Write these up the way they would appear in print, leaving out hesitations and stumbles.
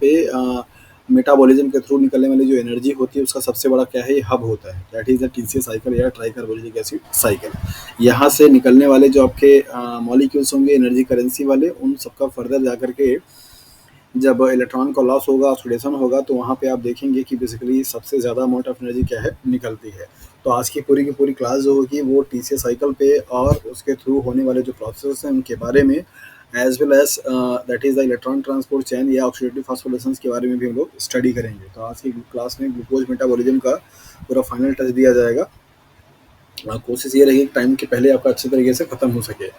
पे मेटाबॉलिज़्म के थ्रू निकलने वाली जो एनर्जी होती है उसका सबसे बड़ा क्या है, ये हब होता है। That is the TCA cycle या ट्राइकार्बोनिलिक एसिड साइकिल। यहाँ से निकलने वाले जो आपके मॉलिक्यूल्स होंगे एनर्जी करेंसी वाले, उन सबका फर्दर जाकर के जब इलेक्ट्रॉन का लॉस होगा, ऑक्सीडेशन होगा, तो वहाँ पे आप देखेंगे कि बेसिकली सबसे ज़्यादा अमाउंट ऑफ एनर्जी क्या है, निकलती है। तो आज की पूरी क्लास जो होगी वो टीसीए साइकिल पे और उसके थ्रू होने वाले जो प्रोसेस हैं उनके बारे में, as well as that is the electron transport chain या ऑक्सीडेटिव फॉस्फोरिलेशंस के बारे में भी हम लोग स्टडी करेंगे। तो आज की क्लास में ग्लूकोज मेटाबॉलिज्म का पूरा फाइनल टच दिया जाएगा। कोशिश ये रहेगी टाइम के पहले आपका अच्छे तरीके से खत्म हो सके।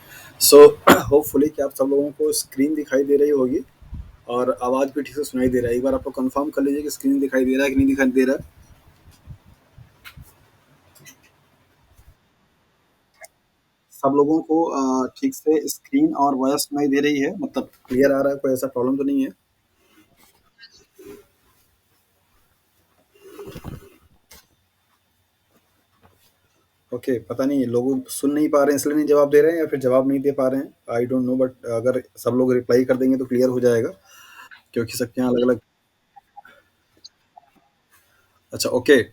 सो होपफुली कि आप सब लोगों को स्क्रीन दिखाई दे रही होगी और आवाज़ भी ठीक से सुनाई दे रहा है। एक बार आपको कंफर्म कर लीजिए कि स्क्रीन दिखाई दे रहा है कि नहीं दिखाई दे रहा है। सब लोगों को ठीक से स्क्रीन और वॉइस सुनाई दे रही है, मतलब क्लियर आ रहा है, कोई ऐसा प्रॉब्लम तो नहीं है? ओके, पता नहीं लोग सुन नहीं पा रहे हैं इसलिए नहीं जवाब दे रहे हैं या फिर जवाब नहीं दे पा रहे हैं, आई डोंट नो, बट अगर सब लोग रिप्लाई कर देंगे तो क्लियर हो जाएगा, क्योंकि सबके यहाँ अलग अलग। अच्छा, ओके।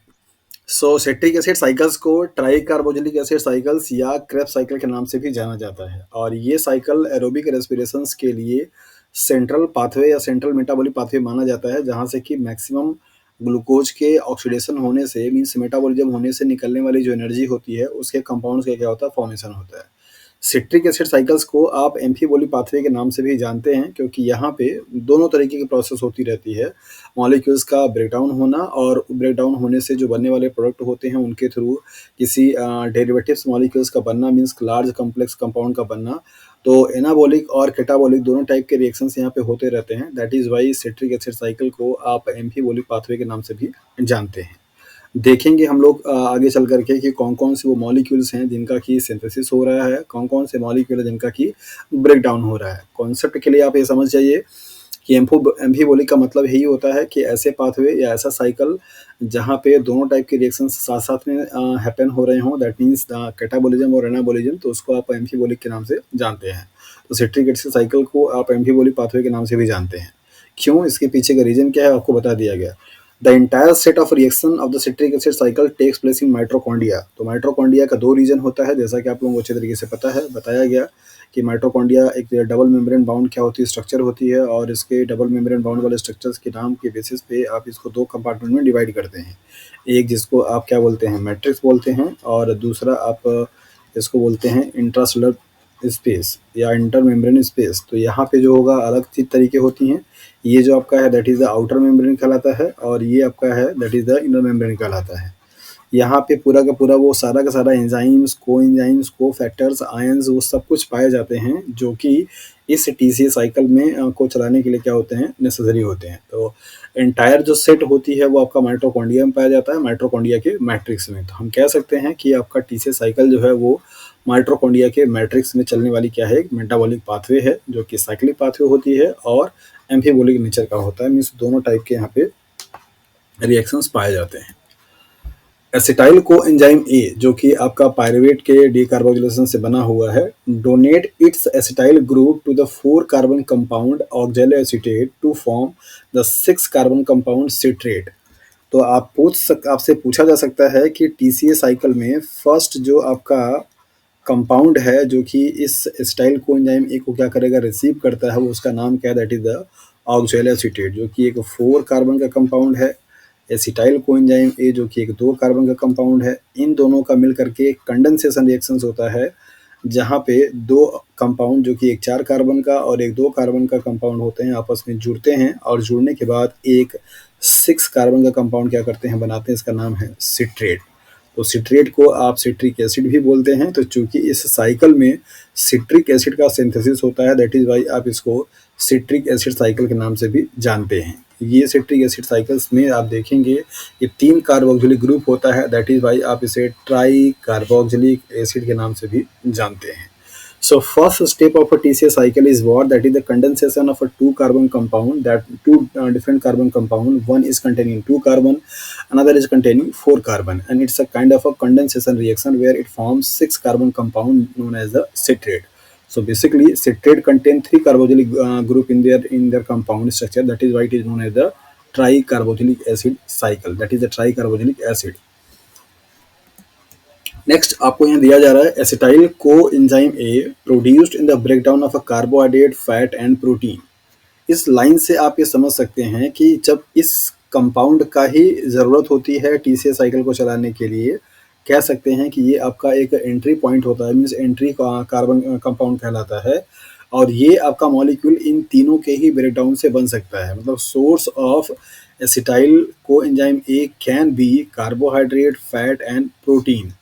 सो सिट्रिक एसिड साइकिल्स को ट्राई कार्बोजिलिक एसिड साइकिल्स या क्रेब्स साइकिल के नाम से भी जाना जाता है, और ये साइकिल एरोबिक रेस्पिरेशंस के लिए सेंट्रल पाथवे या सेंट्रल मेटाबॉलिक पाथवे माना जाता है, जहाँ से कि मैक्सिमम ग्लूकोज के ऑक्सीडेशन होने से, मीन्स मेटाबॉलिज्म होने से निकलने वाली जो एनर्जी होती है उसके कंपाउंड्स का क्या होता है, फॉर्मेशन होता है। सिट्रिक एसिड साइकिल्स को आप एम्फीबोली पाथवे के नाम से भी जानते हैं, क्योंकि यहाँ पे दोनों तरीके की प्रोसेस होती रहती है। मॉलिक्यूल्स का ब्रेकडाउन होना और ब्रेकडाउन होने से जो बनने वाले प्रोडक्ट होते हैं उनके थ्रू किसी डेरिवेटिव्स मॉलिक्यूल्स का बनना, मीन्स लार्ज कॉम्प्लेक्स कंपाउंड का बनना। तो एनाबॉलिक और कैटाबॉलिक दोनों टाइप के रिएक्शंस यहाँ पे होते रहते हैं। That is Y citric acid cycle को आप एम्फीबोलिक पाथवे के नाम से भी जानते हैं। देखेंगे हम लोग आगे चल करके कि कौन-कौन से वो मॉलिक्यूल्स हैं जिनका कि सिंथेसिस हो रहा है, कौन-कौन से मॉलिक्यूल है जिनका कि ब्रेक डाउन हो रहा है। कॉन्सेप्ट के लिए आप ये समझ जाइए कि एम्फीबोलिक का मतलब यही होता है कि ऐसे पाथवे या ऐसा साइकिल जहाँ पे दोनों टाइप के रिएक्शंस साथ-साथ में हैपन हो रहे हों, दैट मीन्स कैटाबॉलिज्म और एनाबॉलिज्म, तो उसको आप एम्फीबोलिक के नाम से जानते हैं। तो सिट्रिक एसिड साइकिल को आप एम्फीबोलिक पाथवे के नाम से भी जानते हैं। क्यों? इसके पीछे का रीज़न क्या है आपको बता दिया गया। The entire set of reaction of the citric acid cycle takes place in mitochondria. तो माइटोकॉन्ड्रिया का 2 रीजन होता है, जैसा कि आप लोगों को अच्छे तरीके से पता है, बताया गया कि माइटोकॉन्ड्रिया एक डबल मेम्ब्रेन बाउंड क्या होती है, स्ट्रक्चर होती है, और इसके डबल मेम्ब्रेन बाउंड वाले स्ट्रक्चर्स के नाम के बेसिस पे आप इसको 2 कंपार्टमेंट में डिवाइड करते हैं। एक जिसको आप क्या बोलते हैं, मैट्रिक्स बोलते हैं, और दूसरा आप इसको बोलते हैं इंट्रासेलुलर स्पेस या इंटर मेम्ब्रेन स्पेस। तो यहाँ पे जो होगा अलग चीज तरीके होती हैं। ये जो आपका है that is the outer membrane कहलाता है, और ये आपका है that is the inner membrane कहलाता है। यहाँ पे पूरा का पूरा वो सारा का सारा एंजाइम्स, कोएंजाइम्स, कोफैक्टर्स, आयंस, वो सब कुछ पाए जाते हैं जो कि इस टीसीए साइकिल में को चलाने के लिए क्या होते हैं, नेसेसरी होते हैं। तो एंटायर जो सेट होती है वो आपका माइटोकॉन्ड्रिया में पाया जाता है, माइटोकॉन्ड्रिया के मैट्रिक्स में। तो हम कह सकते हैं कि आपका टीसीए साइकिल जो है वो माइटोकॉन्ड्रिया के मैट्रिक्स में चलने वाली क्या है, एक मेटाबॉलिक पाथवे है, जो कि साइक्लिक पाथवे होती है और एम्फीबोलिक नेचर का होता है, मीन्स दोनों टाइप के यहाँ पे रिएक्शंस पाए जाते हैं। एसिटाइल को एंजाइम ए, जो कि आपका पायरुवेट के डीकार्बोक्सिलेशन से बना हुआ है, donate its acetyl group to the 4 carbon compound oxaloacetate to form the 6 carbon compound citrate. तो आपसे पूछा जा सकता है कि टीसीए साइकिल में फर्स्ट जो आपका कंपाउंड है जो कि इस एसिटाइल कोएंजाइम ए को क्या करेगा, रिसीव करता है, वो उसका नाम क्या है, दैट इज द ऑक्जेलोएसीटेट, जो कि एक 4 कार्बन का कंपाउंड है। एसिटाइल कोएंजाइम ए जो कि एक 2 कार्बन का कंपाउंड है। इन दोनों का मिल करके एक कंडेंसेशन रिएक्शंस होता है, जहाँ पे 2 कंपाउंड जो कि एक 4 कार्बन का और एक 2 कार्बन का कंपाउंड होते हैं आपस में जुड़ते हैं, और जुड़ने के बाद एक 6 कार्बन का कंपाउंड क्या करते हैं, बनाते हैं, इसका नाम है सिट्रेट। तो सिट्रेट को आप सिट्रिक एसिड भी बोलते हैं। तो चूंकि इस साइकिल में सिट्रिक एसिड का सिंथेसिस होता है, दैट इज वाई आप इसको सिट्रिक एसिड साइकिल के नाम से भी जानते हैं। ये सिट्रिक एसिड साइकिल्स में आप देखेंगे कि 3 कार्बोक्सिलिक ग्रुप होता है, दैट इज वाई आप इसे ट्राई कार्बोक्सिलिक एसिड के नाम से भी जानते हैं। So first step of a TCA cycle is what? That is the condensation of a 2 carbon compound, that two different carbon compound. One is containing 2 carbon, another is containing 4 carbon, and it's a kind of a condensation reaction where it forms 6 carbon compound known as the citrate. So basically, citrate contain three carboxylic group in their compound structure. That is why it is known as the tricarboxylic acid cycle. That is the tricarboxylic acid. Next आपको यहाँ दिया जा रहा है acetyl co enzyme A produced in the breakdown of a carbohydrate fat and protein. इस line से आप ये समझ सकते हैं कि जब इस कंपाउंड का ही ज़रूरत होती है टीसीए साइकिल को चलाने के लिए, कह सकते हैं कि ये आपका एक एंट्री पॉइंट होता है, मीन्स एंट्री कार्बन कंपाउंड कहलाता है। और ये आपका मॉलिक्यूल इन तीनों के ही ब्रेकडाउन से बन सकता है। मतलब source of acetyl co enzyme A can be carbohydrate fat and protein.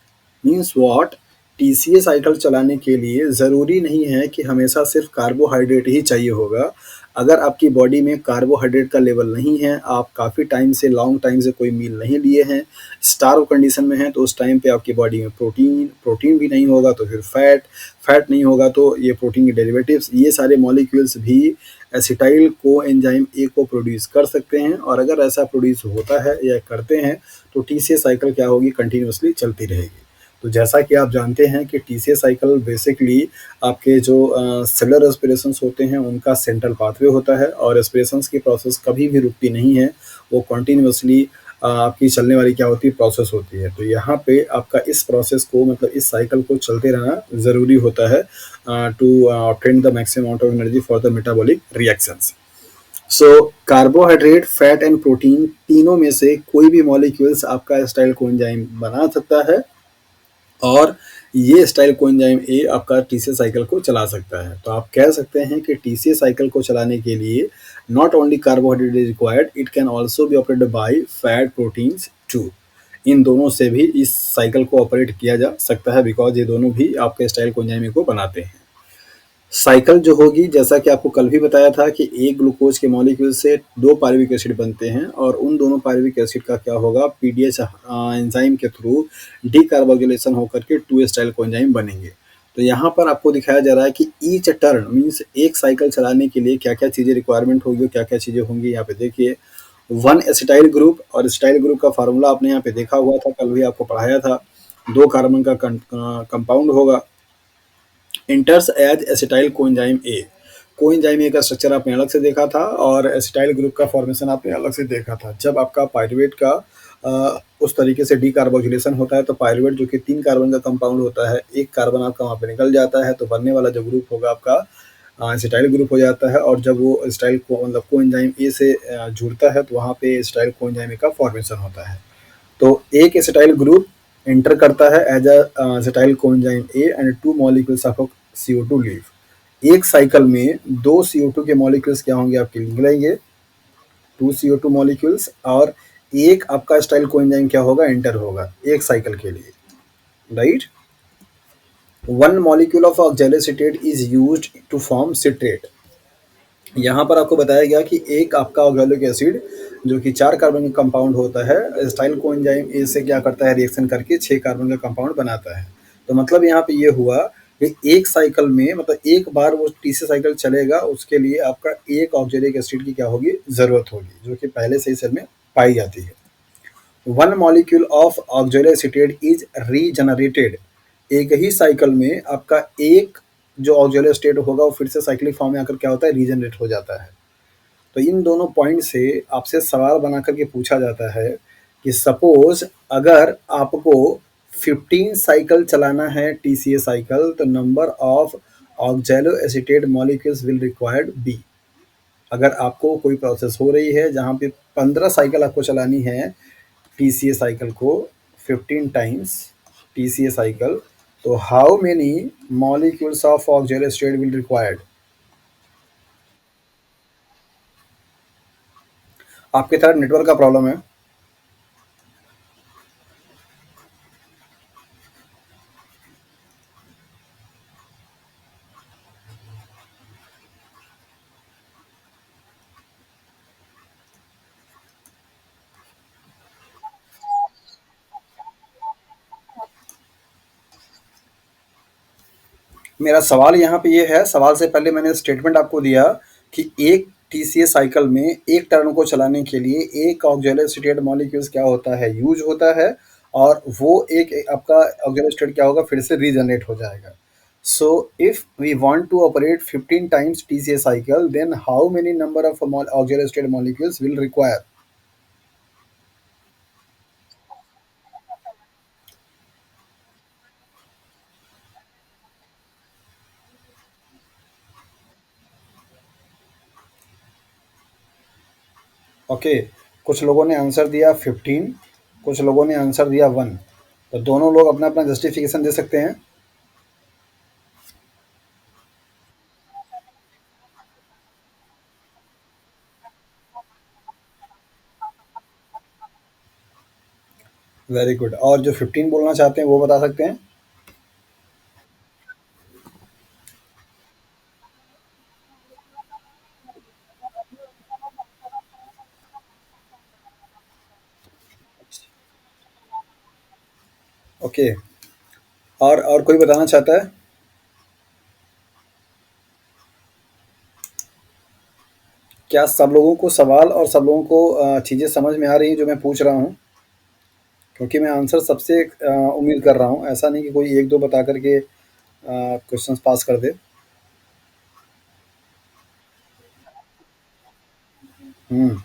Means what, TCA cycle चलाने के लिए ज़रूरी नहीं है कि हमेशा सिर्फ कार्बोहाइड्रेट ही चाहिए होगा। अगर आपकी बॉडी में कार्बोहाइड्रेट का लेवल नहीं है, आप काफ़ी टाइम से लॉन्ग टाइम से कोई मील नहीं लिए हैं, स्टार्व कंडीशन में हैं, तो उस टाइम पे आपकी बॉडी में प्रोटीन भी नहीं होगा तो फिर फैट नहीं होगा तो ये प्रोटीन के डेरिवेटिव्स, ये सारे मॉलिक्यूल्स भी एसिटाइल को एंजाइम ए को प्रोड्यूस कर सकते हैं। और अगर ऐसा प्रोड्यूस होता है या करते हैं तो टीसीए साइकिल क्या होगी, कंटिन्यूसली चलती रहेगी। तो जैसा कि आप जानते हैं कि टीसीए साइकिल बेसिकली आपके जो सेलुलर रेस्पिरेशंस होते हैं उनका सेंट्रल पाथवे होता है, और रेस्पिरेशंस की प्रोसेस कभी भी रुकती नहीं है, वो कंटिन्यूसली आपकी चलने वाली क्या होती है, प्रोसेस होती है। तो यहाँ पे आपका इस प्रोसेस को, मतलब इस साइकिल को चलते रहना ज़रूरी होता है to obtain the maximum amount of energy for the metabolic reactions. So carbohydrate, fat and protein तीनों में से कोई भी मॉलिक्यूल्स आपका एसिटाइल कोएंजाइम बना सकता है, और ये स्टाइल कोएंजाइम ए आपका टीसीए साइकिल को चला सकता है। तो आप कह सकते हैं कि टीसीए साइकिल को चलाने के लिए not only carbohydrate is required, it can also be operated by fat proteins too. इन दोनों से भी इस साइकिल को ऑपरेट किया जा सकता है, बिकॉज ये दोनों भी आपके स्टाइल कोएंजाइम ए को बनाते हैं। साइकिल जो होगी, जैसा कि आपको कल भी बताया था कि एक ग्लूकोज के मॉलिक्यूल से दो पायरुविक एसिड बनते हैं, और उन दोनों पायरुविक एसिड का क्या होगा, पीडीएच एंजाइम के थ्रू डीकार्बोक्सिलेशन होकर के टू एसिटाइल कोएंजाइम बनेंगे। तो यहाँ पर आपको दिखाया जा रहा है कि ईच टर्न मीन्स एक साइकिल चलाने के लिए क्या क्या चीज़ें रिक्वायरमेंट होगी, क्या क्या चीज़ें होंगी। यहाँ पे देखिए, वन एसिटाइल ग्रुप, और एसिटाइल ग्रुप का फार्मूला आपने यहाँ पे देखा हुआ था, कल भी आपको पढ़ाया था। दो कार्बन का कंपाउंड होगा, enters as acetyl coenzyme A. Coenzyme A का स्ट्रक्चर आपने अलग से देखा था, और एसिटाइल ग्रुप का फॉर्मेशन आपने अलग से देखा था। जब आपका पायरुवेट का उस तरीके से डीकार्बोक्सिलेशन होता है तो पायरुवेट जो कि 3 कार्बन का कंपाउंड होता है, एक कार्बन आपका वहाँ पे निकल जाता है, तो बनने वाला जो ग्रुप होगा आपका एसिटाइल ग्रुप हो जाता है। और जब वो एसिटाइल को मतलब कोएंजाइम ए से जुड़ता है तो वहाँ पे एसिटाइल कोएंजाइम ए का फॉर्मेशन होता है। तो एक एसिटाइल ग्रुप एंटर करता है as acetyl coenzyme A and two molecules of CO2 leave. एक साइकिल में दो CO2 के मॉलिक्यूल्स क्या होंगे, आपके निकलेंगे, 2 CO2 मॉलिक्यूल्स, और एक आपका एसिटाइल कोएंजाइम क्या होगा, एंटर होगा एक साइकिल के लिए, right. One molecule of oxaloacetate is used to form citrate. यहाँ पर आपको बताया गया कि एक आपका ऑक्सैलिक एसिड जो कि 4 कार्बन का कंपाउंड होता है, एसिटाइल कोएंजाइम ए से क्या करता है, रिएक्शन करके 6 कार्बन का कंपाउंड बनाता है। तो मतलब यहाँ पे ये हुआ कि एक साइकिल में, मतलब एक बार वो टीसीए साइकिल चलेगा, उसके लिए आपका एक ऑक्सैलिक एसिड की क्या होगी, ज़रूरत होगी, जो कि पहले से ही सेल में पाई जाती है। One molecule of oxalic acetate is regenerated. एक ही साइकिल में आपका एक जो ऑक्सैलिक स्टेट होगा वो फिर से साइक्लिक फॉर्म में आकर क्या होता है, रीजनरेट हो जाता है। तो इन दोनों पॉइंट से आपसे सवाल बना करके पूछा जाता है कि सपोज अगर आपको 15 साइकिल चलाना है टीसीए साइकिल, तो number of oxaloacetate molecules will required be. अगर आपको कोई प्रोसेस हो रही है जहाँ पे 15 साइकिल आपको चलानी है टीसीए साइकिल को, 15 टाइम्स टीसीए साइकिल, तो how many molecules of oxalo acetate will required. आपके तरफ नेटवर्क का प्रॉब्लम है। मेरा सवाल यहाँ पे ये है, सवाल से पहले मैंने स्टेटमेंट आपको दिया कि एक टीसीए साइकिल में एक टर्न को चलाने के लिए एक ऑक्सैलो एसिटेट मॉलिक्यूल्स क्या होता है, यूज होता है, और वो एक आपका ऑक्सैलो एसिटेट क्या होगा, फिर से रीजनरेट हो जाएगा। So if we want to operate 15 times TCA cycle, then how many number of auxiliary state molecules will require? Okay, कुछ लोगों ने आंसर दिया 15, कुछ लोगों ने आंसर दिया 1। तो दोनों लोग अपना अपना जस्टिफिकेशन दे सकते हैं। Very good. और जो 15 बोलना चाहते हैं वो बता सकते हैं। ओके, और कोई बताना चाहता है? क्या सब लोगों को सवाल और सब लोगों को चीज़ें समझ में आ रही हैं जो मैं पूछ रहा हूँ? क्योंकि मैं आंसर सबसे उम्मीद कर रहा हूँ, ऐसा नहीं कि कोई एक दो बता करके क्वेश्चंस पास कर दे। हम्म।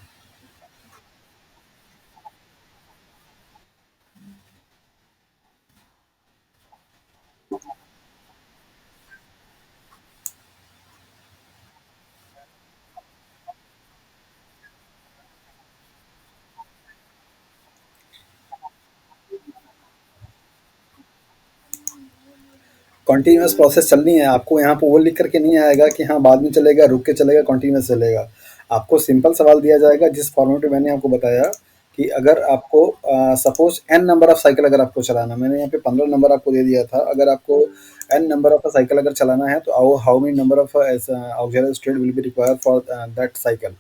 कंटीन्यूअस प्रोसेस चलनी है, आपको यहाँ पे वो लिख करके नहीं आएगा कि हाँ बाद में चलेगा, रुक के चलेगा, कंटीन्यूअस चलेगा। आपको सिंपल सवाल दिया जाएगा जिस फॉर्मेट में मैंने आपको बताया कि अगर आपको suppose n number of cycle अगर आपको चलाना, मैंने यहाँ पे 15 नंबर आपको दे दिया था, अगर आपको एन नंबर ऑफ साइकिल अगर चलाना है तो how many number of auxiliary state will be required for that cycle.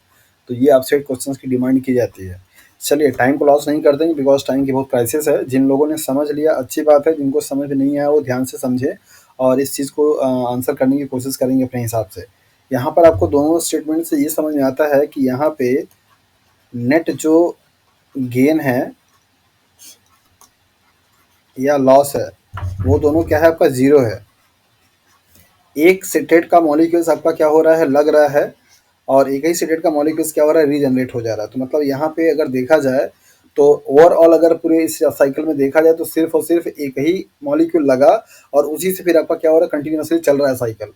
तो ये आपसे क्वेश्चंस की डिमांड की जाती है। चलिए टाइम को लॉस नहीं करते हैं बिकॉज टाइम की बहुत क्राइसिस है। जिन लोगों ने समझ लिया अच्छी बात है, जिनको समझ में नहीं आया वो ध्यान से समझे और इस चीज़ को आंसर करने की कोशिश करेंगे अपने हिसाब से। यहाँ पर आपको दोनों स्टेटमेंट से ये समझ में आता है कि यहाँ पे नेट जो गेन है या लॉस है वो दोनों क्या है, आपका ज़ीरो है। एक स्टेट का मॉलिक्यूल्स आपका क्या हो रहा है, लग रहा है, और एक ही स्टेट का मॉलिक्यूल्स क्या हो रहा है, रीजनरेट हो जा रहा है। तो मतलब यहाँ पे अगर देखा जाए तो ओवरऑल अगर पूरे इस साइकिल में देखा जाए तो सिर्फ और सिर्फ एक ही मॉलिक्यूल लगा और उसी से फिर आपका क्या हो रहा है, कंटिन्यूसली चल रहा है साइकिल।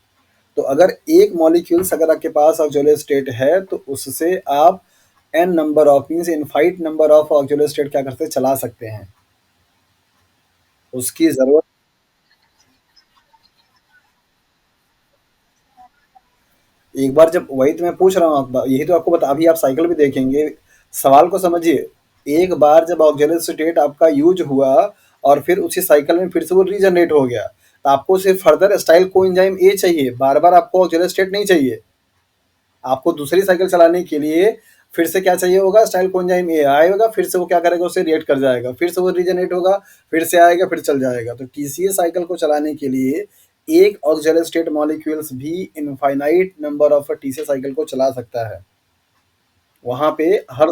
तो अगर एक मॉलिक्यूल्स अगर आपके पास ऑक्सिलरी स्टेट है तो उससे आप n number of means infinite number of auxiliary state क्या करते हैं, चला सकते हैं। उसकी ज़रूरत, एक बार जब, वही तो मैं पूछ रहा हूँ, यही तो आपको बता, अभी आप साइकिल भी देखेंगे, सवाल को समझिए। एक बार जब ऑक्सिलरी स्टेट आपका यूज हुआ और फिर उसी साइकिल में फिर से वो रीजनरेट हो गया, तो आपको सिर्फ फर्दर स्टाइल कोएंजाइम ए चाहिए, बार बार आपको ऑक्सिलरी स्टेट नहीं चाहिए। आपको दूसरी साइकिल चलाने के लिए फिर से क्या चाहिए होगा, स्टाइल कोएंजाइम ए आएगा, फिर से वो क्या करेगा, उसे रिएक्ट कर जाएगा, फिर से वो रीजनरेट होगा, फिर से आएगा, फिर चल जाएगा। तो टीसीए साइकिल को चलाने के लिए एक ऑक्सिलरी स्टेट मॉलिक्यूल्स भी infinite number of TCA cycle को चला सकता है। वहां पे हर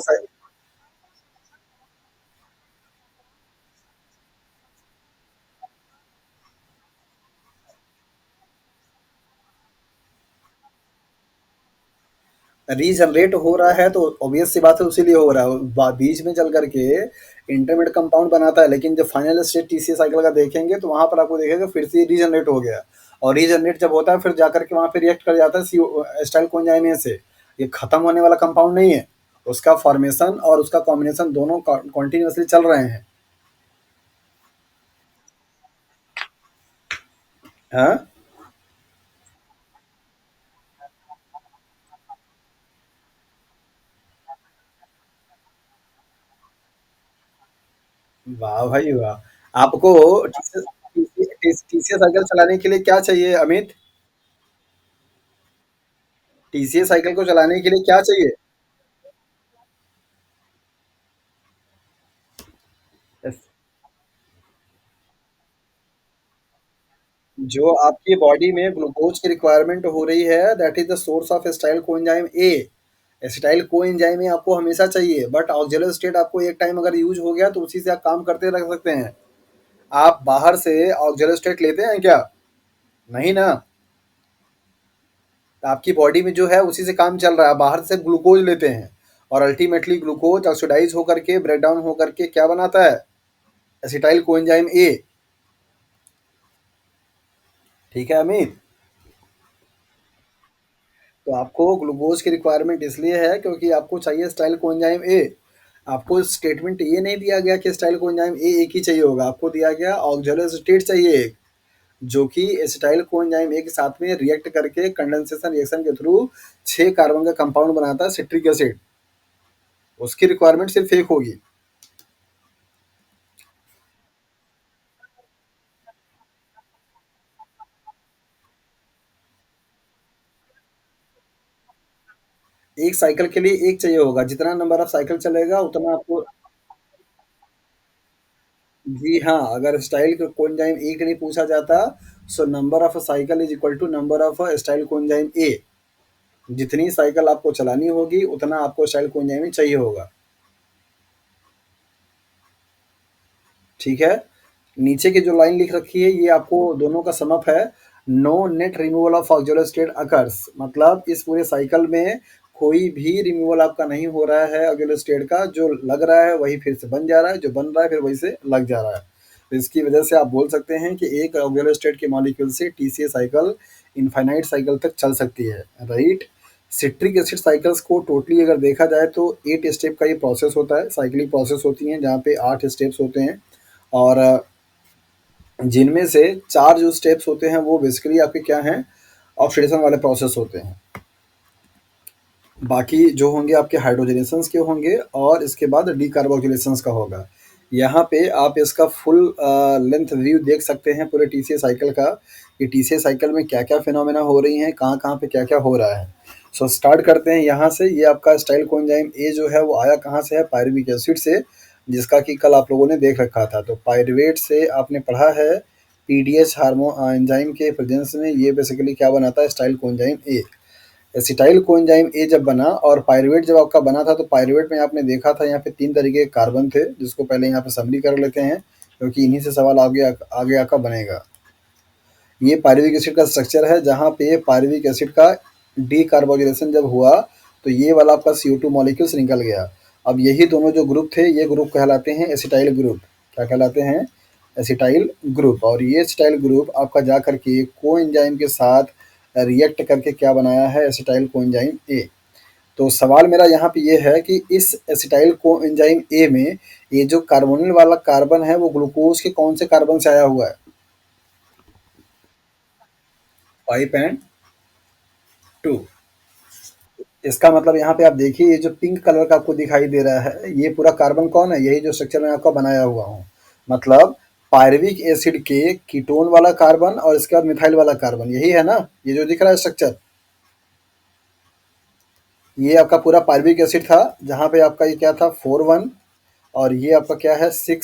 रीजनरेट हो रहा है तो ऑब्वियस सी बात है, उसी लिए हो रहा है, बीच में चल करके इंटरमीडिएट कंपाउंड बनाता है, लेकिन जब फाइनल स्टेट टीसीए साइकिल का देखेंगे तो वहां पर आपको देखेगा फिर से रीजनरेट हो गया। और रीजनरेट जब होता है फिर जाकर के वहां पे रिएक्ट कर जाता है एस्टाइल कोएंजाइम से। ये खत्म होने वाला कंपाउंड नहीं है, उसका फॉर्मेशन और उसका कॉम्बिनेशन दोनों कॉन्टिन्यूसली चल रहे हैं। हाँ, वाह भाई वाह। आपको टीसीए साइकिल चलाने के लिए क्या चाहिए अमित? टीसीए साइकिल को चलाने के लिए क्या चाहिए? जो आपकी बॉडी में ग्लूकोज की रिक्वायरमेंट हो रही है, that is the source of acetyl coenzyme A. Acetyl coenzyme ए आपको हमेशा चाहिए, बट ऑक्सिलरी स्टेट आपको एक टाइम अगर यूज हो गया तो उसी से आप काम करते रह सकते हैं। आप बाहर से ऑक्सिलरी स्टेट लेते हैं क्या? नहीं ना, आपकी बॉडी में जो है उसी से काम चल रहा है, बाहर से ग्लूकोज लेते हैं और अल्टीमेटली ग्लूकोज ऑक्सीडाइज होकर के ब्रेक डाउन होकर के क्या बनाता है, एसिटाइल कोएंजाइम ए। ठीक है अमित। तो आपको ग्लूकोज की रिक्वायरमेंट इसलिए है क्योंकि आपको चाहिए स्टाइल कोएंजाइम ए। आपको स्टेटमेंट ये नहीं दिया गया कि स्टाइल कोएंजाइम ए एक ही चाहिए होगा, आपको दिया गया ऑक्जेलोएसिटेट चाहिए एक, जो कि एसिटाइल कोएंजाइम ए के साथ में रिएक्ट करके कंडेंसेशन रिएक्शन के थ्रू 6 कार्बन का कंपाउंड बनाता है सिट्रिक एसिड। उसकी रिक्वायरमेंट सिर्फ एक होगी। एक साइकिल के लिए एक चाहिए होगा, जितना नंबर ऑफ साइकिल चलेगा उतना आपको। जी हाँ, अगर स्टाइल कोएंजाइम ए के लिए पूछा जाता, so number of a cycle is equal to number of acetyl coenzyme A. जितनी साइकिल आपको चलानी होगी उतना आपको स्टाइल कोएंजाइम चाहिए होगा। ठीक है। नीचे की जो लाइन लिख रखी है ये आपको दोनों का समअप है। No net removal of oxaloacetate occurs, मतलब इस पूरे साइकिल में कोई भी रिमूवल आपका नहीं हो रहा है ऑक्जेलोस्टेट का, जो लग रहा है वही फिर से बन जा रहा है, जो बन रहा है फिर वही से लग जा रहा है। तो इसकी वजह से आप बोल सकते हैं कि एक ऑक्जेलोस्टेट के मॉलिक्यूल से टीसीए साइकिल इनफाइनाइट साइकिल तक चल सकती है, राइट। सिट्रिक एसिड साइकिल्स को टोटली अगर देखा जाए तो 8 स्टेप का ये प्रोसेस होता है, साइक्लिक प्रोसेस होती हैं जहाँ पे 8 स्टेप्स होते हैं। और जिनमें से 4 जो स्टेप्स होते हैं वो बेसिकली आपके क्या हैं, ऑक्सीडेशन वाले प्रोसेस होते हैं। बाकी जो होंगे आपके हाइड्रोजनेशंस के होंगे और इसके बाद डीकार्बोक्सिलेशंस का होगा। यहाँ पे आप इसका फुल लेंथ व्यू देख सकते हैं पूरे टीसीए साइकिल का, कि टीसीए साइकिल में क्या-क्या फिनोमेना हो रही हैं, कहाँ-कहाँ पे क्या-क्या हो रहा है। सो स्टार्ट करते हैं यहाँ से। ये आपका स्टाइल कोएंजाइम ए जो है वो आया कहाँ से है, पायरुविक एसिड से, जिसका कि कल आप लोगों ने देख रखा था। तो पायरुवेट से आपने पढ़ा है पीडीएच हार्मो एंजाइम के प्रेजेंस में ये बेसिकली क्या बनाता है, स्टाइल कोएंजाइम ए। एसिटाइल कोएंजाइम ए जब बना और पायरुवेट जब आपका बना था, तो पायरुवेट में आपने देखा था यहाँ पे 3 तरीके के कार्बन थे, जिसको पहले यहाँ पे समरी कर लेते हैं क्योंकि इन्हीं से सवाल आगे आका बनेगा। ये पायरुविक एसिड का स्ट्रक्चर है, जहाँ पे पायरुविक एसिड का डीकार्बोक्सिलेशन जब हुआ तो ये वाला आपका CO2 मॉलिक्यूल्स निकल गया। अब यही दोनों जो ग्रुप थे ये ग्रुप कहलाते हैं एसिटाइल ग्रुप। क्या कहलाते हैं, एसिटाइल ग्रुप। और ये एसिटाइल ग्रुप आपका जा करके कोएंजाइम के साथ रिएक्ट करके क्या बनाया है, एसिटाइल कोएंजाइम ए। तो सवाल मेरा यहाँ पे ये है कि इस एसिटाइल कोएंजाइम ए में ये जो कार्बोनिल वाला कार्बन है वो ग्लूकोज के कौन से कार्बन से आया हुआ है, 5 एंड 2। इसका मतलब यहाँ पे आप देखिए ये जो पिंक कलर का आपको दिखाई दे रहा है ये पूरा कार्बन कौन है, यही जो स्ट्रक्चर मैं आपका बनाया हुआ हूँ। मतलब पायरुविक एसिड के कीटोन वाला कार्बन और इसके बाद मिथाइल वाला कार्बन, यही है ना ये जो दिख रहा है स्ट्रक्चर। ये आपका पूरा पायरुविक एसिड था, जहाँ पे आपका ये क्या था 4 1, और ये आपका क्या है 6,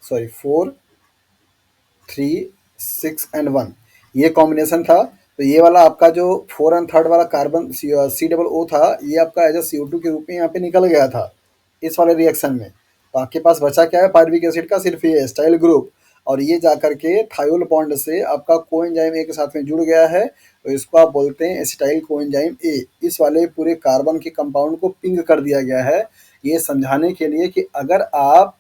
सॉरी 4 3 6 एंड 1, ये कॉम्बिनेशन था। तो ये वाला आपका जो 4 एंड थर्ड वाला कार्बन सी डबल ओ था, ये आपका एज CO2 के रूप में यहाँ पे निकल गया था इस वाले रिएक्शन में। तो आपके पास बचा क्या है, पायरुविक एसिड का सिर्फ ये एस्टाइल ग्रुप, और ये जाकर के थायोल बॉन्ड से आपका कोएंजाइम ए के साथ में जुड़ गया है। तो इसको आप बोलते हैं एसिटाइल कोएंजाइम ए। इस वाले पूरे कार्बन के कंपाउंड को पिंक कर दिया गया है, ये समझाने के लिए कि अगर आप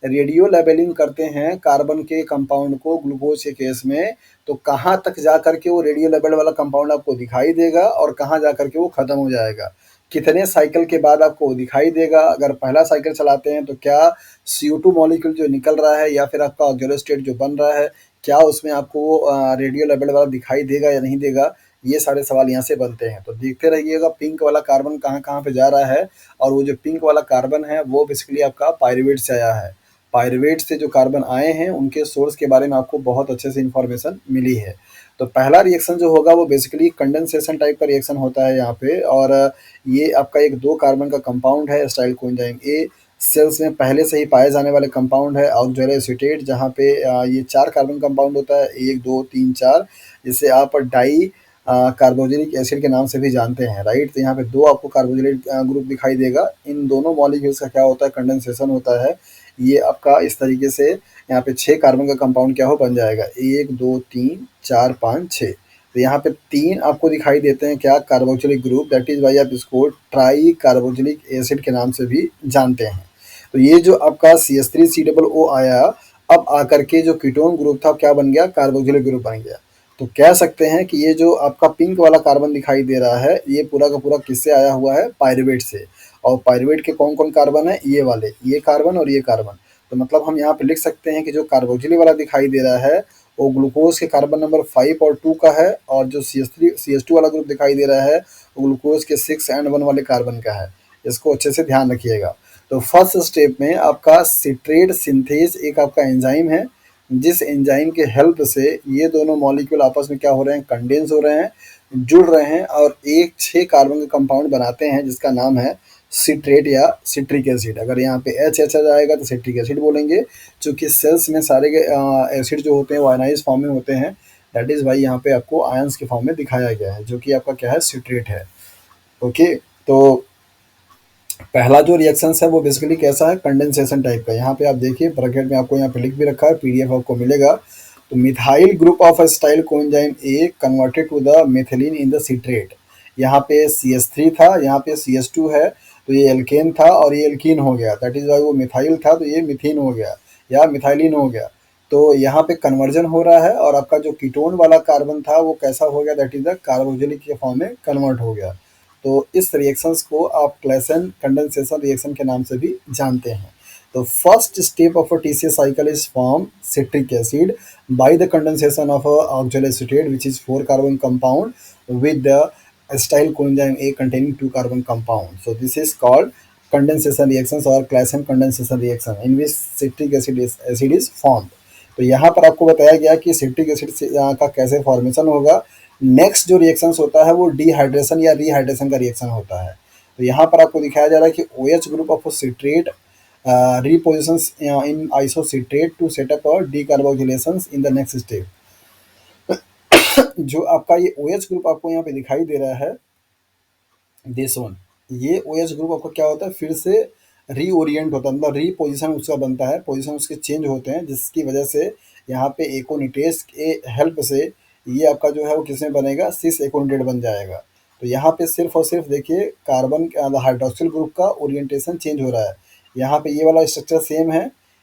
रेडियो लेबलिंग करते हैं कार्बन के कंपाउंड को ग्लूकोज के केस में, तो कहाँ तक जा करके वो रेडियो लेबल वाला कंपाउंड आपको दिखाई देगा और कहाँ जा करके वो ख़त्म हो जाएगा, कितने साइकिल के बाद आपको वो दिखाई देगा। अगर पहला साइकिल चलाते हैं तो क्या CO2 मॉलिक्यूल जो निकल रहा है या फिर आपका ऑक्जेलोस्टेट जो बन रहा है, क्या उसमें आपको वो रेडियो लेबल वाला दिखाई देगा या नहीं देगा, ये सारे सवाल यहाँ से बनते हैं। तो देखते रहिएगा पिंक वाला कार्बन कहाँ कहाँ पे जा रहा है। और वो जो पिंक वाला कार्बन है वो बेसिकली आपका पायरुवेट से आया है। पायरुवेट से जो कार्बन आए हैं उनके सोर्स के बारे में आपको बहुत अच्छे से इन्फॉर्मेशन मिली है। तो पहला रिएक्शन जो होगा वो बेसिकली कंडेंसेशन टाइप का रिएक्शन होता है यहाँ पे। और ये आपका एक 2 कार्बन का कंपाउंड है एसिटाइल कोएंजाइम ए। सेल्स में पहले से ही पाए जाने वाले कंपाउंड है ऑक्जेलोएसिटेट, जहाँ पे ये 4 कार्बन कंपाउंड होता है, 1 2 3 4, जिसे आप डाई कार्बोजेनिक एसिड के नाम से भी जानते हैं, राइट? तो यहाँ पे 2 आपको कार्बोक्सिलिक ग्रुप दिखाई देगा। इन दोनों मॉलिक्यूल्स का क्या होता है, कंडेंसेशन होता है। ये आपका इस तरीके से यहाँ पे 6 कार्बन का कंपाउंड क्या हो बन जाएगा, 1, 2, 3, 4, 5, 6। तो यहाँ पे 3 आपको दिखाई देते हैं क्या, carboxylic group, that is why आप इसको ट्राई कार्बोक्सिलिक एसिड के नाम से भी जानते हैं। तो ये जो आपका CH3COO आया, अब आकर के जो कीटोन ग्रुप था क्या बन गया, कार्बोक्सिलिक ग्रुप बन गया। तो कह सकते हैं कि ये जो आपका पिंक वाला कार्बन दिखाई दे रहा है, ये पूरा का पूरा किससे आया हुआ है, पायरुवेट से। और पायरुवेट के कौन कौन कार्बन है, ये वाले, ये कार्बन और ये कार्बन। तो मतलब हम यहाँ पे लिख सकते हैं कि जो कार्बोक्सिलिक वाला दिखाई दे रहा है वो ग्लूकोज के कार्बन नंबर 5 और 2 का है, और जो CH2 वाला ग्रुप दिखाई दे रहा है वो ग्लूकोज के 6 एंड 1 वाले कार्बन का है। इसको अच्छे से ध्यान रखिएगा। तो फर्स्ट स्टेप में आपका सिट्रेट सिंथेज एक आपका एंजाइम है, जिस एंजाइम के हेल्प से ये दोनों मॉलिक्यूल आपस में क्या हो रहे हैं, कंडेंस हो रहे हैं, जुड़ रहे हैं और एक 6 कार्बन का कंपाउंड बनाते हैं जिसका नाम है सिट्रेट या सिट्रिक एसिड। अगर यहाँ पे एच आ जाएगा तो सिट्रिक एसिड बोलेंगे, चूँकि सेल्स में सारे के एसिड जो होते हैं वो आयनाइज फॉर्म में होते हैं, दैट इज़ वाई यहाँ पे आपको आयंस के फॉर्म में दिखाया गया है, जो कि आपका क्या है, सिट्रेट है। ओके, तो पहला जो रिएक्शन है वो बेसिकली कैसा है, कंडेंसेशन टाइप का। यहाँ पे आप देखिए ब्रैकेट में आपको यहाँ पे लिख भी रखा है, पीडीएफ आपको मिलेगा। तो methyl group of acetyl coenzyme A converted to the methylene in the citrate. यहाँ पे CH3 था, यहाँ पे CH2 है, तो ये एल्केन था और ये एल्कीन हो गया, दैट इज वाई वो मिथाइल था तो ये मिथीन हो गया या मिथाइलिन हो गया। तो यहाँ पे कन्वर्जन हो रहा है और आपका जो कीटोन वाला कार्बन था वो कैसा हो गया, दैट इज द कार्बोक्सिलिक के फॉर्म में कन्वर्ट हो गया। तो इस रिएक्शंस को आप क्लेसन कंडेंसेशन रिएक्शन के नाम से भी जानते हैं। तो first step of a TCA cycle is form citric acid by the condensation of a oxaloacetate which is 4 carbon compound with the acyl coenzyme A containing 2 carbon compound. So this is called condensation reactions or Claisen condensation reaction in which citric acid is formed. तो यहाँ पर आपको बताया गया कि citric acid का कैसे formation होगा। नेक्स्ट जो रिएक्शंस होता है वो डिहाइड्रेशन या रिहाइड्रेशन का रिएक्शन होता है। तो यहाँ पर आपको दिखाया जा रहा है कि OH group of citrate repositions in isocitrate to set up a decarboxylations in the next step। जो आपका ये OH ग्रुप आपको यहाँ पे दिखाई दे रहा है, दिस वन, ये OH ग्रुप आपका क्या होता है, फिर से रीओरिएंट होता है, मतलब रीपोजिशन उसका बनता है, पोजिशन उसके चेंज होते हैं, जिसकी वजह से यहाँ पे एकोनिटेज के हेल्प से ये आपका जो है वो किसमें बनेगा, सिस एकोनिटेट बन जाएगा। तो यहाँ पे सिर्फ और सिर्फ देखिए कार्बन हाइड्रोक्सिल ग्रुप का ओरिएंटेशन चेंज हो रहा है। यहाँ पे ये वाला स्ट्रक्चर सेम है,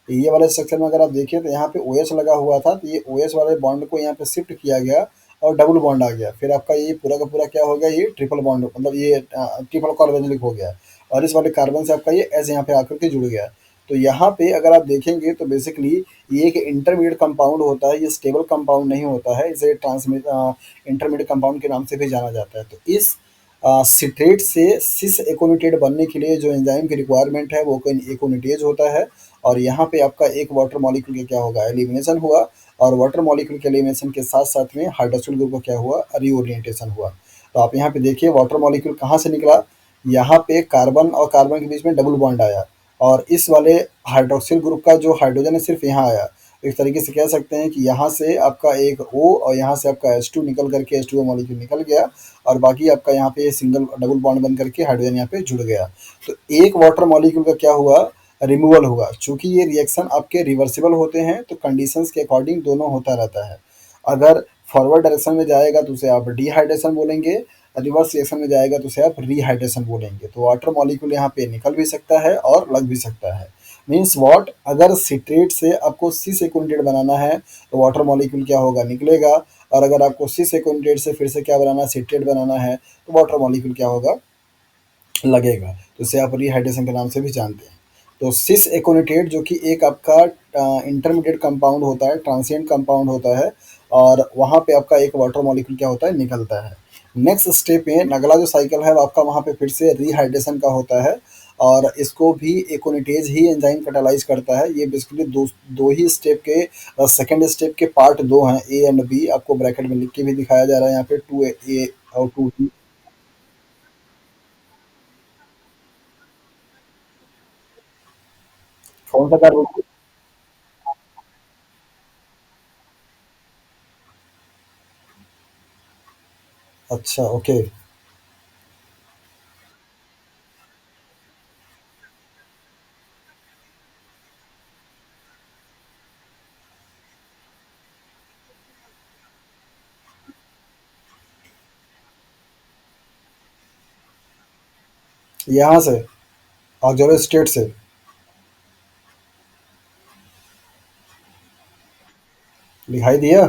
ये वाले स्ट्रक्चर में अगर आप देखिए तो यहाँ पे OH लगा हुआ था, तो ये OH वाले बॉन्ड को यहाँ पे शिफ्ट किया गया और डबल बॉन्ड आ गया। फिर आपका ये पूरा का पूरा क्या हो गया, ये ट्रिपल बॉन्ड, मतलब ये ट्रिपल कार्बोनिलिक हो गया और इस वाले कार्बन से आपका ये एस यहाँ पे आकर के जुड़ गया। तो यहाँ पे अगर आप देखेंगे तो बेसिकली ये एक इंटरमीडिएट कंपाउंड होता है, ये स्टेबल कंपाउंड नहीं होता है, इसे इंटरमीडिएट कंपाउंड के नाम से भी जाना जाता है। तो इस सिट्रेट से सिस एकोनिटेट बनने के लिए जो एंजाइम की रिक्वायरमेंट है वो एकोनिटेज होता है, और यहाँ पे आपका एक वाटर मॉलिक्यूल का क्या होगा, एलिमिनेशन हुआ, और वाटर मॉलिक्यूल के एलिमिनेशन के साथ साथ में हाइड्रोक्सिल ग्रुप का क्या हुआ, रीओरिएंटेशन हुआ। तो आप यहाँ पे देखिए वाटर मॉलिक्यूल कहाँ से निकला, यहाँ पे कार्बन और कार्बन के बीच में डबल बॉन्ड आया, और इस वाले हाइड्रोक्सिल ग्रुप का जो हाइड्रोजन है सिर्फ यहाँ आया। तो एक तरीके से कह सकते हैं कि यहाँ से आपका एक O और यहाँ से आपका H2 निकल करके H2O मॉलिक्यूल निकल गया, और बाकी आपका यहाँ पे सिंगल डबल बॉन्ड बन करके हाइड्रोजन यहाँ पे जुड़ गया। तो एक वाटर मॉलिक्यूल का क्या हुआ, रिमूवल हुआ। चूंकि ये रिएक्शन आपके रिवर्सिबल होते हैं तो कंडीशंस के अकॉर्डिंग दोनों होता रहता है। अगर फॉरवर्ड डायरेक्शन में जाएगा तो उसे आप डिहाइड्रेशन बोलेंगे, रिवर्स रिएक्शन में जाएगा तो उसे आप रिहाइड्रेशन बोलेंगे। तो वाटर मॉलिक्यूल यहाँ पे निकल भी सकता है और लग भी सकता है। मीन्स वॉट, अगर सिट्रेट से आपको सिस एकोनिटेट बनाना है तो वाटर मॉलिक्यूल क्या होगा, निकलेगा, और अगर आपको सिस एकोनिटेट से फिर से क्या बनाना है, सिट्रेट बनाना है, तो वाटर मॉलिक्यूल क्या होगा, लगेगा। तो इसे आप रिहाइड्रेशन के नाम से भी जानते हैं। तो सिस एकोनिटेट जो कि एक आपका इंटरमीडिएट कंपाउंड होता है, ट्रांसिएंट कंपाउंड होता है, और वहाँ पे आपका एक वाटर मॉलिक्यूल क्या होता है, निकलता है। नेक्स्ट स्टेप में अगला जो साइकिल है वो आपका वहाँ पे फिर से रिहाइड्रेशन का होता है, और इसको भी एकोनिटेज ही एंजाइम कैटालाइज करता है। ये बेसिकली दो दो ही स्टेप के, सेकेंड स्टेप के पार्ट दो हैं, ए एंड बी, आपको ब्रैकेट में लिख के भी दिखाया जा रहा है यहाँ पे, 2A और 2B। कौन सा कार्बन, अच्छा, ओके। यहाँ से ऑक्सोलो स्टेट से। दिखाई दिया?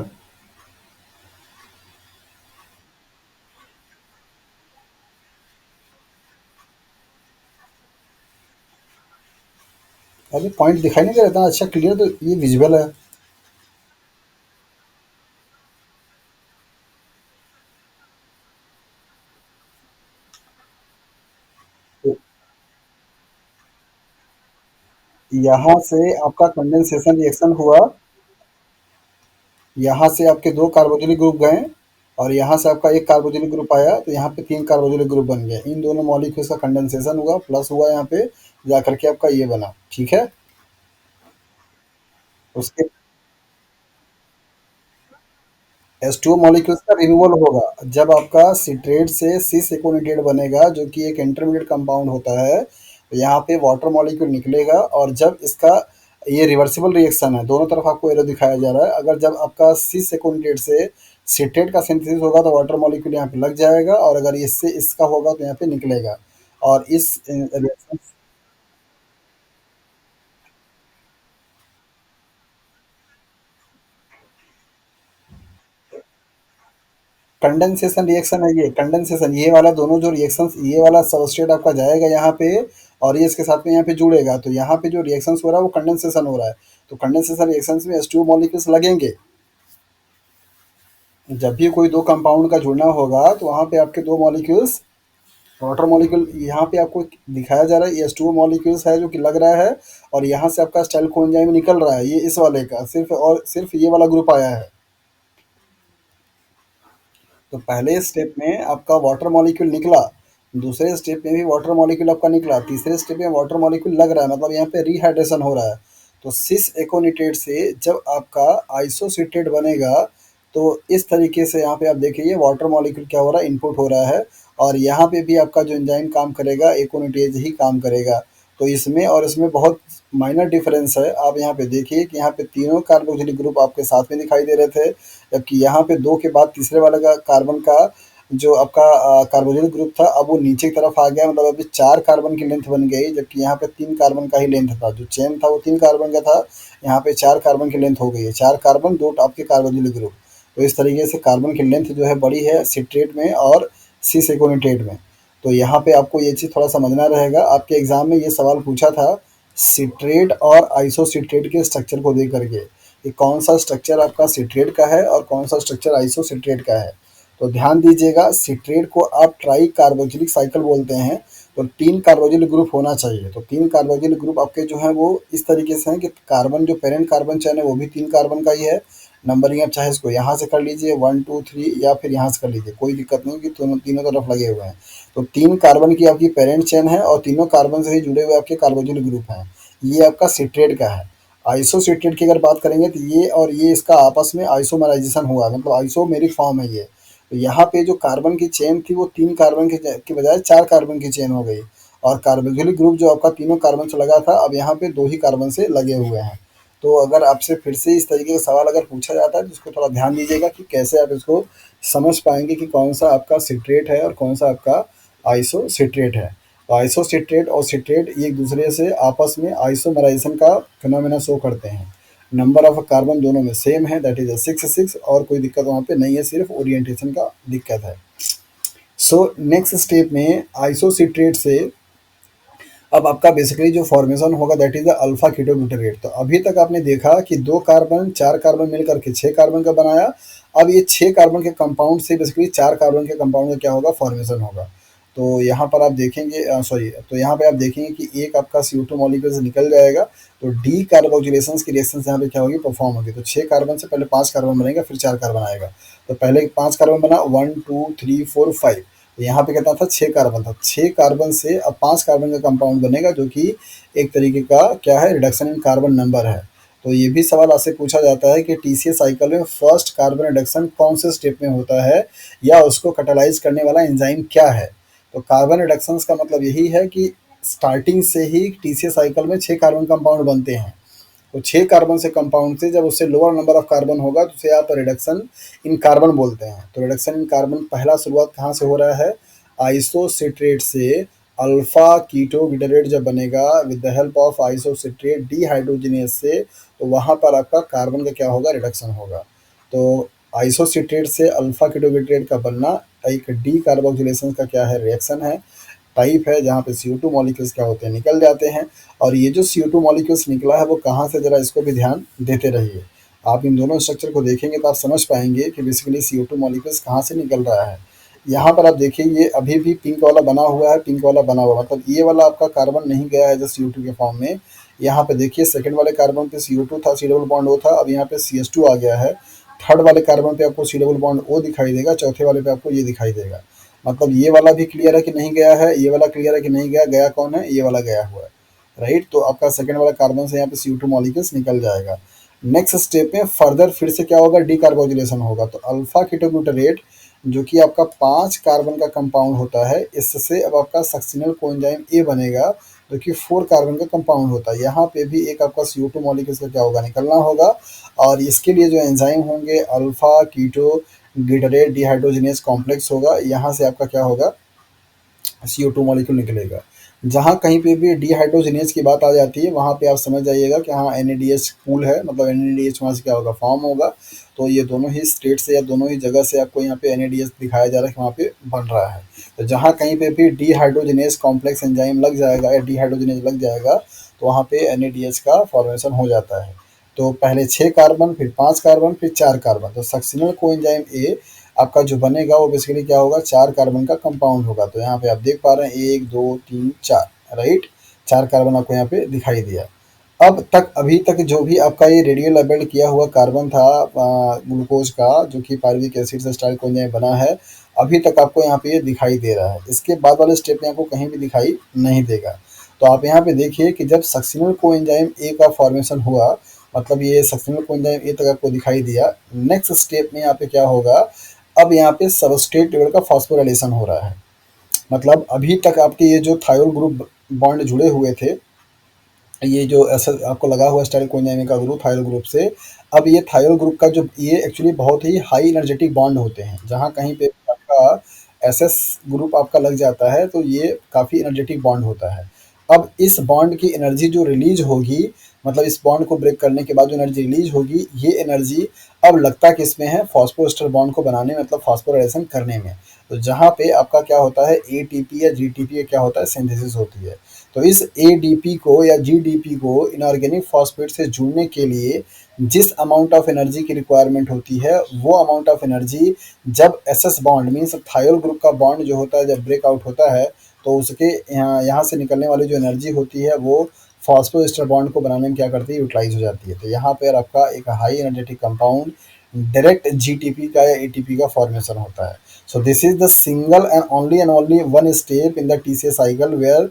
अरे पॉइंट दिखाई नहीं दे रहा था? अच्छा क्लियर तो ये विजिबल है। तो यहाँ से आपका कंडेंसेशन रिएक्शन हुआ, यहाँ से आपके 2 कार्बोक्सिलिक ग्रुप गए और यहाँ से आपका 1 कार्बोक्सिलिक ग्रुप आया, तो यहाँ पे 3 कार्बोक्सिलिक ग्रुप बन गए। इन दोनों मॉलिक्यूल्स का कंडेंसेशन हुआ, प्लस हुआ यहाँ पे, जाकर के आपका ये बना, ठीक है? उसके H2O मॉलिक्यूल्स का रिमूवल होगा जब आपका सिट्रेट से सिस एकोनिटेट बनेगा, जो कि एक इंटरमीडिएट कंपाउंड होता है। तो यहाँ पे वाटर मॉलिक्यूल निकलेगा और जब इसका ये रिवर्सिबल रिएक्शन है, दोनों तरफ आपको एरो दिखाया जा रहा है। अगर जब आपका सिस एकोनिटेट से सिट्रेट का सिंथेसिस होगा तो वाटर मॉलिक्यूल यहाँ पे लग जाएगा, और अगर इससे इसका होगा तो यहाँ पे निकलेगा। और इस रिएक्शन कंडेंसेशन रिएक्शन है, ये कंडेंसेशन, ये वाला दोनों जो रिएक्शंस, ये वाला सबस्ट्रेट आपका जाएगा यहाँ पे और ये इसके साथ में यहाँ पे जुड़ेगा, तो यहाँ पे जो रिएक्शंस हो रहा है वो कंडेंसेशन हो रहा है। तो कंडेंसेशन रिएक्शंस में H2O मॉलिक्यूल्स लगेंगे। जब भी कोई दो कंपाउंड का जुड़ना होगा तो वहाँ पे आपके दो मॉलिक्यूल्स, वाटर मॉलिक्यूल यहाँ पे आपको दिखाया जा रहा है, ये H2O मॉलिक्यूल्स है जो कि लग रहा है, और यहाँ से आपका स्टाइल कोएंजाइम निकल रहा है, ये इस वाले का सिर्फ और सिर्फ ये वाला ग्रुप आया है। तो पहले स्टेप में आपका वाटर मॉलिक्यूल निकला, दूसरे स्टेप में भी वाटर मॉलिक्यूल आपका निकला, तीसरे स्टेप में वाटर मॉलिक्यूल लग रहा है, मतलब यहाँ पे रिहाइड्रेशन हो रहा है। तो सिस एकोनिटेट से जब आपका आइसोसिट्रेट बनेगा, तो इस तरीके से यहाँ पे आप देखिए वाटर मॉलिक्यूल क्या हो रहा है, इनपुट हो रहा है, और यहाँ पे भी आपका जो एंजाइम काम करेगा एकोनिटेज ही काम करेगा। तो इसमें और इसमें बहुत माइनर डिफरेंस है। आप यहाँ पे देखिए कि यहाँ पे तीनों कार्बोक्सिलिक ग्रुप आपके साथ में दिखाई दे रहे थे, जबकि यहाँ पे 2 के बाद तीसरे वाले का कार्बन का जो आपका कार्बोनिल ग्रुप था, अब वो नीचे की तरफ आ गया, मतलब अभी 4 कार्बन की लेंथ बन गई, जबकि यहाँ पे 3 कार्बन का ही लेंथ था। जो चेन था वो 3 कार्बन का था, यहाँ पे 4 कार्बन की लेंथ हो गई है। 4 कार्बन, 2 आपके कार्बोनिल ग्रुप। तो इस तरीके से कार्बन की लेंथ जो है बड़ी है सिट्रेट में और सिस एकोनिटेट में। तो यहाँ पे आपको ये चीज़ थोड़ा समझना रहेगा। आपके एग्जाम में ये सवाल पूछा था सिट्रेट और आइसोसिट्रेट के स्ट्रक्चर को देख करके, कि कौन सा स्ट्रक्चर आपका सिट्रेट का है और कौन सा स्ट्रक्चर आइसोसिट्रेट का है। तो ध्यान दीजिएगा, सिट्रेट को आप ट्राई कार्बोक्सिलिक साइकिल बोलते हैं। तो 3 कार्बोक्सिलिक ग्रुप होना चाहिए। तो 3 कार्बोक्सिलिक ग्रुप आपके जो हैं वो इस तरीके से हैं कि कार्बन जो पेरेंट कार्बन चेन है वो भी 3 कार्बन का ही है। नंबरिंग आप चाहे इसको यहाँ से कर लीजिए 1 2 3, या फिर यहाँ से कर लीजिए, कोई दिक्कत नहीं, कि दोनों तीनों तरफ लगे हुए हैं। तो 3 कार्बन की आपकी पेरेंट चेन है और तीनों कार्बन से ही जुड़े हुए आपके कार्बोक्सिलिक ग्रुप हैं। ये आपका सिट्रेट का है। आइसोसिट्रेट की अगर बात करेंगे तो ये और ये इसका आपस में आइसोमराइजेशन हुआ, मतलब आइसोमेरिक फॉर्म है ये। तो यहाँ पे जो कार्बन की चेन थी वो 3 कार्बन के बजाय 4 कार्बन की चेन हो गई, और कार्बोक्सिलिक ग्रुप जो आपका तीनों कार्बन से लगा था, अब यहाँ पे 2 ही कार्बन से लगे हुए हैं। तो अगर आपसे फिर से इस तरीके का सवाल अगर पूछा जाता है तो इसको थोड़ा ध्यान दीजिएगा कि कैसे आप इसको समझ पाएंगे कि कौन सा आपका सिट्रेट है और कौन सा आपका आइसोसिट्रेट है। तो आइसोसिट्रेट और सिट्रेट एक दूसरे से आपस में आइसोमराइजेशन का फिनोमेना शो करते हैं। नंबर ऑफ कार्बन दोनों में सेम है, दैट इज 6 और कोई दिक्कत वहाँ पे नहीं है, सिर्फ ओरिएंटेशन का दिक्कत है। सो नेक्स्ट स्टेप में आइसोसिट्रेट से अब आपका बेसिकली जो फॉर्मेशन होगा दैट इज द अल्फा कीटोब्यूटेरेट। तो अभी तक आपने देखा कि 2 कार्बन 4 कार्बन मिलकर के 6 कार्बन का बनाया। अब ये 6 कार्बन के कंपाउंड से बेसिकली 4 कार्बन के कंपाउंड का क्या होगा, फॉर्मेशन होगा। तो यहाँ पर आप देखेंगे सॉरी, तो यहाँ पे आप देखेंगे कि एक आपका CO2 मॉलिक्यूल से निकल जाएगा, तो डी कार्बोक्सिलेशन की रिएक्शन यहाँ पे क्या होगी, परफॉर्म होगी। तो 6 कार्बन से पहले 5 कार्बन बनेगा, फिर 4 कार्बन आएगा। तो पहले 5 कार्बन बना, 1 2 3 4 5। तो यहाँ पे कितना था, 6 कार्बन था। 6 कार्बन से अब 5 कार्बन का कंपाउंड बनेगा, जो कि एक तरीके का क्या है, रिडक्शन इन कार्बन नंबर है। तो ये भी सवाल आपसे पूछा जाता है कि टीसीए साइकिल में फर्स्ट कार्बन रिडक्शन कौन से स्टेप में होता है या उसको कैटालाइज़ करने वाला एंजाइम क्या है? तो कार्बन रिडक्शंस का मतलब यही है कि स्टार्टिंग से ही टीसीए साइकिल में 6 कार्बन कंपाउंड बनते हैं। तो 6 कार्बन से कंपाउंड से जब उससे लोअर नंबर ऑफ कार्बन होगा तो उसे आप रिडक्शन इन कार्बन बोलते हैं। तो रिडक्शन इन कार्बन पहला शुरुआत कहाँ से हो रहा है? आइसोसिट्रेट से। अल्फा कीटोग्लिसराइड जब बनेगा with the help of isocitrate dehydrogenase से, तो वहाँ पर आपका कार्बन का क्या होगा? रिडक्शन होगा। तो आइसोसिट्रेट से अल्फा कीटोग्लिसराइड का बनना एक डी कार्बोक्सिलेशन का क्या है? रिएक्शन है, टाइप है, जहाँ पे CO2 मॉलिक्यूल्स क्या होते हैं? निकल जाते हैं। और ये जो CO2 मॉलिक्यूल्स निकला है वो कहाँ से, ज़रा इसको भी ध्यान देते रहिए। आप इन दोनों स्ट्रक्चर को देखेंगे तो आप समझ पाएंगे कि बेसिकली CO2 मॉलिक्यूल्स कहाँ से निकल रहा है। यहाँ पर आप देखिए ये अभी भी पिंक वाला बना हुआ है, पिंक वाला बना हुआ, मतलब ये वाला आपका कार्बन नहीं गया है जो CO2 के फॉर्म में। यहाँ पे देखिए सेकंड वाले कार्बन पे CO2 था, सी डबल बॉन्ड O था, अब यहाँ पे CH2 आ गया है। थर्ड वाले कार्बन पे आपको सी डबल बॉन्ड O दिखाई देगा, चौथे वाले पे आपको ये दिखाई देगा। मतलब ये वाला भी क्लियर है कि नहीं गया है, ये वाला क्लियर है कि नहीं गया, गया कौन है? ये वाला गया हुआ है, राइट। तो आपका सेकंड वाला कार्बन से यहाँ पे CO2 मॉलिक्यूल्स निकल जाएगा। नेक्स्ट स्टेप में फर्दर फिर से क्या होगा? डीकार्बोक्सिलेशन होगा। तो अल्फा कीटोग्लूटारेट जो कि आपका 5 कार्बन का कंपाउंड होता है, इससे अब आपका सक्सिनल कोएंजाइम ए बनेगा जो कि 4 कार्बन का कंपाउंड होता है। यहाँ पे भी एक आपका CO2 मॉलिक्यूल्स का क्या होगा? निकलना होगा। और इसके लिए जो एंजाइम होंगे alpha keto glyceride dehydrogenase complex होगा, यहाँ से आपका क्या होगा? CO2 मॉलिक्यूल निकलेगा। जहाँ कहीं पे भी डिहाइड्रोजिनेज की बात आ जाती है वहाँ पे आप समझ जाइएगा कि हाँ NADH पूल है, मतलब NADH वहाँ से क्या होगा? फॉर्म होगा। तो ये दोनों ही स्टेट से या दोनों ही जगह से आपको यहाँ पे NADH दिखाया जा रहा है कि वहाँ पे बन रहा है। तो जहाँ कहीं पे भी डिहाइड्रोजिनेज कॉम्प्लेक्स एंजाइम लग जाएगा या डिहाइड्रोजिनेज लग जाएगा तो वहाँ पे NADH का फॉर्मेशन हो जाता है। तो पहले 6 कार्बन, फिर 5 कार्बन, फिर 4 कार्बन। तो सक्सिनल कोएंजाइम ए आपका जो बनेगा वो बेसिकली क्या होगा? 4 कार्बन का कंपाउंड होगा। तो यहाँ पे आप देख पा रहे हैं 1 2 3 4, राइट। 4 कार्बन आपको यहाँ पे दिखाई दिया। अब तक अभी तक जो भी आपका ये रेडियो लेबल्ड किया हुआ कार्बन था ग्लूकोज का, जो कि पायरुविक एसिड से स्टार्ट कोएंजाइम बना है, अभी तक आपको यहाँ पे ये दिखाई दे रहा है। इसके बाद वाले स्टेप में आपको कहीं भी दिखाई नहीं देगा। तो आप यहाँ पे देखिए कि जब सक्सिनल कोएंजाइम ए का फॉर्मेशन हुआ, मतलब ये सक्सिनल कोएंजाइम ए तक आपको दिखाई दिया, नेक्स्ट स्टेप में यहाँ पे क्या होगा? अब यहाँ पे सबस्ट्रेट लेवल का फॉस्फोराइलेशन हो रहा है। मतलब अभी तक आपके ये जो थायोल ग्रुप बॉन्ड जुड़े हुए थे, ये जो ऐसा आपको लगा हुआ स्टाइल कोएंजाइम का ग्रुप थायोल ग्रुप से, अब ये थायोल ग्रुप का जो ये एक्चुअली बहुत ही हाई एनर्जेटिक बॉन्ड होते हैं। जहाँ कहीं पे भी आपका एसएस ग्रुप आपका लग जाता है तो ये काफ़ी एनर्जेटिक बॉन्ड होता है। अब इस बॉन्ड की एनर्जी जो रिलीज होगी, मतलब इस बॉन्ड को ब्रेक करने के बाद जो एनर्जी रिलीज होगी, ये एनर्जी अब लगता किसमें है? फॉस्फोएस्टर बॉन्ड को बनाने में, मतलब फॉस्फोराइलेशन करने में। तो जहाँ पे आपका क्या होता है? एटीपी या जीटीपी क्या होता है? सिंथेसिस होती है। तो इस एडीपी को या जीडीपी को इनऑर्गेनिक फॉस्फेट से जुड़ने के लिए जिस अमाउंट ऑफ एनर्जी की रिक्वायरमेंट होती है, वो अमाउंट ऑफ एनर्जी जब SS bond means thiol group का बॉन्ड जो होता है जब ब्रेकआउट होता है, तो उसके यहाँ से निकलने वाली जो एनर्जी होती है वो फॉस्फोएस्टर बॉन्ड को बनाने में क्या करती है? यूटिलाइज हो जाती है। तो यहाँ पर आपका एक high energetic compound direct GTP का या एटीपी का फॉर्मेशन होता है। So this is the single and only one step in the TCA cycle where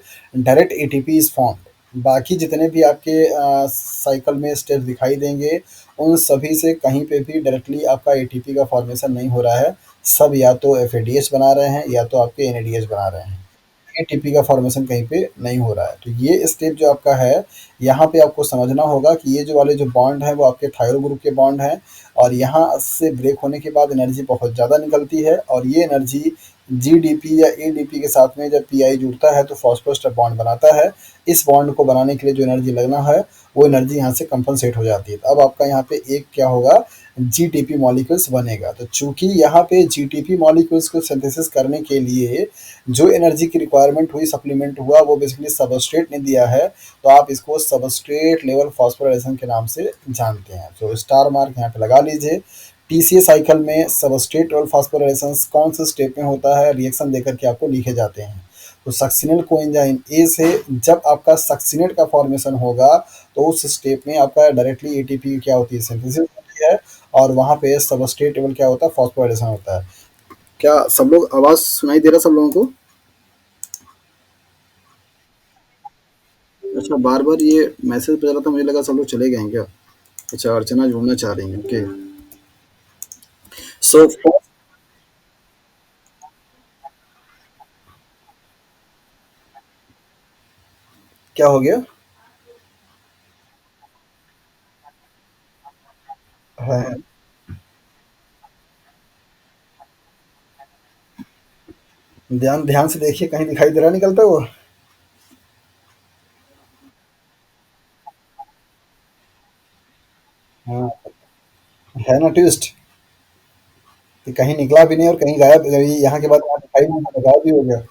direct ATP is formed. बाकी जितने भी आपके साइकिल में स्टेप दिखाई देंगे, उन सभी से कहीं पे भी डायरेक्टली आपका एटीपी का फॉर्मेशन नहीं हो रहा है। सब या तो एफएडीएच बना रहे हैं या तो आपके एनएडीएच बना रहे हैं। एटीपी का फॉर्मेशन कहीं पे नहीं हो रहा है। तो ये स्टेप जो आपका है, यहाँ पे आपको समझना होगा कि ये जो वाले जो बॉन्ड हैं वो आपके थायरो ग्रुप के बॉन्ड हैं, और यहाँ से ब्रेक होने के बाद एनर्जी बहुत ज़्यादा निकलती है, और ये एनर्जी जीडीपी या एडीपी के साथ में जब पीआई जुड़ता है तो फॉस्फोएस्टर बॉन्ड बनाता है। इस बॉन्ड को बनाने के लिए जो एनर्जी लगना है वो एनर्जी यहाँ से कंपनसेट हो जाती है। तो अब आपका यहाँ पे एक क्या होगा? जीटीपी मॉलिक्यूल्स बनेगा। तो चूंकि यहाँ पे जीटीपी मॉलिक्यूल्स को सिंथेसिस करने के लिए जो एनर्जी की रिक्वायरमेंट हुई, सप्लीमेंट हुआ, वो बेसिकली सबस्ट्रेट ने दिया है। तो आप इसको सबस्ट्रेट लेवल फॉस्फोराइलेशन के नाम से जानते हैं। तो स्टार मार्क यहाँ पे लगा लीजिए। टीसीए साइकिल में सबस्ट्रेट लेवल फॉस्फोराइलेशन कौन से स्टेप में होता है? रिएक्शन देकर के आपको लिखे जाते हैं। तो सक्सिनल कोएंजाइम ए से जब आपका सक्सिनेट का फॉर्मेशन होगा तो उस स्टेप में आपका डायरेक्टली एटीपी क्या होती है? सिंथेसिस होती है, और वहाँ पे सबस्ट्रेट लेवल क्या होता है? फॉस्फोराइलेशन होता है। क्या सब लोग आवाज़ सुनाई दे रहा है सब लोगों को? अच्छा, बार-बार ये मैसेज बज रहा था, मुझे लगा सब लोग चले गए हैं क्या? अच्छा, अर्चना जोड़ना चाह रही हैं, ओके। सो क्या हो गया? हाँ, हाँ। ध्यान ध्यान से देखिए, कहीं दिखाई दे रहा निकलता हुआ? हाँ, है ना ट्विस्ट, कि कहीं निकला भी नहीं और कहीं गायब, यहाँ के बाद वहाँ दिखाई नहीं दिया, गायब भी हो गया।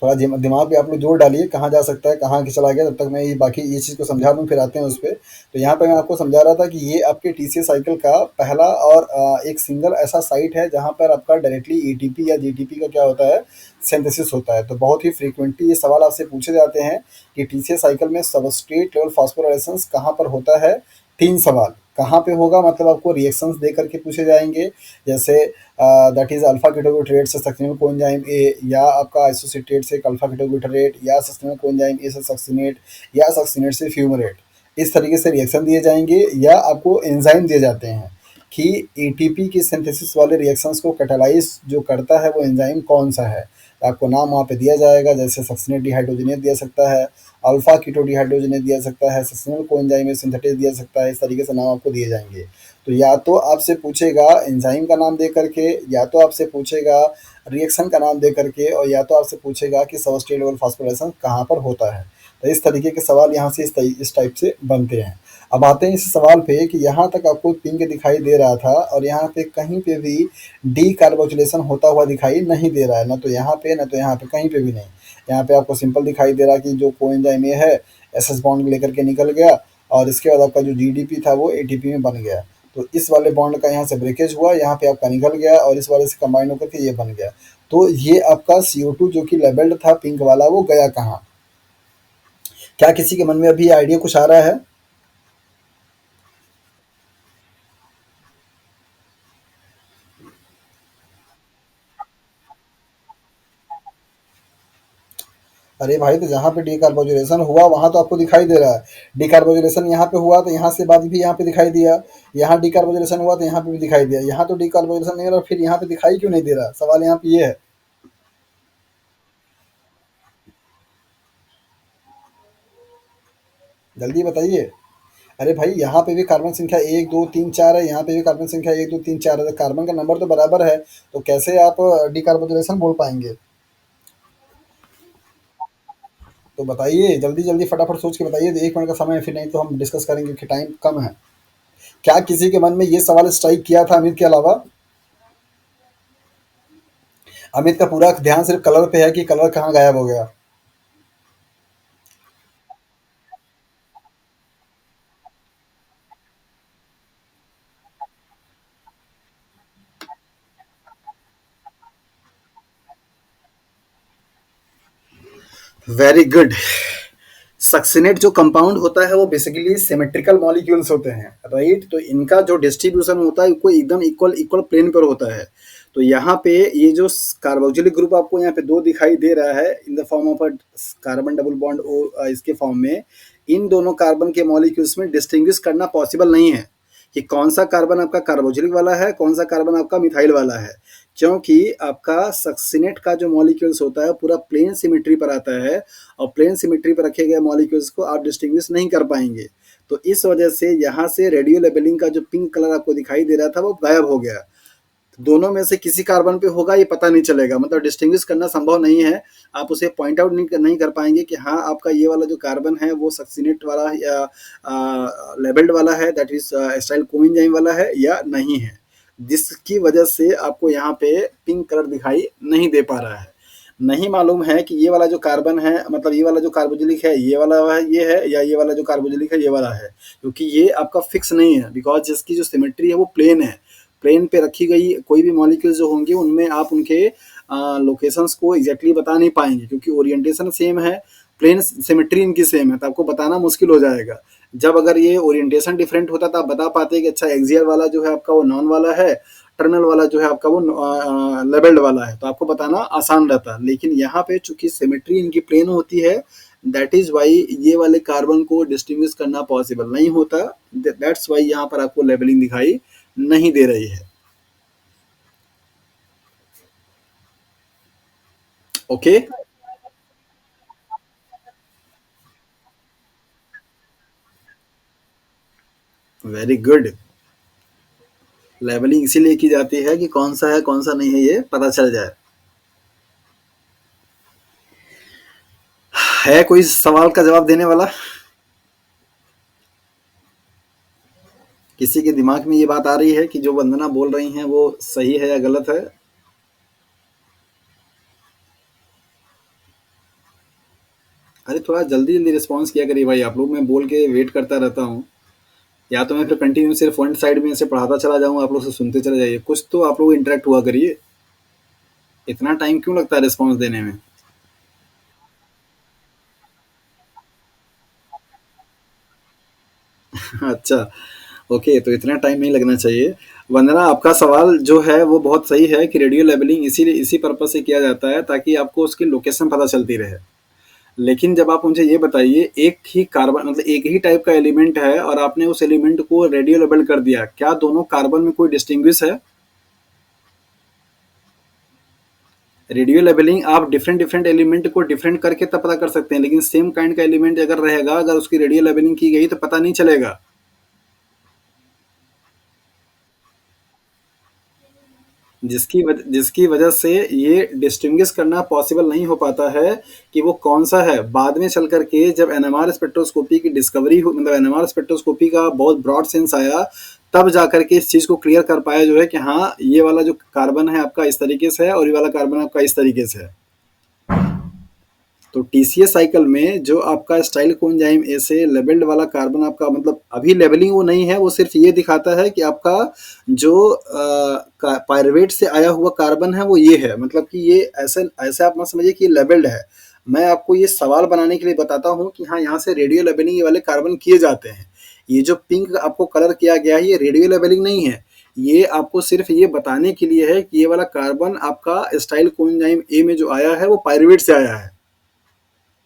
थोड़ा दिमाग पे आप लोग जोर डालिए, कहाँ जा सकता है, कहाँ चला गया, तब तक मैं ये बाकी ये चीज़ को समझा दूँ, फिर आते हैं उस पे। तो यहाँ पे मैं आपको समझा रहा था कि ये आपके टीसीएस साइकिल का पहला और एक सिंगल ऐसा साइट है जहाँ पर आपका डायरेक्टली एटीपी या जीटीपी का क्या होता है, सिंथेसिस होता है। तो बहुत ही फ्रीक्वेंटली ये सवाल आपसे पूछे जाते हैं कि टीसीएस साइकिल में सबस्ट्रेट लेवल फास्फोराइलेशंस कहाँ पर होता है। 3 सवाल, कहाँ पे होगा मतलब आपको रिएक्शंस दे करके पूछे जाएँगे, जैसे दैट इज़ अल्फा कीटोग्लूटारेट से सक्सिनल कोएंजाइम ए, या आपका आइसोसिटेट से एक अल्फा कीटोग्लूटारेट, या सक्सिनल कोएंजाइम ए से सक्सिनेट, या सक्सिनेट से फ्यूमरेट। इस तरीके से रिएक्शन दिए जाएँगे, या आपको एंजाइम दिए जाते हैं कि एटीपी की सिंथेसिस वाले रिएक्शंस को कैटालाइज़ जो करता है वो एंजाइम कौन-सा है। तो आपको नाम वहाँ पे दिया जाएगा, जैसे सक्सिनेट डिहाइड्रोजनेज दिया सकता है, अल्फा कीटो डिहाइड्रोजनेज दिया सकता है, सक्सिनल कोएंजाइम ए सिंथेटेज दिया सकता है, इस तरीके से नाम आपको दिए जाएँगे। तो या तो आपसे पूछेगा एंजाइम का नाम दे करके, या तो आपसे पूछेगा रिएक्शन का नाम दे करके, और या तो आपसे पूछेगा कि सबस्ट्रेट लेवल फास्फोराइलेशन कहाँ पर होता है। तो इस तरीके के सवाल यहाँ से इस टाइप से बनते हैं। अब आते हैं इस सवाल पे कि यहाँ तक आपको पिंक दिखाई दे रहा था, और यहाँ पे कहीं पे भी डी कार्बोक्सिलेशन होता हुआ दिखाई नहीं दे रहा है, ना तो यहाँ पे ना तो यहाँ पे, कहीं पे भी नहीं। यहाँ पे आपको सिंपल दिखाई दे रहा है कि जो कोएंजाइम ए है एस एस बॉन्ड लेकर के निकल गया, और इसके बाद आपका जो जीडीपी था वो एटीपी में बन गया। तो इस वाले बॉन्ड का यहाँ से ब्रेकेज हुआ, यहाँ पे आपका निकल गया, और इस वाले से कंबाइन होकर के ये बन गया। तो ये आपका CO2 जो कि लेबल्ड था पिंक वाला, वो गया कहाँ? क्या किसी के मन में अभी आइडिया कुछ आ रहा है? अरे भाई, तो जहाँ पे डिकार्बोजुलेशन हुआ वहाँ तो आपको दिखाई दे रहा है। डिकार्बोजुलेशन यहाँ पे हुआ तो यहाँ से बाद भी यहाँ पे दिखाई दिया, यहाँ डिकार्बोजुलेशन हुआ तो यहाँ पे भी दिखाई दिया, यहाँ तो डिकार्बोजुलेशन नहीं हो रहा, फिर यहाँ पे दिखाई क्यों नहीं दे रहा? सवाल यहाँ पे ये है। जल्दी बताइए। अरे भाई, यहाँ पे भी कार्बन संख्या 1 2 3 4 है, यहाँ पे भी कार्बन संख्या 1 2 3 4 है, तो कार्बन का नंबर तो बराबर है, तो कैसे आप डिकार्बोजुलेशन बोल पाएंगे? तो बताइए, जल्दी जल्दी फटाफट सोच के बताइए, 1 मिनट का समय है, फिर नहीं तो हम डिस्कस करेंगे कि टाइम कम है। क्या किसी के मन में ये सवाल स्ट्राइक किया था अमित के अलावा? अमित का पूरा ध्यान सिर्फ कलर पे है कि कलर कहाँ गायब हो गया। Very good. सक्सिनेट जो कंपाउंड होता है वो बेसिकली सिमेट्रिकल मॉलिक्यूल्स होते हैं, राइट? तो इनका जो डिस्ट्रीब्यूशन होता है वो एकदम इक्वल इक्वल प्लेन पर होता है। तो यहाँ पे ये जो कार्बोक्सिलिक ग्रुप आपको यहाँ पे दो दिखाई दे रहा है in the form of a carbon double bond O, इसके फॉर्म में, इन दोनों कार्बन के मॉलिक्यूल्स में डिस्टिंग्विश करना पॉसिबल नहीं है कि कौन सा कार्बन आपका कार्बोक्सिलिक वाला है, कौन सा कार्बन आपका मिथाइल वाला है, क्योंकि आपका सक्सिनेट का जो मॉलिक्यूल्स होता है पूरा प्लेन सिमेट्री पर आता है, और प्लेन सिमेट्री पर रखे गए मॉलिक्यूल्स को आप डिस्टिंग्विश नहीं कर पाएंगे। तो इस वजह से यहाँ से रेडियो लेबलिंग का जो पिंक कलर आपको दिखाई दे रहा था वो गायब हो गया। दोनों में से किसी कार्बन पे होगा ये पता नहीं चलेगा, मतलब डिस्टिंग्विश करना संभव नहीं है। आप उसे पॉइंट आउट नहीं कर पाएंगे कि हाँ आपका ये वाला जो कार्बन है वो सक्सिनेट वाला या लेबल्ड वाला है, दैट इज एस्टाइल कोएंजाइम वाला है या नहीं है, जिसकी वजह से आपको यहाँ पे पिंक कलर दिखाई नहीं दे पा रहा है। नहीं मालूम है कि ये वाला जो कार्बन है, मतलब ये वाला जो कार्बोजिलिक है ये वाला है, ये है, या ये वाला जो कार्बोजिलिक है ये वाला है, क्योंकि ये आपका फिक्स नहीं है, बिकॉज जिसकी जो सिमेट्री है वो प्लेन है। प्लेन पे रखी गई कोई भी मॉलिक्यूल्स जो होंगे उनमें आप उनके लोकेशंस को एग्जैक्टली बता नहीं पाएंगे, क्योंकि ओरिएंटेशन सेम है, प्लेन सिमेट्री इनकी सेम है, तो आपको बताना मुश्किल हो जाएगा। जब अगर ये ओरिएंटेशन डिफरेंट होता तो आप बता पाते कि अच्छा एक्सियल वाला जो है आपका वो नॉन वाला है, टर्नल वाला जो है आपका वो लेबल्ड वाला है, तो आपको बताना आसान रहता है। लेकिन यहाँ पे चूंकि सिमेट्री इनकी प्लेन होती है, दैट इज़ व्हाई ये वाले कार्बन को डिस्टिंग्विश करना पॉसिबल नहीं होता। दैट्स व्हाई यहाँ पर आपको लेबलिंग दिखाई नहीं दे रही है। Okay, very good. लेबलिंग इसीलिए की जाती है कि कौन सा है कौन सा नहीं है ये पता चल जाए। है कोई सवाल का जवाब देने वाला? किसी के दिमाग में ये बात आ रही है कि जो वंदना बोल रही हैं वो सही है या गलत है? अरे थोड़ा जल्दी जल्दी रिस्पॉन्स किया करिए भाई, आप लोग, मैं बोल के वेट करता रहता हूँ। या तो मैं फिर कंटिन्यू सिर्फ फ्रंट साइड में से पढ़ाता चला जाऊँ, आप लोग से सुनते चले जाइए, कुछ तो आप लोग इंटरेक्ट हुआ करिए। इतना टाइम क्यों लगता है रिस्पॉन्स देने में? अच्छा, ओके, तो इतना टाइम नहीं लगना चाहिए। वंदना, आपका सवाल जो है वो बहुत सही है कि रेडियो लेबलिंग इसीलिए इसी पर्पज से किया जाता है ताकि आपको उसकी लोकेशन पता चलती रहे। लेकिन जब आप मुझे ये बताइए, एक ही कार्बन मतलब एक ही टाइप का एलिमेंट है और आपने उस एलिमेंट को रेडियो लेबल कर दिया, क्या दोनों कार्बन में कोई डिस्टिंग्विश है? रेडियो लेबलिंग आप डिफरेंट डिफरेंट एलिमेंट को डिफरेंट करके तब पता कर सकते हैं, लेकिन सेम काइंड का एलिमेंट अगर रहेगा, अगर उसकी रेडियो लेबलिंग की गई तो पता नहीं चलेगा। जिसकी वजह से ये डिस्टिंग्विश करना पॉसिबल नहीं हो पाता है कि वो कौन सा है। बाद में चल करके जब एनएमआर स्पेक्ट्रोस्कोपी की डिस्कवरी हो, मतलब एनएमआर स्पेक्ट्रोस्कोपी का बहुत ब्रॉड सेंस आया, तब जा करके इस चीज़ को क्लियर कर पाया जो है कि हाँ, ये वाला जो कार्बन है आपका इस तरीके से है और ये वाला कार्बन आपका इस तरीके से है। तो टीसीएस साइकिल में जो आपका स्टाइल कोएंजाइम ए से लेबल्ड वाला कार्बन आपका, मतलब अभी लेबलिंग वो नहीं है, वो सिर्फ ये दिखाता है कि आपका जो पायरुवेट से आया हुआ कार्बन है वो ये है, मतलब कि ये ऐसे ऐसे आप मत समझिए कि ये लेबल्ड है। मैं आपको ये सवाल बनाने के लिए बताता हूँ कि हाँ, यहाँ से रेडियो लेबलिंग ये वाले कार्बन किए जाते हैं। ये जो पिंक आपको कलर किया गया है ये रेडियो लेबलिंग नहीं है, ये आपको सिर्फ ये बताने के लिए है कि ये वाला कार्बन आपका स्टाइल कोएंजाइम ए में जो आया है वो पायरुवेट से आया है।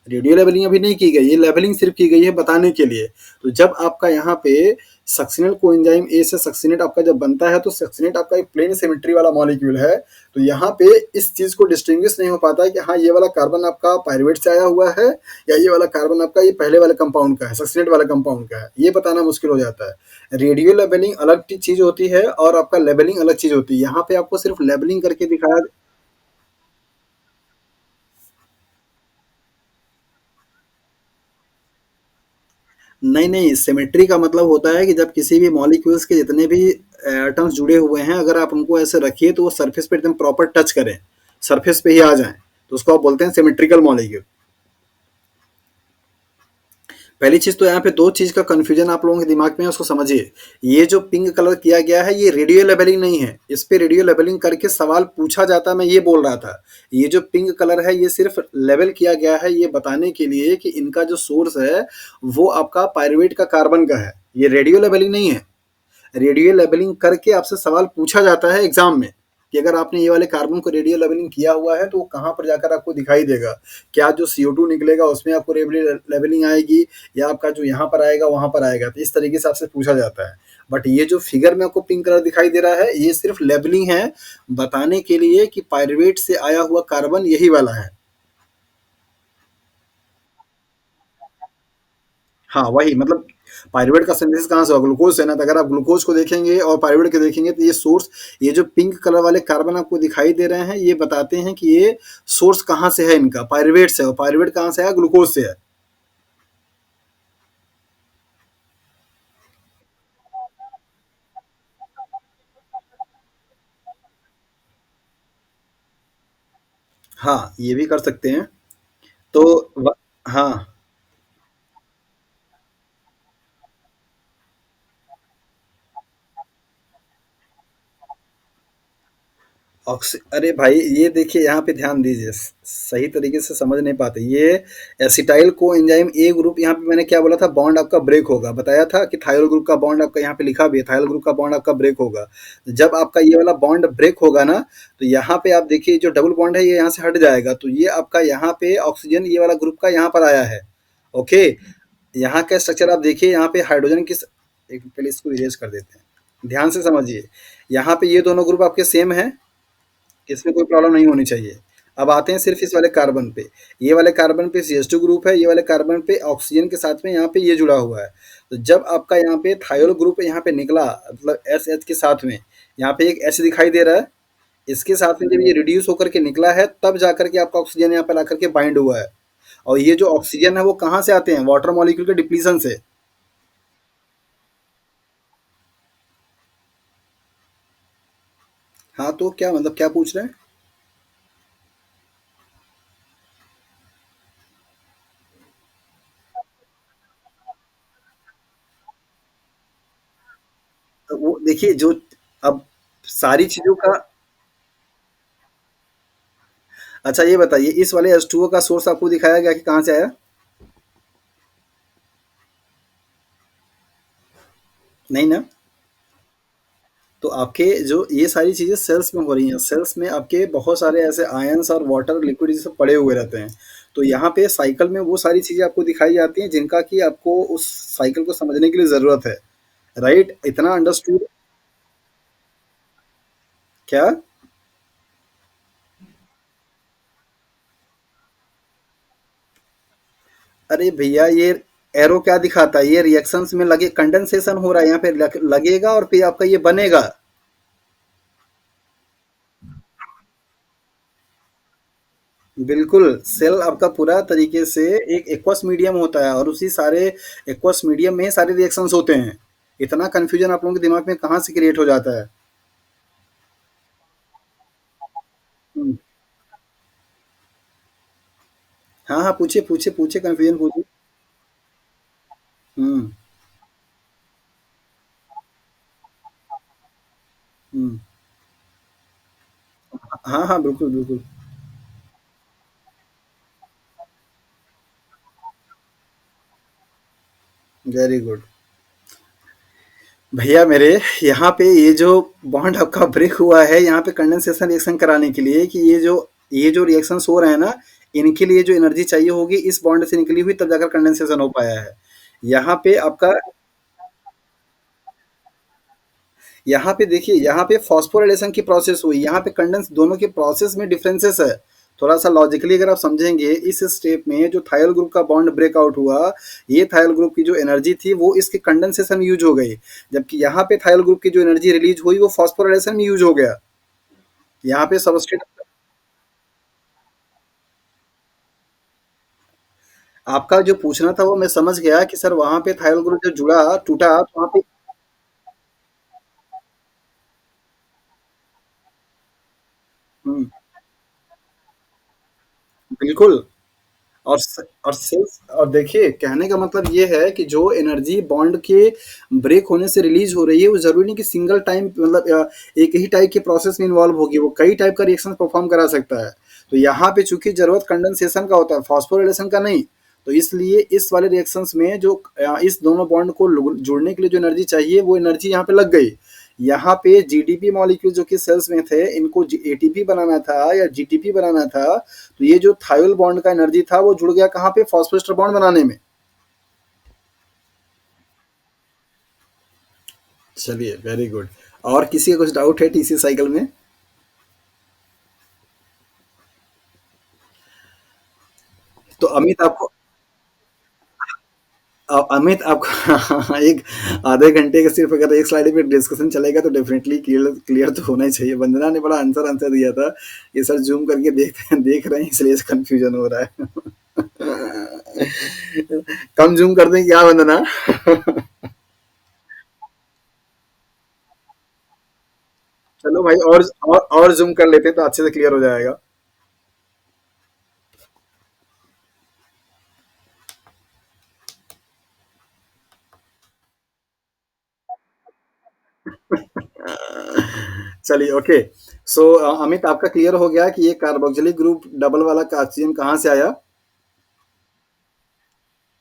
रेडियो लेवलिंग अभी नहीं की गई, ये लेवलिंग सिर्फ की गई है बताने के लिए। तो जब आपका यहाँ पे सक्सिनल कोएंजाइम ए से सक्सिनेट आपका जब बनता है तो सक्सिनेट आपका एक प्लेन सिमेट्री वाला मॉलिक्यूल है। तो यहाँ पे इस चीज को डिस्टिंग्विश नहीं हो पाता है कि हाँ, ये वाला कार्बन आपका पायरुवेट से आया हुआ है या ये वाला कार्बन आपका ये पहले वाले कंपाउंड का है, सक्सिनेट वाला कंपाउंड का है, ये बताना मुश्किल हो जाता है। रेडियो लेवलिंग अलग चीज होती है और आपका लेवलिंग अलग चीज होती है। यहाँ पे आपको सिर्फ लेवलिंग करके दिखाया। नहीं नहीं, सिमेट्री का मतलब होता है कि जब किसी भी मॉलिक्यूल्स के जितने भी एटम्स जुड़े हुए हैं, अगर आप उनको ऐसे रखिए तो वो सरफेस पे एकदम प्रॉपर टच करें, सरफेस पे ही आ जाएं, तो उसको आप बोलते हैं सिमेट्रिकल मॉलिक्यूल। पहली चीज तो यहाँ पे दो चीज का कंफ्यूजन आप लोगों के दिमाग में है, उसको समझिए। ये जो पिंक कलर किया गया है ये रेडियो लेबलिंग नहीं है, इस पे रेडियो लेबलिंग करके सवाल पूछा जाता, मैं ये बोल रहा था। ये जो पिंक कलर है ये सिर्फ लेबल किया गया है ये बताने के लिए कि इनका जो सोर्स है वो आपका पायरुवेट का कार्बन का है, ये रेडियो लेबलिंग नहीं है। रेडियो लेबलिंग करके आपसे सवाल पूछा जाता है एग्जाम में कि अगर आपने ये वाले कार्बन को रेडियो लेबलिंग किया हुआ है तो वो कहाँ पर जाकर आपको दिखाई देगा। क्या जो CO2 निकलेगा उसमें आपको रेडियो लेबलिंग आएगी या आपका जो यहाँ पर आएगा वहां पर आएगा, तो इस तरीके से आपसे पूछा जाता है। बट ये जो फिगर में आपको पिंक कलर दिखाई दे रहा है ये सिर्फ लेबलिंग है, बताने के लिए कि पायरुवेट से आया हुआ कार्बन यही वाला है। हाँ, वही मतलब पायरुवेट का सिंथेसिस कहाँ से होगा, ग्लूकोज से ना। तो अगर आप ग्लूकोज को देखेंगे और पायरुवेट को देखेंगे तो ये सोर्स, ये जो पिंक कलर वाले कार्बन आपको दिखाई दे रहे हैं ये बताते हैं कि ये सोर्स कहाँ से है इनका, पायरुवेट से। और पायरुवेट कहाँ से है, ग्लूकोज से है। हाँ, ये भी कर सकते हैं। तो हाँ, अरे भाई ये देखिए यहाँ पे ध्यान दीजिए, सही तरीके से समझ नहीं पाते ये। Acetyl co enzyme A group, यहाँ पे मैंने क्या बोला था, बॉन्ड आपका ब्रेक होगा, बताया था कि थायोल ग्रुप का बॉन्ड आपका यहाँ पे लिखा भी है, थायोल ग्रुप का बॉन्ड आपका ब्रेक होगा। जब आपका ये वाला बॉन्ड ब्रेक होगा ना, तो यहाँ पे आप देखिए जो डबल बॉन्ड है ये यहाँ से हट जाएगा, तो ये आपका यहाँ पे ऑक्सीजन ये वाला ग्रुप का यहाँ पर आया है। ओके, यहाँ का स्ट्रक्चर आप देखिए, यहाँ पे हाइड्रोजन की एक पहले इसको इरेज कर देते हैं, ध्यान से समझिए। यहाँ पे ये दोनों ग्रुप आपके सेम है, इसमें कोई प्रॉब्लम नहीं होनी चाहिए। अब आते हैं सिर्फ इस वाले कार्बन पे, ये वाले कार्बन पे CH2 ग्रुप है, ये वाले कार्बन पे ऑक्सीजन के साथ में यहाँ पे ये जुड़ा हुआ है। तो जब आपका यहाँ पे थायोल ग्रुप यहाँ पे निकला, मतलब SH के साथ में यहाँ पे एक H दिखाई दे रहा है, इसके साथ में जब ये रिड्यूस होकर के निकला है, तब जाकर के आपका ऑक्सीजन यहाँ पर आकर के बाइंड हुआ है। और ये जो ऑक्सीजन है वो कहाँ से आते हैं, वाटर मॉलिक्यूल के डिप्लीशन से। हाँ तो क्या मतलब, क्या पूछ रहे हैं? तो वो देखिए जो, अब सारी चीजों का, अच्छा ये बताइए इस वाले H2O का सोर्स आपको दिखाया गया कि कहाँ से आया? नहीं ना? तो आपके जो ये सारी चीज़ें सेल्स में हो रही हैं, सेल्स में आपके बहुत सारे ऐसे आयंस और वाटर लिक्विड ये सब पड़े हुए रहते हैं। तो यहाँ पे साइकिल में वो सारी चीज़ें आपको दिखाई जाती हैं जिनका कि आपको उस साइकिल को समझने के लिए ज़रूरत है, राइट? इतना अंडरस्टूड क्या? अरे भैया ये एरो क्या दिखाता है, ये रिएक्शंस में लगे कंडेंसेशन हो रहा है, यहाँ पे लगेगा और फिर आपका ये बनेगा। बिल्कुल, सेल आपका पूरा तरीके से एक एक्वस मीडियम होता है और उसी सारे एक्वस मीडियम में सारे रिएक्शंस होते हैं। इतना कन्फ्यूजन आप लोगों के दिमाग में कहाँ से क्रिएट हो जाता है? हुँ। हाँ, हाँ, पूछिए, पूछिए, पूछिए, कन्फ्यूजन पूछिए। हुँ, हुँ। हाँ, हाँ, बिल्कुल, बिल्कुल। Very good. भैया मेरे, यहाँ पे ये जो बॉन्ड आपका ब्रेक हुआ है, यहाँ पे कंडेंसेशन रिएक्शन कराने के लिए कि ये जो रिएक्शंस हो रहे हैं ना, इनके लिए जो एनर्जी चाहिए होगी इस बॉन्ड से निकली हुई, तब जाकर कंडेंसेशन हो पाया है। यहाँ पे आपका, यहाँ पे देखिए, यहाँ पे फॉस्फोराइलेशन की प्रोसेस हुई, यहाँ पे कंडेंस, दोनों के प्रोसेस में डिफरेंसेस है। थोड़ा सा लॉजिकली अगर आप समझेंगे, इस स्टेप में जो थायल ग्रुप का बॉन्ड ब्रेकआउट हुआ, ये थायल ग्रुप की जो एनर्जी थी वो इसके कंडेंसेशन में यूज हो गई, जबकि यहाँ पे थायल ग्रुप की जो एनर्जी रिलीज हुई वो फॉस्फोराइलेशन में यूज हो गया। यहाँ पे सबस्ट्रेट, आपका जो पूछना था वो मैं समझ गया कि सर वहाँ पे थायल ग्रुप जब जुड़ा टूटा तो वहाँ पे, हम्म, बिल्कुल। और सेल्स, और देखिए कहने का मतलब ये है कि जो एनर्जी बॉन्ड के ब्रेक होने से रिलीज हो रही है वो जरूरी नहीं कि सिंगल टाइम, मतलब एक ही टाइप के प्रोसेस में इन्वॉल्व होगी, वो कई टाइप का रिएक्शन परफॉर्म करा सकता है। तो यहाँ पे चूंकि जरूरत कंडेंसेशन का होता है, फॉस्फोरिलेशन का नहीं, तो इसलिए इस वाले रिएक्शंस में जो इस दोनों बॉन्ड को जोड़ने के लिए जो एनर्जी चाहिए वो एनर्जी यहाँ पे लग गई। यहाँ पे जीडीपी मॉलिक्यूल जो कि सेल्स में थे, इनको एटीपी बनाना था या जीटीपी बनाना था, तो ये जो थायोल बॉन्ड का एनर्जी था वो जुड़ गया कहाँ पे, फॉस्फोएस्टर बॉन्ड बनाने में। चलिए वेरी गुड। और किसी का कुछ डाउट है टीसी साइकिल में? तो अमित आपको, अमित आपको एक आधे घंटे का सिर्फ अगर एक स्लाइड पे डिस्कशन चलेगा तो डेफिनेटली क्लियर क्लियर तो होना ही चाहिए। वंदना ने बड़ा आंसर आंसर दिया था, ये सर जूम करके देख रहे हैं इसलिए कंफ्यूजन हो रहा है। कम जूम कर दें क्या वंदना? चलो भाई, और जूम कर लेते हैं तो अच्छे से क्लियर हो जाएगा। चलिए ओके। सो अमित, आपका क्लियर हो गया कि ये कार्बोक्सिलिक ग्रुप डबल वाला का ऑक्सीजन कहाँ से आया?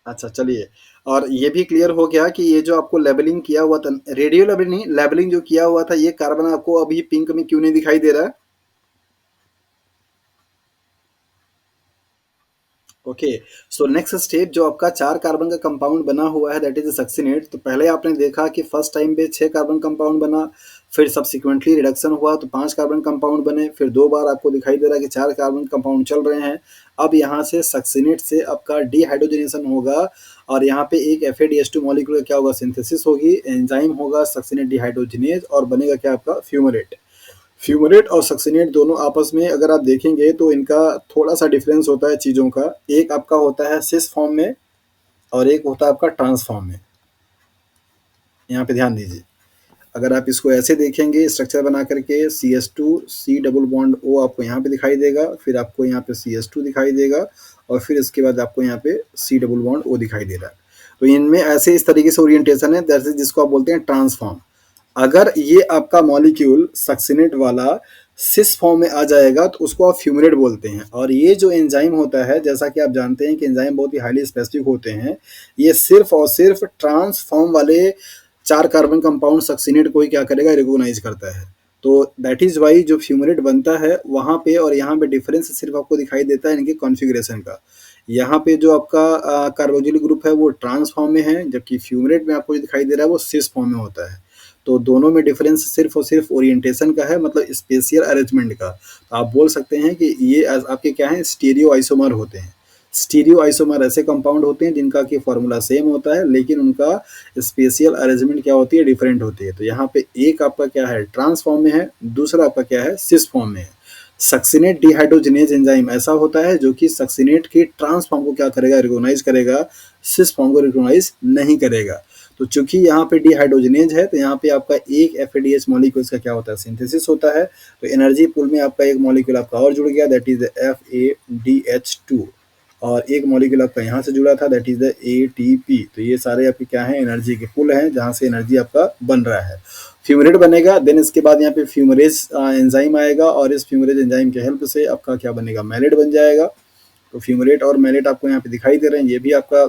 अच्छा, चलिए। और ये भी क्लियर हो गया कि ये जो आपको लेबलिंग किया हुआ था, रेडियो लेबलिंग नहीं, लेबलिंग जो किया हुआ था, ये कार्बन आपको अभी पिंक में क्यों नहीं दिखाई दे रहा है? ओके। सो नेक्स्ट स्टेप जो आपका 4 कार्बन का कंपाउंड बना हुआ है, दैट इज सक्सिनेट। तो पहले आपने देखा कि फर्स्ट टाइम पे 6 कार्बन कंपाउंड बना, फिर सब्सिक्वेंटली रिडक्शन हुआ तो 5 कार्बन कंपाउंड बने, फिर 2 बार आपको दिखाई दे रहा है कि 4 कार्बन कंपाउंड चल रहे हैं। अब यहाँ से सक्सिनेट से आपका डिहाइड्रोजनेशन होगा और यहाँ पे एक FADH2 मॉलिक्यूल क्या होगा, सिंथेसिस होगी, एंजाइम होगा सक्सिनेट डिहाइड्रोजनेज और बनेगा क्या आपका फ्यूमरेट। फ्यूमरेट और सक्सिनेट दोनों आपस में अगर आप देखेंगे तो इनका थोड़ा सा डिफरेंस होता है चीज़ों का। एक आपका होता है सिस फॉर्म में और एक होता है आपका ट्रांस फॉर्म में। यहाँ पे ध्यान दीजिए। अगर आप इसको ऐसे देखेंगे स्ट्रक्चर बना करके, CH2 C double bond O आपको यहाँ पे दिखाई देगा, फिर आपको यहाँ पे CH2 दिखाई देगा और फिर इसके बाद आपको यहाँ पे C डबल बॉन्ड O दिखाई दे रहा है। तो इनमें ऐसे इस तरीके से ओरिएंटेशन है, दैट इज जिसको आप बोलते हैं ट्रांसफॉर्म। अगर ये आपका मॉलिक्यूल सक्सिनेट वाला सिस फॉर्म में आ जाएगा तो उसको आप फ्यूमरेट बोलते हैं। और ये जो एंजाइम होता है, जैसा कि आप जानते हैं कि एंजाइम बहुत ही हाईली स्पेसिफिक होते हैं, ये सिर्फ और सिर्फ ट्रांसफॉर्म वाले 4 कार्बन कंपाउंड सक्सिनेट को ही क्या करेगा, रिकॉग्नाइज करता है। तो दैट इज वाई जो फ्यूमरेट बनता है वहाँ पे और यहाँ पे डिफरेंस सिर्फ आपको दिखाई देता है इनके कॉन्फ़िगरेशन का। यहाँ पे जो आपका कार्बोक्सिलिक ग्रुप है वो ट्रांस फॉर्म में है, जबकि फ्यूमरेट में आपको जो दिखाई दे रहा है वो सिस फॉर्म में होता है। तो दोनों में डिफरेंस सिर्फ और सिर्फ ओरिएंटेशन का है, मतलब स्पेशियल अरेंजमेंट का। तो आप बोल सकते हैं कि ये आपके क्या है, स्टीरियो आइसोमर होते हैं। स्टीरियो आइसोमर ऐसे कंपाउंड होते हैं जिनका कि फॉर्मूला सेम होता है लेकिन उनका स्पेशियल अरेंजमेंट क्या होती है, डिफरेंट होती है। तो यहाँ पे एक आपका क्या है, ट्रांस फॉर्म में है, दूसरा आपका क्या है, सिस फॉर्म में है। सक्सिनेट डिहाइड्रोजनेज एंजाइम ऐसा होता है जो कि सक्सिनेट के ट्रांस फॉर्म को क्या करेगा, रिकॉग्नाइज करेगा, सिस फॉर्म को रिकॉग्नाइज नहीं करेगा। तो चूंकि यहाँ पे डिहाइड्रोजनेज है तो यहाँ पे आपका एक FADH मॉलिक्यूल का क्या होता है, सिंथेसिस होता है। तो एनर्जी पूल में आपका एक मॉलिक्यूल आपका और जुड़ गया, दैट इज FADH2। और एक मॉलिक्यूल आपका यहाँ से जुड़ा था, दैट इज द ATP। तो ये सारे आपके क्या हैं, एनर्जी के पुल हैं जहाँ से एनर्जी आपका बन रहा है। फ्यूमरेट बनेगा, देन इसके बाद यहाँ पे फ्यूमरेज एंजाइम आएगा और इस फ्यूमरेज एंजाइम के हेल्प से आपका क्या बनेगा, मैलेट बन जाएगा। तो फ्यूमरेट और मैलेट आपको यहाँ पे दिखाई दे रहे हैं, ये भी आपका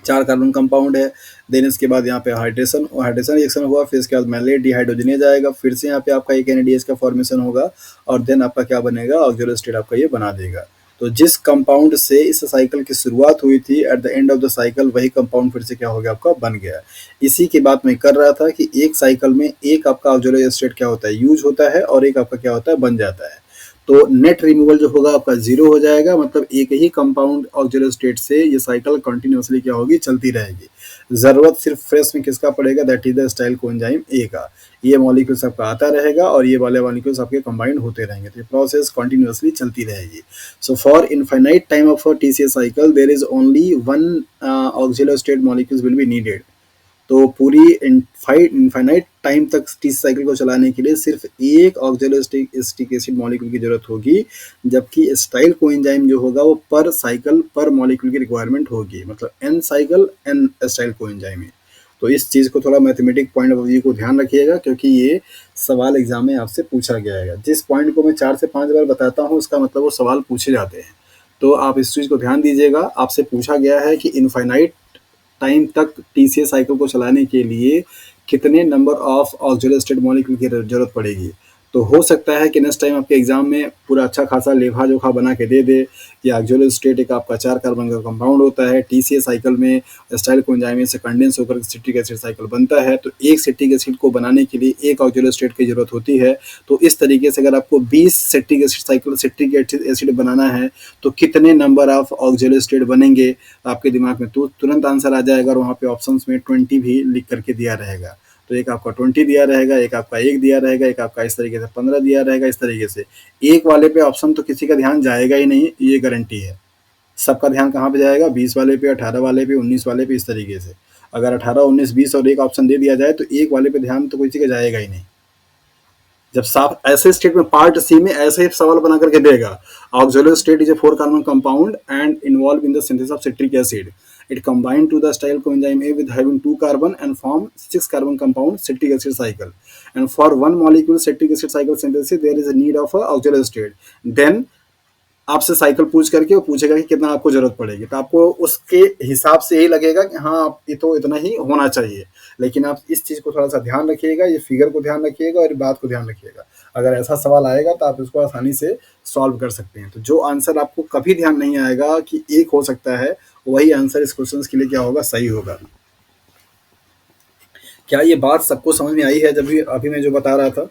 4 कार्बन कंपाउंड है। देन इसके बाद यहाँ पे हाइड्रेशन हाइड्रेशन रिएक्शन हुआ, फिर इसके बाद मैलेट डिहाइड्रोजनेज आएगा, फिर से यहाँ पे आपका एक NADH का फॉर्मेशन होगा और देन आपका क्या बनेगा, ऑक्सिडल स्टेट आपका ये बना देगा। तो जिस कंपाउंड से इस साइकिल की शुरुआत हुई थी, at the end of the cycle वही कंपाउंड फिर से क्या हो गया, आपका बन गया। इसी की बात मैं कर रहा था कि एक साइकिल में एक आपका ऑक्सिडल स्टेट क्या होता है, यूज होता है और एक आपका क्या होता है, बन जाता है। तो नेट रिमूवल जो होगा आपका जीरो हो जाएगा, मतलब एक ही कंपाउंड ऑक्सिडल स्टेट से ये साइकिल कंटिन्यूअसली क्या होगी, चलती रहेगी। जरूरत सिर्फ फ्रेश में किसका पड़ेगा, that is the style coenzyme A का। ये मॉलिक्यूल्स आपका आता रहेगा और ये वाले मॉलिक्यूल्स आपके कंबाइंड होते रहेंगे, तो ये प्रोसेस कंटिन्यूअसली चलती रहेगी। So for infinite time of TCA cycle there is only one oxaloacetate molecules will be needed. तो पूरी इनफाइनाइट टाइम तक टी साइकिल को चलाने के लिए सिर्फ एक ऑक्जेलोस्टिक एसिड मॉलिक्यूल की जरूरत होगी, जबकि स्टाइल कोएंजाइम जो होगा वो पर साइकिल पर मॉलिक्यूल की रिक्वायरमेंट होगी, मतलब n cycle n acetyl coenzyme है। तो इस चीज़ को थोड़ा मैथमेटिक पॉइंट ऑफ व्यू को ध्यान रखिएगा, क्योंकि ये सवाल एग्जाम में आपसे पूछा गया है। जिस पॉइंट को मैं 4 से 5 बार बताता हूँ उसका मतलब वो सवाल पूछे जाते हैं। तो आप इस चीज़ को ध्यान दीजिएगा। आपसे पूछा गया है कि इनफाइनाइट टाइम तक TCA साइकिल को चलाने के लिए कितने नंबर ऑफ ऑक्सिडल स्टेट मॉलिक्यूल की जरूरत पड़ेगी। तो हो सकता है कि नेक्स्ट टाइम आपके एग्जाम में पूरा अच्छा खासा लेखा जोखा बना के दे दे कि ऑक्सिडल स्टेट एक आपका 4 कार्बन का कंपाउंड होता है, TCA साइकिल में स्टाइल कोएंजाइम से कंडेंस होकर सिट्रिक एसिड साइकिल बनता है। तो एक सिट्रिक एसिड को बनाने के लिए एक ऑक्सिडल स्टेट की जरूरत होती है। तो इस तरीके से अगर आपको 20 citric acid cycle citric acid बनाना है तो कितने नंबर ऑफ ऑक्सिडल स्टेट बनेंगे, आपके दिमाग में तो तुरंत आंसर आ जाएगा और वहाँ पे ऑप्शंस में 20 भी लिख करके दिया रहेगा। तो एक आपका 20 दिया रहेगा, एक आपका 1 दिया रहेगा, एक आपका इस तरीके से 15 दिया रहेगा। इस तरीके से एक वाले पे ऑप्शन तो किसी का ध्यान जाएगा ही नहीं, ये गारंटी है। सबका ध्यान कहाँ पे जाएगा, 20 वाले पे, 18 वाले पे, 19 वाले पे, इस तरीके से। अगर 18, 19, 20 और एक ऑप्शन दे दिया जाए तो एक वाले पे ध्यान तो किसी का जाएगा ही नहीं। जब साफ ऐसे स्टेट में पार्ट सी में ऐसे ही सवाल बना करके देगा, oxaloacetate is a 4 carbon compound and involve in the synthesis of citric acid It combine to the acyl coenzyme A with having two carbon and form six carbon compound citric acid cycle. And for one molecule citric acid cycle synthesis, there is a need of a auxiliary state. Then आपसे cycle पूछ करके वो पूछेगा कि कितना आपको जरूरत पड़ेगी, तो आपको उसके हिसाब से यही लगेगा कि हाँ आप ये तो इतना ही होना चाहिए। लेकिन आप इस चीज को थोड़ा सा ध्यान रखिएगा, ये फिगर को ध्यान रखिएगा और बात को ध्यान रखिएगा। अगर ऐसा सवाल आएगा तो आप इसको आसानी से सॉल्व कर सकते हैं। तो जो आंसर आपको कभी ध्यान नहीं आएगा कि एक हो सकता है, वही आंसर इस क्वेश्चन के लिए क्या होगा, सही होगा। क्या ये बात सबको समझ में आई है जब भी अभी मैं जो बता रहा था?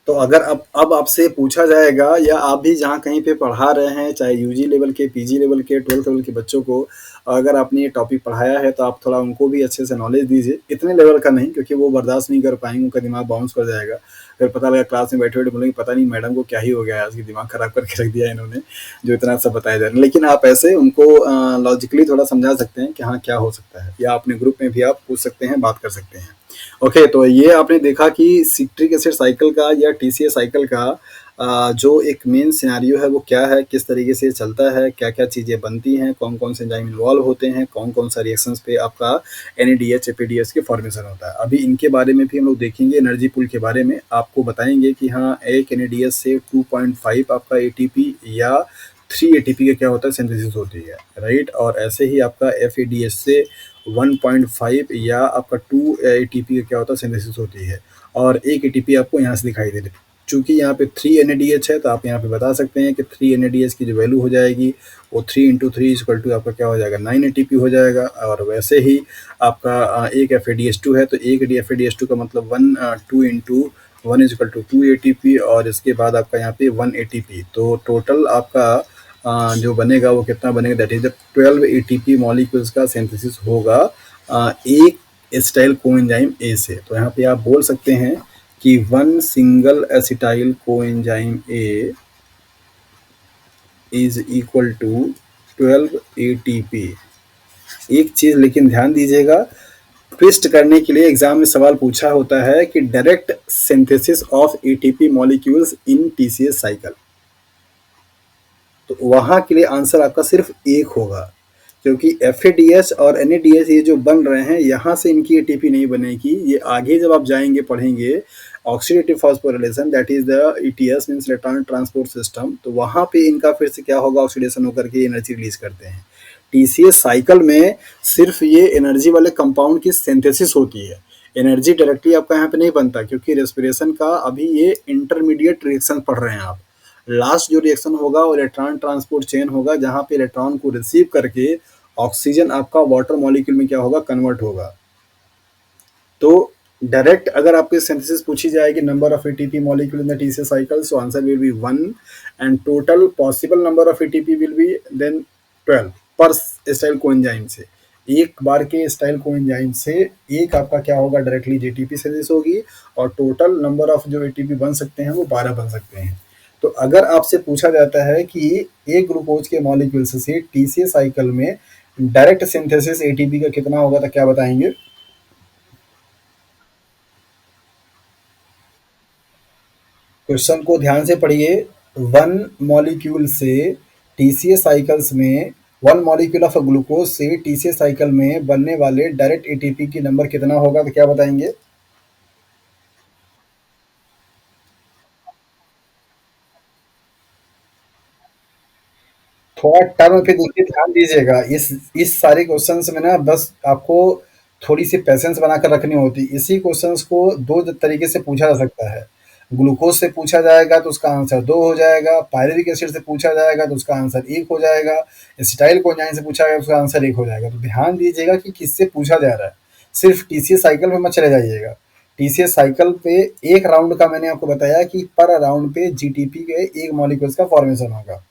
तो अगर अब आपसे पूछा जाएगा या आप भी जहाँ कहीं पे पढ़ा रहे हैं, चाहे यूजी लेवल के, पीजी लेवल के, 12th लेवल के बच्चों को, अगर आपने ये टॉपिक पढ़ाया है तो आप थोड़ा उनको भी अच्छे से नॉलेज दीजिए। इतने लेवल का नहीं, क्योंकि वो बर्दाश्त नहीं कर पाएंगे, उनका दिमाग बाउंस कर जाएगा। फिर पता लगा क्लास में बैठे बैठे बोलेंगे पता नहीं मैडम को क्या ही हो गया है, आज की दिमाग खराब करके रख दिया इन्होंने, जो इतना सब बताया जा रहा है। लेकिन आप ऐसे उनको लॉजिकली थोड़ा समझा सकते हैं कि हाँ क्या हो सकता है, या अपने ग्रुप में भी आप पूछ सकते हैं, बात कर सकते हैं। ओके, तो ये आपने देखा कि सिट्रिक एसिड साइकिल का या टीसीए साइकिल का जो एक मेन सिनेरियो है वो क्या है, किस तरीके से चलता है, क्या क्या चीज़ें बनती हैं, कौन कौन से एंजाइम इन्वॉल्व होते हैं, कौन कौन सा रिएक्शंस पे आपका एनएडीएच एपीडीएस के फॉर्मेशन होता है। अभी इनके बारे में भी हम लोग देखेंगे, एनर्जी पूल के बारे में आपको बताएंगे कि हाँ एक एनएडीएस से 2.5 आपका एटीपी या 3 एटीपी का क्या होता है, सिंथेसिस होती है, राइट। और ऐसे ही आपका एफएडीएस से 1.5 या आपका 2 एटीपी का क्या होता है, सिंथेसिस होती है। और एक एटीपी आपको यहाँ से दिखाई दे रही है। चूंकि यहाँ पे 3 एनएडीएच है तो आप यहाँ पे बता सकते हैं कि 3 एनएडीएच की जो वैल्यू हो जाएगी वो 3 इंटू थ्री इक्वल टू आपका क्या हो जाएगा, 9 एटीपी हो जाएगा। और वैसे ही आपका एक एफ है तो एक एफ का मतलब 2 into 1 is equal to 2 ATP, और इसके बाद आपका यहाँ पे 1 एटीपी। तो टोटल आपका जो बनेगा वो कितना बनेगा, दैट इज 12 एटीपी मॉलिक्यूल्स का सिंथेसिस होगा एक एसिटाइल कोएंजाइम ए से। तो यहाँ पे आप बोल सकते हैं कि one single acetyl coenzyme A is equal to 12 ATP. एक चीज लेकिन ध्यान दीजिएगा, ट्विस्ट करने के लिए एग्जाम में सवाल पूछा होता है कि direct synthesis of ATP molecules in TCS cycle, तो वहां के लिए आंसर आपका सिर्फ एक होगा। क्योंकि एफ और एन ये जो बन रहे हैं, यहाँ से इनकी एटीपी नहीं बनेगी, ये आगे जब आप जाएंगे पढ़ेंगे oxidative phosphorylation, that is the ETS means electron transport system, तो वहाँ पे इनका फिर से क्या होगा, ऑक्सीडेशन होकर के एनर्जी रिलीज करते हैं। टीसीएस साइकिल में सिर्फ ये एनर्जी वाले कंपाउंड की सिंथेसिस होती है, एनर्जी डायरेक्टली आपका यहाँ पे नहीं बनता, क्योंकि रेस्पिरेशन का अभी ये इंटरमीडिएट रिएक्शन पढ़ रहे हैं आप। लास्ट जो रिएक्शन होगा वो इलेक्ट्रॉन ट्रांसपोर्ट चेन होगा, जहाँ पे इलेक्ट्रॉन को रिसीव करके ऑक्सीजन आपका वाटर मॉलिक्यूल में क्या होगा, कन्वर्ट होगा। तो डायरेक्ट अगर आपके सिंथेसिस पूछी जाएगी number of ATP molecule in the TCS cycle, so answer will be 1 and total possible number of ATP will be then 12 per style coenzyme से। एक बार के स्टाइल कोएंजाइम से एक आपका क्या होगा, डायरेक्टली जेटीपी सिंथेसिस होगी, और टोटल नंबर ऑफ जो एटीपी बन सकते हैं वो 12 बन सकते हैं। तो अगर आपसे पूछा जाता है कि एक ग्लूकोज के मॉलिक्यूल्स से टीसीएस साइकिल में डायरेक्ट सिंथेसिस एटीपी का कितना होगा, तो क्या बताएंगे? क्वेश्चन को ध्यान से पढ़िए। वन मॉलिक्यूल से टीसीएस साइकिल्स में, वन मॉलिक्यूल ऑफ ग्लूकोज से टीसीएस साइकिल में बनने वाले डायरेक्ट एटीपी की नंबर कितना होगा, तो क्या बताएंगे? थोड़ा टर्म पे देखिए, ध्यान दीजिएगा। इस सारे क्वेश्चंस में ना बस आपको थोड़ी सी पेशेंस बनाकर रखनी होती। इसी क्वेश्चंस को दो तरीके से पूछा जा सकता है। ग्लूकोज से पूछा जाएगा तो उसका आंसर दो हो जाएगा, पायरुविक एसिड से पूछा जाएगा तो उसका आंसर एक हो जाएगा, एसिटाइल कोएंजाइम से पूछा जाएगा तो उसका आंसर एक हो जाएगा। तो ध्यान दीजिएगा कि किससे पूछा जा रहा है, सिर्फ टीसीएस साइकिल में मत चले जाइएगा। टीसीएस साइकिल पे एक राउंड का मैंने आपको बताया कि पर राउंड पे जीटीपी के एक मॉलिक्यूल्स का फॉर्मेशन होगा।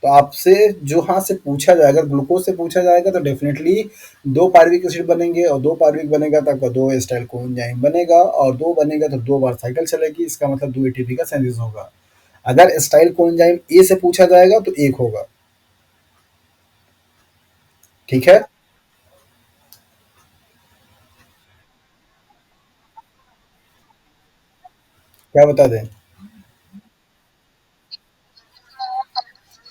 तो आपसे जो हाँ से पूछा जाएगा, ग्लूकोज से पूछा जाएगा तो डेफिनेटली दो पायरुविक एसिड बनेंगे, और दो पायरुविक बनेगा तो आपका दो एसिटाइल कोएंजाइम बनेगा, और दो बनेगा तो दो बार साइकिल चलेगी, इसका मतलब दो एटीपी का सिंथेसिस होगा। अगर एसिटाइल कोएंजाइम ए से पूछा जाएगा तो एक होगा। ठीक है, क्या बता दें?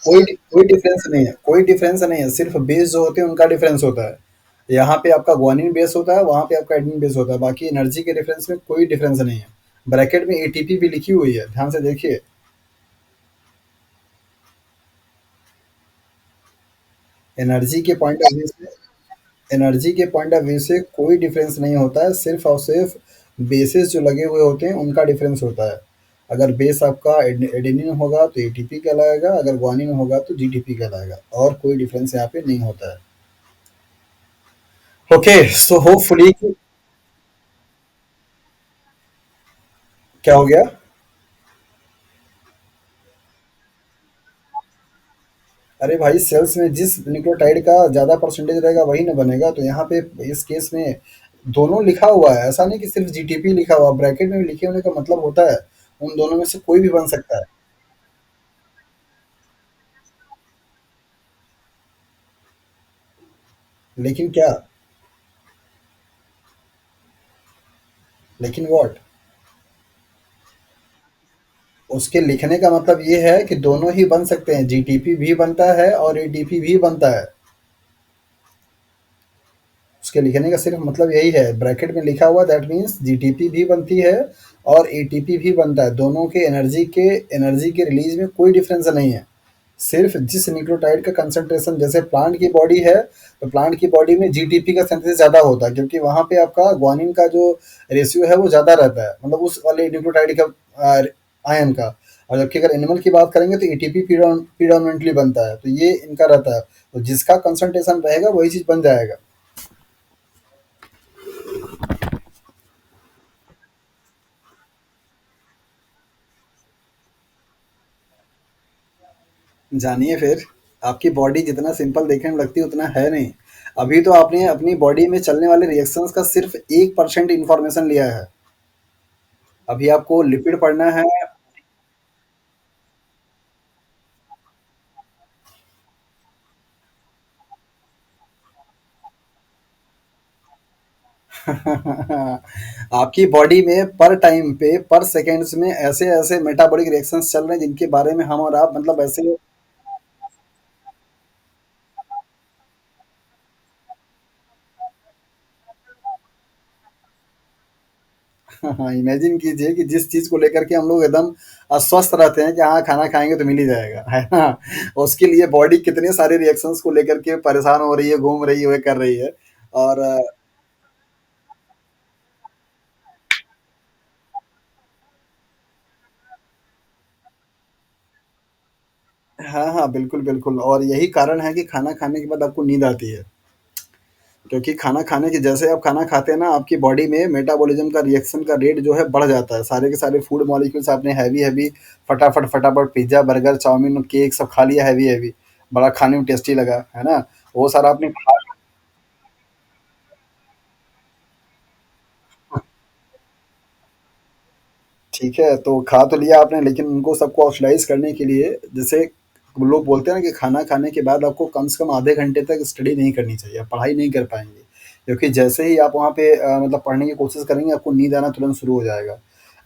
कोई डिफरेंस नहीं है, कोई डिफरेंस नहीं है, सिर्फ बेस जो होते हैं उनका डिफरेंस होता है। यहाँ पे आपका ग्वानिन बेस होता है, वहाँ पे आपका एडेनिन बेस होता है, बाकी एनर्जी के डिफरेंस में कोई डिफरेंस नहीं है। ब्रैकेट में एटीपी भी लिखी हुई है, ध्यान से देखिए। एनर्जी के पॉइंट ऑफ व्यू से एनर्जी के पॉइंट ऑफ व्यू से कोई डिफरेंस नहीं होता है, सिर्फ और सिर्फ बेसिस जो लगे हुए होते हैं उनका डिफरेंस होता है। अगर बेस आपका एडेनिन होगा तो एटीपी कहलाएगा, अगर ग्वानिन होगा तो जीटीपी कहलाएगा, और कोई डिफरेंस यहाँ पे नहीं होता है। Okay, so hopefully. क्या हो गया? अरे भाई, सेल्स में जिस न्यूक्लियोटाइड का ज़्यादा परसेंटेज रहेगा वही ना बनेगा, तो यहाँ पे इस केस में दोनों लिखा हुआ है, ऐसा नहीं कि सिर्फ जीटीपी लिखा हुआ, ब्रैकेट में लिखे होने का मतलब होता है उन दोनों में से कोई भी बन सकता है। लेकिन क्या? लेकिन व्हाट? उसके लिखने का मतलब ये है कि दोनों ही बन सकते हैं, जीटीपी भी बनता है और एटीपी भी बनता है। उसके लिखने का सिर्फ मतलब यही है, ब्रैकेट में लिखा हुआ दैट मीन्स जीटीपी भी बनती है और एटीपी भी बनता है, दोनों के एनर्जी के रिलीज में कोई डिफरेंस नहीं है। सिर्फ जिस न्यूक्लियोटाइड का कंसंट्रेशन, जैसे प्लांट की बॉडी है, तो प्लांट की बॉडी में जीटीपी का सिंथेसिस ज़्यादा होता है, क्योंकि वहाँ पे आपका ग्वानिन का जो रेशियो है वो ज़्यादा रहता है, मतलब उस वाले न्यूक्लियोटाइड का आयन का। और जबकि अगर एनिमल की बात करेंगे तो एटीपी प्रीडोमिनेंटली बनता है, तो ये इनका रहता है, तो जिसका कंसंट्रेशन रहेगा वही चीज़ बन जाएगा। जानिए फिर, आपकी बॉडी जितना सिंपल देखने में लगती है उतना है नहीं। अभी तो आपने अपनी बॉडी में चलने वाले रिएक्शंस का सिर्फ 1% इंफॉर्मेशन लिया है। अभी आपको लिपिड पढ़ना है। आपकी बॉडी में पर टाइम पे, पर सेकेंड्स में ऐसे ऐसे मेटाबॉलिक रिएक्शंस चल रहे हैं जिनके बारे में हम और आप मतलब ऐसे। इमेजिन कीजिए कि जिस चीज को लेकर के हम लोग एकदम अस्वस्थ रहते हैं कि हाँ खाना खाएंगे तो मिल ही जाएगा, है ना, उसके लिए बॉडी कितने सारे रिएक्शंस को लेकर के परेशान हो रही है, घूम रही है, वे कर रही है। और हाँ हाँ, बिल्कुल बिल्कुल, और यही कारण है कि खाना खाने के बाद आपको नींद आती है, क्योंकि खाना खाने के जैसे आप खाना खाते हैं ना, आपकी बॉडी में मेटाबॉलिज्म का रिएक्शन का रेट जो है बढ़ जाता है, सारे के सारे फूड मॉलिक्यूल्स आपने हैवी हैवी फटाफट फटाफट पिज्जा बर्गर चाउमीन केक सब खा लिया, हैवी हैवी, बड़ा खाने में टेस्टी लगा, है ना, वो सारा आपने खा। ठीक है, तो खा तो लिया आपने, लेकिन उनको सबको ऑक्सीडाइज करने के लिए, जैसे लोग बोलते हैं ना कि खाना खाने के बाद आपको कम से कम आधे घंटे तक स्टडी नहीं करनी चाहिए, आप पढ़ाई नहीं कर पाएंगे, क्योंकि जैसे ही आप वहाँ पे मतलब पढ़ने की कोशिश करेंगे आपको नींद आना तुरंत शुरू हो जाएगा।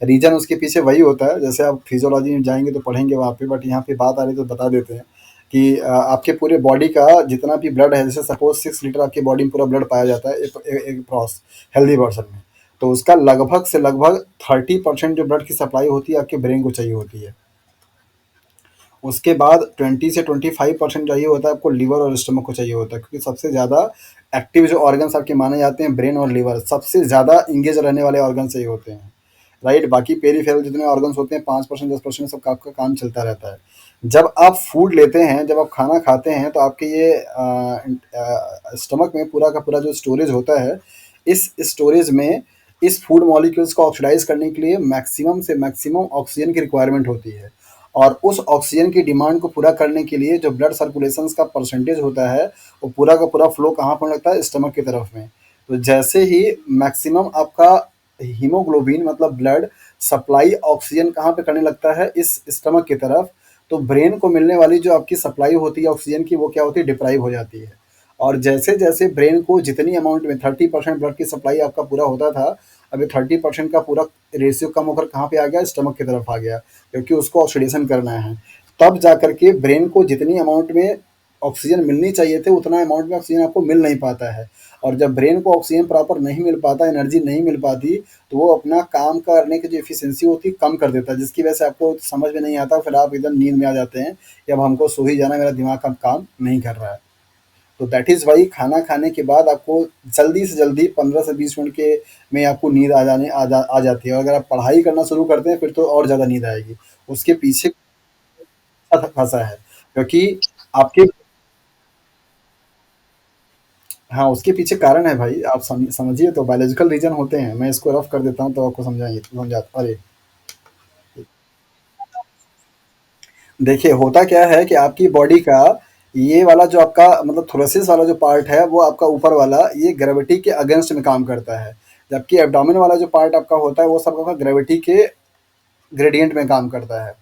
रीज़न उसके पीछे वही होता है, जैसे आप फिजियोलॉजी में जाएंगे तो पढ़ेंगे वहाँ पे, बट यहाँ पे बात आ रही है तो बता देते हैं कि आपके पूरे बॉडी का जितना भी ब्लड है, जैसे सपोज 6 लीटर आपकी बॉडी में पूरा ब्लड पाया जाता है एक क्रॉस हेल्दी पर्सन में, तो उसका लगभग से लगभग 30% जो ब्लड की सप्लाई होती है आपके ब्रेन को चाहिए होती है। उसके बाद 20 से 25% चाहिए होता है आपको लिवर और स्टमक को चाहिए होता है, क्योंकि सबसे ज़्यादा एक्टिव जो ऑर्गन्स आपके माने जाते हैं ब्रेन और लिवर, सबसे ज़्यादा इंगेज रहने वाले ऑर्गन से ही होते हैं। राइट, बाकी पेरीफेरल जितने ऑर्गन्स होते हैं 5% 10% सबका आपका काम चलता रहता है। जब आप फूड लेते हैं, जब आप खाना खाते हैं, तो आपके ये स्टमक में पूरा का पूरा जो स्टोरेज होता है, इस स्टोरेज में इस फूड मॉलिक्यूल्स को ऑक्सीडाइज करने के लिए मैक्सिमम से मैक्सिमम ऑक्सीजन की रिक्वायरमेंट होती है, और उस ऑक्सीजन की डिमांड को पूरा करने के लिए जो ब्लड सर्कुलेशन का परसेंटेज होता है, वो पूरा का पूरा फ्लो कहाँ पर लगता है, स्टमक की तरफ में। तो जैसे ही मैक्सिमम आपका हीमोग्लोबिन मतलब ब्लड सप्लाई ऑक्सीजन कहाँ पे करने लगता है, इस स्टमक की तरफ, तो ब्रेन को मिलने वाली जो आपकी सप्लाई होती है ऑक्सीजन की, वो क्या होती है, डिप्राइव हो जाती है। और जैसे जैसे ब्रेन को जितनी अमाउंट में 30% ब्लड की सप्लाई आपका पूरा होता था, अभी 30% का पूरा रेशियो कम होकर कहाँ पे आ गया, स्टमक की तरफ आ गया, क्योंकि उसको ऑक्सीडेशन करना है। तब जाकर के ब्रेन को जितनी अमाउंट में ऑक्सीजन मिलनी चाहिए थे, उतना अमाउंट में ऑक्सीजन आपको मिल नहीं पाता है। और जब ब्रेन को ऑक्सीजन प्रॉपर नहीं मिल पाता, एनर्जी नहीं मिल पाती, तो वो अपना काम करने की जो एफिशिएंसी होती है कम कर देता है, जिसकी वजह से आपको समझ में नहीं आता, फिर आप एकदम नींद में आ जाते हैं कि अब हमको सो ही जाना है, मेरा दिमाग अब काम नहीं कर रहा है। तो दैट इज़ वाई खाना खाने के बाद आपको जल्दी से जल्दी 15 से 20 मिनट के में आपको नींद आ जाती है, और अगर आप पढ़ाई करना शुरू करते हैं फिर तो और ज़्यादा नींद आएगी। उसके पीछे फंसा है, क्योंकि आपके हाँ, उसके पीछे कारण है भाई, आप समझिए, तो बायोलॉजिकल रीज़न होते हैं। मैं इसको रफ कर देता हूँ तो आपको समझा अरे! देखिए, होता क्या है कि आपकी बॉडी का ये वाला जो आपका मतलब थोरेसिस वाला जो पार्ट है, वो आपका ऊपर वाला, ये ग्रेविटी के अगेंस्ट में काम करता है। जबकि एब्डोमेन वाला जो पार्ट आपका होता है, वो सब आपका ग्रेविटी के ग्रेडिएंट में काम करता है।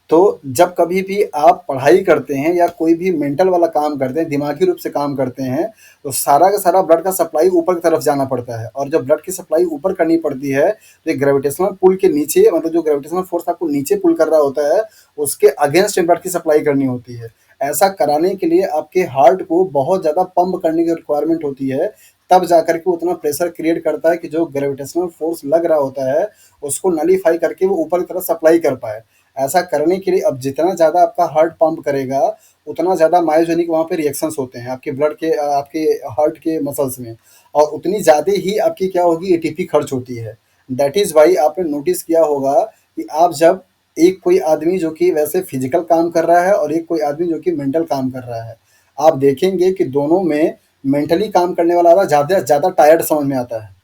तो जब कभी भी आप पढ़ाई करते हैं या कोई भी मेंटल वाला काम करते हैं, दिमागी रूप से काम करते हैं, तो सारा का सारा ब्लड का सप्लाई ऊपर की तरफ जाना पड़ता है, और जब ब्लड की सप्लाई ऊपर करनी पड़ती है, तो ये ग्रेविटेशनल पुल के नीचे, मतलब जो ग्रेविटेशनल फोर्स आपको नीचे पुल कर रहा होता है, उसके अगेंस्ट ब्लड की सप्लाई करनी होती है। ऐसा कराने के लिए आपके हार्ट को बहुत ज़्यादा पंप करने की रिक्वायरमेंट होती है, तब जाकर के उतना प्रेशर क्रिएट करता है कि जो ग्रेविटेशनल फोर्स लग रहा होता है, उसको नलीफाई करके वो ऊपर की तरफ सप्लाई कर पाए। ऐसा करने के लिए अब जितना ज़्यादा आपका हार्ट पंप करेगा, उतना ज़्यादा मायोजेनिक वहाँ पे रिएक्शंस होते हैं आपके ब्लड के आपके हार्ट के मसल्स में, और उतनी ज़्यादा ही आपकी क्या होगी, एटीपी खर्च होती है। दैट इज़ वाई आपने नोटिस किया होगा कि आप जब एक कोई आदमी जो कि वैसे फिजिकल काम कर रहा है और एक कोई आदमी जो कि मेंटल काम कर रहा है, आप देखेंगे कि दोनों में मेंटली काम करने वाला ज़्यादा ज़्यादा टायर्ड समझ में आता है।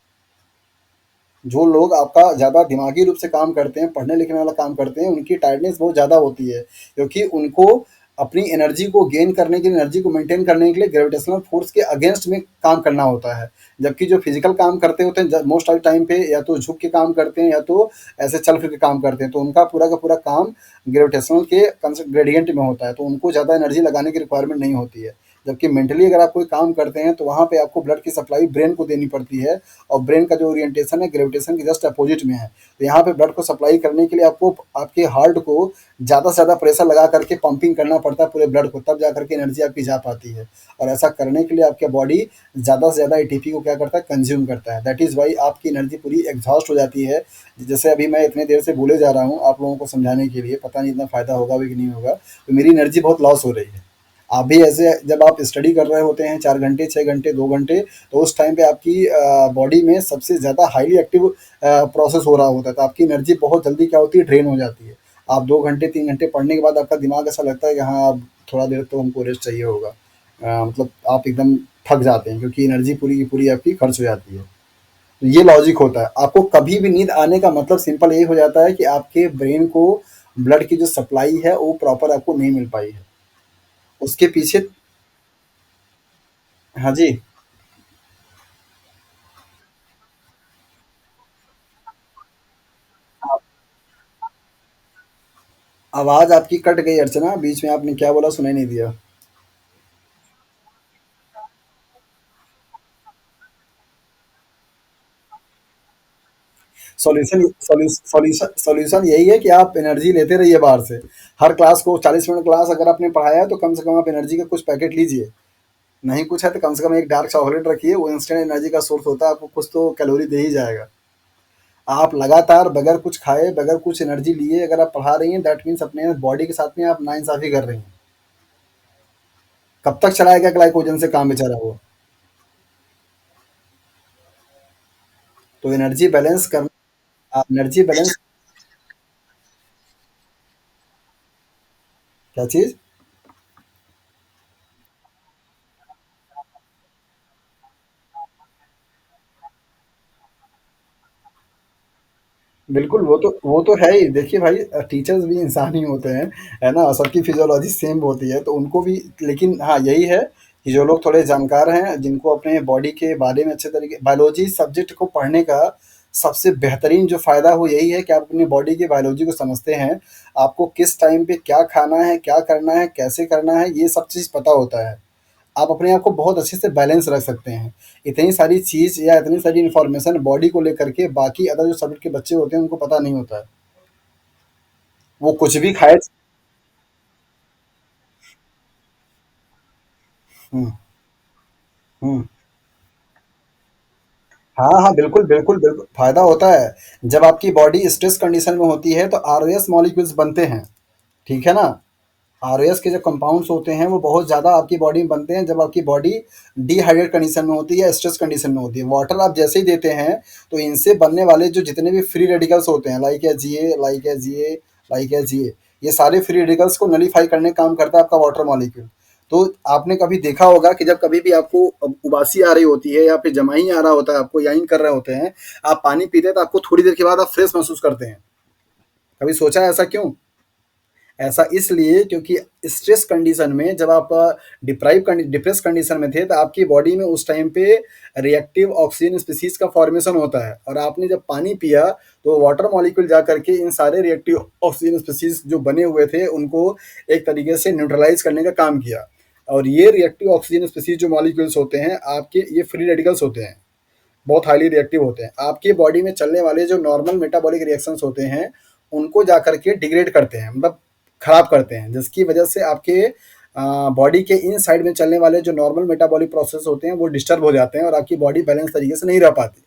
जो लोग आपका ज़्यादा दिमागी रूप से काम करते हैं, पढ़ने लिखने वाला काम करते हैं, उनकी टायर्डनेस बहुत ज़्यादा होती है, क्योंकि उनको अपनी एनर्जी को गेन करने के लिए, एनर्जी को मेंटेन करने के लिए ग्रेविटेशनल फोर्स के अगेंस्ट में काम करना होता है। जबकि जो फिजिकल काम करते होते हैं, मोस्ट ऑफ टाइम पे या तो झुक के काम करते हैं, या तो ऐसे चल फिर के काम करते हैं, तो उनका पूरा का पूरा काम ग्रेविटेशनल के ग्रेडियंट में होता है, तो उनको ज़्यादा एनर्जी लगाने की रिक्वायरमेंट नहीं होती है। जबकि मेंटली अगर आप कोई काम करते हैं, तो वहाँ पे आपको ब्लड की सप्लाई ब्रेन को देनी पड़ती है, और ब्रेन का जो ओरिएंटेशन है ग्रेविटेशन के जस्ट अपोजिट में है। तो यहाँ पे ब्लड को सप्लाई करने के लिए आपको आपके हार्ट को ज़्यादा से ज़्यादा प्रेशर लगा करके पंपिंग करना पड़ता है पूरे ब्लड को, तब जा करके एनर्जी आपकी जा पाती है। और ऐसा करने के लिए आपकी बॉडी ज़्यादा से ज़्यादा एटीपी को क्या करता है, कंज्यूम करता है। दैट इज़ वाई आपकी एनर्जी पूरी एग्जॉस्ट हो जाती है। जैसे अभी मैं इतने देर से बोले जा रहा हूँ आप लोगों को समझाने के लिए, पता नहीं इतना फ़ायदा होगा भी कि नहीं होगा, तो मेरी एनर्जी बहुत लॉस हो रही है। आप भी ऐसे जब आप स्टडी कर रहे होते हैं 4 घंटे, 6 घंटे, 2 घंटे, तो उस टाइम पे आपकी बॉडी में सबसे ज़्यादा हाईली एक्टिव प्रोसेस हो रहा होता है, तो आपकी एनर्जी बहुत जल्दी क्या होती है, ड्रेन हो जाती है। आप 2 घंटे, 3 घंटे पढ़ने के बाद आपका दिमाग ऐसा लगता है कि हाँ, अब थोड़ा देर तो हमको रेस्ट चाहिए होगा। मतलब आप एकदम थक जाते हैं, क्योंकि एनर्जी पूरी की पूरी आपकी खर्च हो जाती है। तो ये लॉजिक होता है। आपको कभी भी नींद आने का मतलब सिंपल यही हो जाता है कि आपके ब्रेन को ब्लड की जो सप्लाई है, वो प्रॉपर आपको नहीं मिल पाई है। उसके पीछे हाँ जी। आवाज़ आपकी कट गई अर्चना, बीच में आपने क्या बोला सुनाई नहीं दिया। सॉल्यूशन यही है कि आप एनर्जी लेते रहिए बाहर से। हर क्लास को 40 मिनट क्लास अगर आपने पढ़ाया है, तो कम से कम आप एनर्जी का कुछ पैकेट लीजिए। नहीं कुछ है तो कम से कम एक डार्क चॉकलेट रखिए, वो इंस्टेंट एनर्जी का सोर्स होता है, आपको कुछ तो कैलोरी दे ही जाएगा। आप लगातार बगैर कुछ खाए, बगैर कुछ एनर्जी लिए अगर आप पढ़ा रही हैं, दैट मीन्स अपने बॉडी के साथ में आप नाइंसाफ़ी कर रही हैं। कब तक चलाएगा ग्लाइकोजन से काम बेचारा वो? तो एनर्जी बैलेंस कर एनर्जी बैलेंस क्या चीज़? बिल्कुल, वो तो है ही। देखिए भाई, टीचर्स भी इंसान ही होते हैं, है ना? सबकी फिज़ियोलॉजी सेम होती है, तो उनको भी, लेकिन हाँ, यही है कि जो लोग थोड़े जानकार हैं, जिनको अपने बॉडी के बारे में अच्छे तरीके बायोलॉजी सब्जेक्ट को पढ़ने का सबसे बेहतरीन जो फ़ायदा है, वो यही है कि आप अपनी बॉडी की बायोलॉजी को समझते हैं। आपको किस टाइम पे क्या खाना है, क्या करना है, कैसे करना है, ये सब चीज़ पता होता है। आप अपने आप को बहुत अच्छे से बैलेंस रख सकते हैं। इतनी सारी चीज़ या इतनी सारी इन्फॉर्मेशन बॉडी को लेकर के बाकी अदर जो सब्जेक्ट के बच्चे होते हैं, उनको पता नहीं होता है। वो कुछ भी खाए हुँ, हुँ। हाँ, हाँ, बिल्कुल, बिल्कुल, बिल्कुल, फ़ायदा होता है। जब आपकी बॉडी स्ट्रेस कंडीशन में होती है तो आरओएस मॉलिक्यूल्स बनते हैं, ठीक है ना? आरओएस के जो कंपाउंड्स होते हैं वो बहुत ज़्यादा आपकी बॉडी में बनते हैं जब आपकी बॉडी डिहाइड्रेट कंडीशन में होती है या स्ट्रेस कंडीशन में होती है। वाटर आप जैसे ही देते हैं तो इनसे बनने वाले जो जितने भी फ्री रेडिकल्स होते हैं like AGA, like AGA, like AGA, ये सारे फ्री रेडिकल्स को नलीफाई करने का काम करता है आपका वाटर मॉलिक्यूल। तो आपने कभी देखा होगा कि जब कभी भी आपको उबासी आ रही होती है या फिर जमाई आ रहा होता है, आपको याइन कर रहे होते हैं, आप पानी पीते हैं तो आपको थोड़ी देर के बाद आप फ्रेश महसूस करते हैं। कभी सोचा है ऐसा क्यों? ऐसा इसलिए क्योंकि स्ट्रेस कंडीशन में जब आप डिप्रेस कंडीशन में थे तो आपकी बॉडी में उस टाइम पे रिएक्टिव ऑक्सीजन स्पीसीज का फॉर्मेशन होता है और आपने जब पानी पिया तो वाटर मॉलिक्यूल जा करके इन सारे रिएक्टिव ऑक्सीजन स्पीसीज जो बने हुए थे उनको एक तरीके से न्यूट्रलाइज करने का काम किया। और ये रिएक्टिव ऑक्सीजन स्पीसीज जो मॉलिक्यूल्स होते हैं आपके ये फ्री रेडिकल्स होते हैं, बहुत हाईली रिएक्टिव होते हैं। आपकी बॉडी में चलने वाले जो नॉर्मल मेटाबॉलिक रिएक्शंस होते हैं, उनको जाकर के डिग्रेड करते हैं, मतलब खराब करते हैं, जिसकी वजह से आपके बॉडी के इन साइड में चलने वाले जो नॉर्मल मेटाबॉलिक प्रोसेस होते हैं, वो डिस्टर्ब हो जाते हैं और आपकी बॉडी बैलेंस तरीके से नहीं रह पाती।